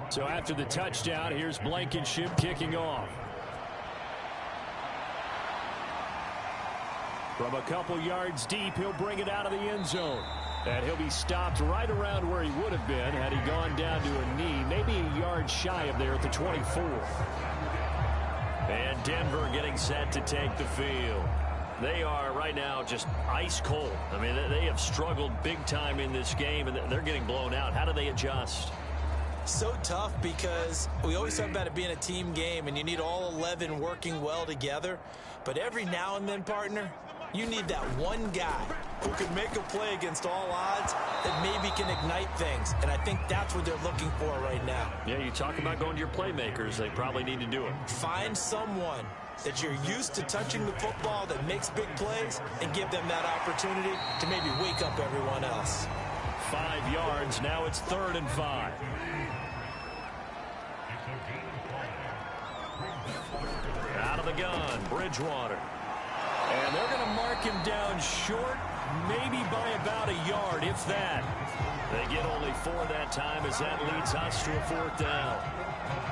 So after the touchdown, here's Blankenship kicking off. From a couple yards deep, he'll bring it out of the end zone. And he'll be stopped right around where he would have been had he gone down to a knee, maybe a yard shy of there at the 24. And Denver getting set to take the field. They are right now just ice cold. I mean, they have struggled big time in this game, and they're getting blown out. How do they adjust? So tough because we always talk about it being a team game, and you need all 11 working well together. But every now and then, partner, you need that one guy who can make a play against all odds that maybe can ignite things. And I think that's what they're looking for right now. Yeah, you talk about going to your playmakers. They probably need to do it. Find someone that you're used to touching the football that makes big plays and give them that opportunity to maybe wake up everyone else. 5 yards. Now it's 3rd and 5. Out of the gun, Bridgewater. And they're going to mark him down short, maybe by about a yard, if that. They get only 4 that time as that leads us to a 4th down.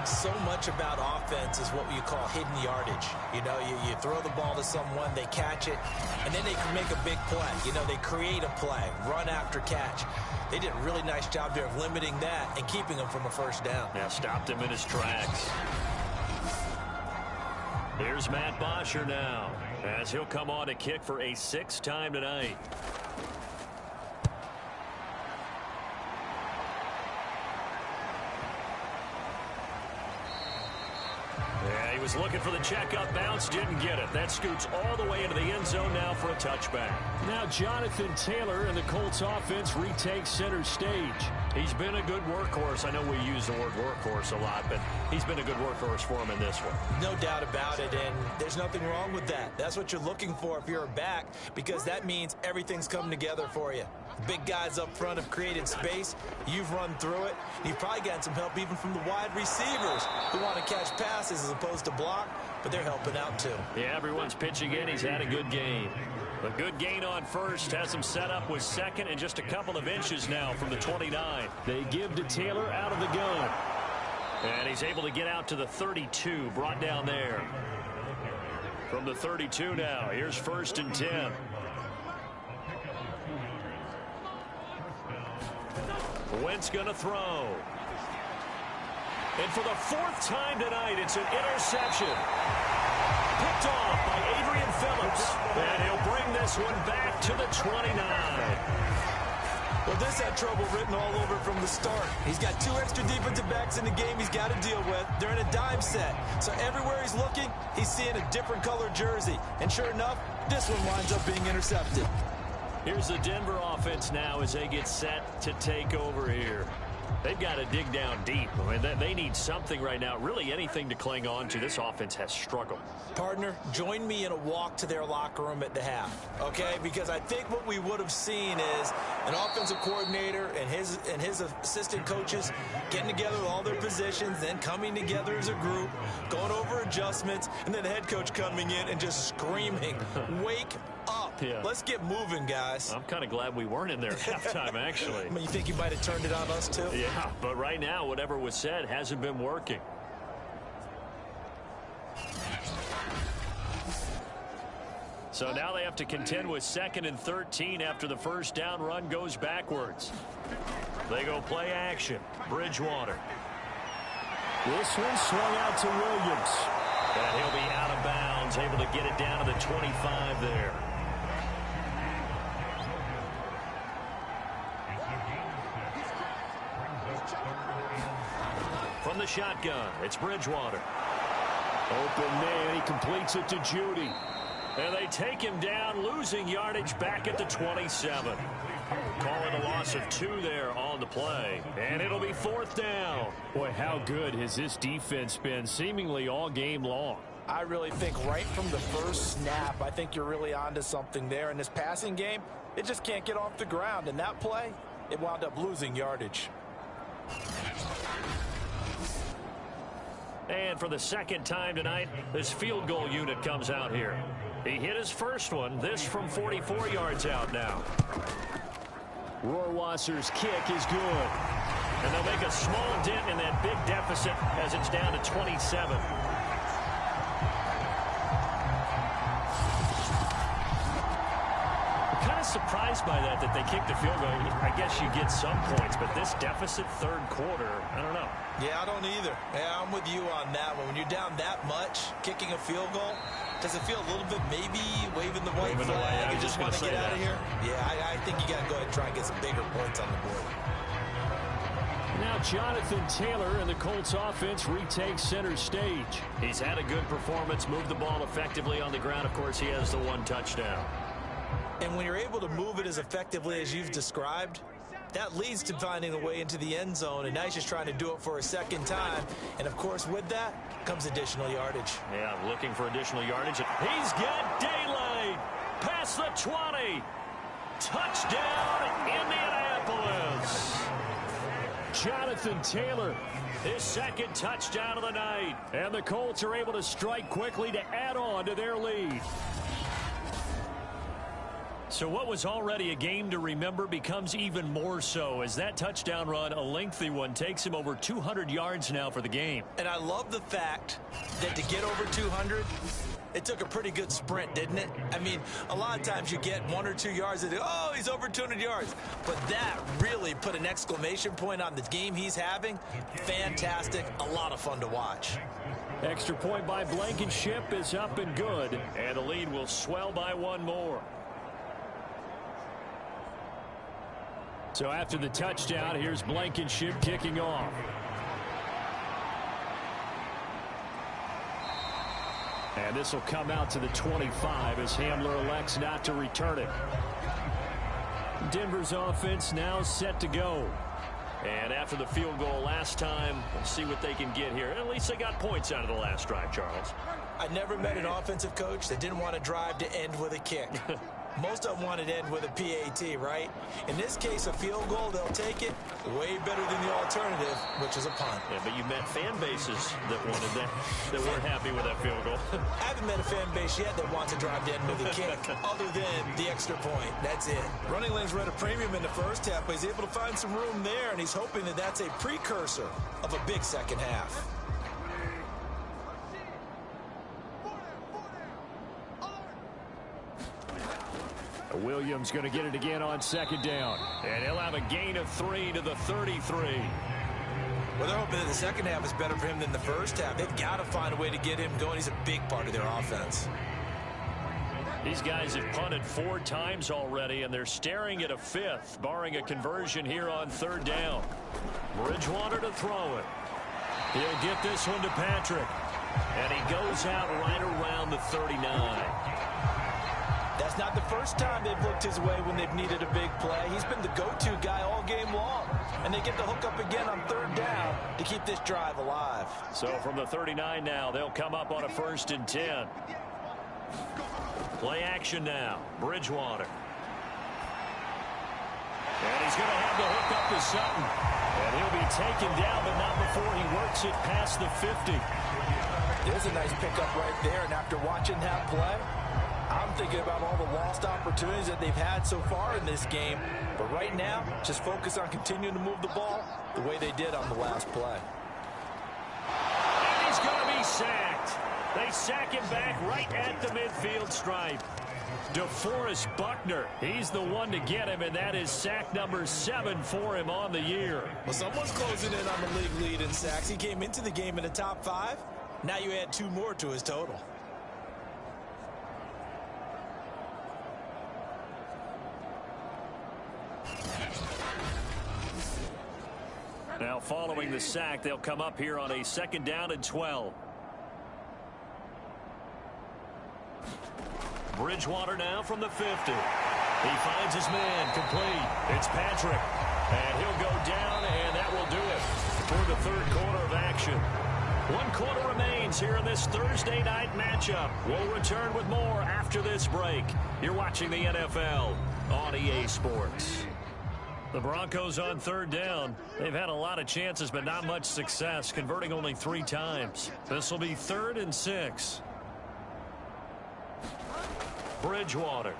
So much about offense is what you call hidden yardage. You know, you throw the ball to someone, they catch it, and then they can make a big play. You know, they create a play, run after catch. They did a really nice job there of limiting that and keeping him from a first down. Now stopped him in his tracks. Here's Matt Bosher now, as he'll come on to kick for a 6th time tonight. Yeah, he was looking for the checkup bounce, didn't get it. That scoots all the way into the end zone now for a touchback. Now Jonathan Taylor and the Colts offense retake center stage. He's been a good workhorse. I know we use the word workhorse a lot, but he's been a good workhorse for him in this one. No doubt about it, and there's nothing wrong with that. That's what you're looking for if you're a back, because that means everything's come together for you. Big guys up front have created space. You've run through it. You've probably gotten some help even from the wide receivers who want to catch passes as opposed to block, but they're helping out too. Yeah, everyone's pitching in. He's had a good game. A good gain on first, has him set up with 2nd and just a couple of inches now from the 29. They give to Taylor out of the gun. And he's able to get out to the 32, brought down there. From the 32 now, here's 1st and 10. Wentz going to throw. And for the 4th time tonight, it's an interception. Picked off by Adrian Phillips. And he'll bring this one back to the 29. Well, this had trouble written all over from the start. He's got 2 extra defensive backs in the game he's got to deal with. They're in a dime set. So everywhere he's looking, he's seeing a different colored jersey. And sure enough, this one winds up being intercepted. Here's the Denver offense now as they get set to take over here. They've got to dig down deep. I mean, they need something right now, really anything to cling on to. This offense has struggled. Partner, join me in a walk to their locker room at the half, okay? Because I think what we would have seen is an offensive coordinator and his assistant coaches getting together with all their positions, then coming together as a group, going over adjustments, and then the head coach coming in and just screaming, wake up. Yeah. Let's get moving, guys. I'm kind of glad we weren't in there at halftime, actually. I mean, you think you might have turned it on us, too? Yeah, but right now, whatever was said hasn't been working. So now they have to contend with 2nd and 13 after the first down run goes backwards. They go play action. Bridgewater. This one swung out to Williams. And he'll be out of bounds, able to get it down to the 25 there. From the shotgun, it's Bridgewater. Open man, he completes it to Judy. And they take him down, losing yardage back at the 27. Call it a loss of 2 there on the play. And it'll be 4th down. Boy, how good has this defense been seemingly all game long? I really think right from the first snap, I think you're really onto something there. In this passing game, it just can't get off the ground. And that play, it wound up losing yardage. And for the 2nd time tonight, this field goal unit comes out here. He hit his first one, this from 44 yards out now. Rohrwasser's kick is good. And they'll make a small dent in that big deficit as it's down to 27. I'm kind of surprised by that they kicked the field goal. I guess you get some points, but this deficit 3rd quarter, I don't know. Yeah, I don't either. Yeah, I'm with you on that one. When you're down that much, kicking a field goal, does it feel a little bit maybe waving the white flag and just want to get out of here? Yeah, I think you got to go ahead and try and get some bigger points on the board. Now Jonathan Taylor and the Colts offense retakes center stage. He's had a good performance, moved the ball effectively on the ground. Of course, he has the 1 touchdown. And when you're able to move it as effectively as you've described, that leads to finding a way into the end zone, and now he's just trying to do it for a 2nd time. And, of course, with that comes additional yardage. Yeah, looking for additional yardage. He's got daylight. Past the 20. Touchdown, Indianapolis. Jonathan Taylor. His 2nd touchdown of the night. And the Colts are able to strike quickly to add on to their lead. So what was already a game to remember becomes even more so as that touchdown run, a lengthy one, takes him over 200 yards now for the game. And I love the fact that to get over 200, it took a pretty good sprint, didn't it? I mean, a lot of times you get 1 or 2 yards and oh, he's over 200 yards. But that really put an exclamation point on the game he's having. Fantastic. A lot of fun to watch. Extra point by Blankenship is up and good. And the lead will swell by 1 more. So after the touchdown, here's Blankenship kicking off. And this will come out to the 25 as Hamler elects not to return it. Denver's offense now set to go. And after the field goal last time, we'll see what they can get here. At least they got points out of the last drive, Charles. I never met an offensive coach that didn't want to drive to end with a kick. Most of them wanted to end with a PAT, right? In this case, a field goal, they'll take it way better than the alternative, which is a punt. Yeah, but you met fan bases that wanted that, that weren't happy with that field goal. I haven't met a fan base yet that wants to drive to end with a kick, other than the extra point. That's it. Running lanes were at a premium in the first half, but he's able to find some room there, and he's hoping that that's a precursor of a big second half. Williams going to get it again on second down. And he'll have a gain of 3 to the 33. Well, they're hoping that the second half is better for him than the first half. They've got to find a way to get him going. He's a big part of their offense. These guys have punted 4 times already, and they're staring at a 5th, barring a conversion here on third down. Bridgewater to throw it. He'll get this one to Patrick. And he goes out right around the 39. That's not the first time they've looked his way when they've needed a big play. He's been the go-to guy all game long. And they get the hook up again on third down to keep this drive alive. So from the 39 now, they'll come up on a 1st and 10. Play action now. Bridgewater. And he's going to have the hook up to Sutton. And he'll be taken down, but not before he works it past the 50. There's a nice pickup right there. And after watching that play, I'm thinking about all the lost opportunities that they've had so far in this game. But right now, just focus on continuing to move the ball the way they did on the last play. And he's going to be sacked. They sack him back right at the midfield stripe. DeForest Buckner, he's the one to get him, and that is sack number 7 for him on the year. Well, someone's closing in on the league lead in sacks. He came into the game in the top 5. Now you add 2 more to his total. Now following the sack, they'll come up here on a 2nd down and 12. Bridgewater now from the 50. He finds his man complete. It's Patrick. And he'll go down, and that will do it for the 3rd quarter of action. 1 quarter remains here in this Thursday night matchup. We'll return with more after this break. You're watching the NFL on EA Sports. The Broncos on 3rd down. They've had a lot of chances, but not much success, converting only 3 times. This will be 3rd and 6. Bridgewater.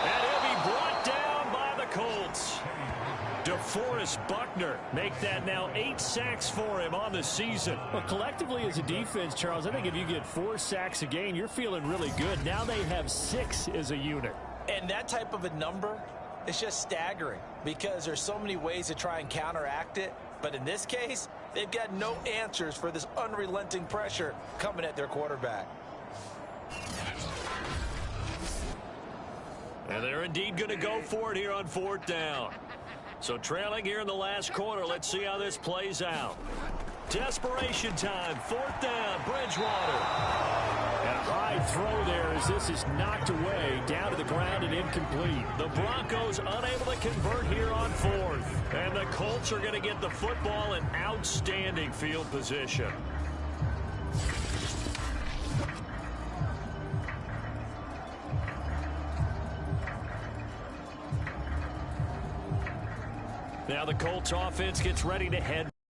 And he'll be brought down by the Colts. DeForest Buckner make that now 8 sacks for him on the season. Well, collectively as a defense, Charles, I think if you get 4 sacks a game, you're feeling really good. Now they have 6 as a unit. And that type of a number is just staggering because there's so many ways to try and counteract it. But in this case, they've got no answers for this unrelenting pressure coming at their quarterback. And they're indeed going to go for it here on 4th down. So trailing here in the last quarter, let's see how this plays out. Desperation time, 4th down, Bridgewater. And a high throw there as this is knocked away, down to the ground and incomplete. The Broncos unable to convert here on 4th. And the Colts are going to get the football in outstanding field position. Now the Colts offense gets ready to head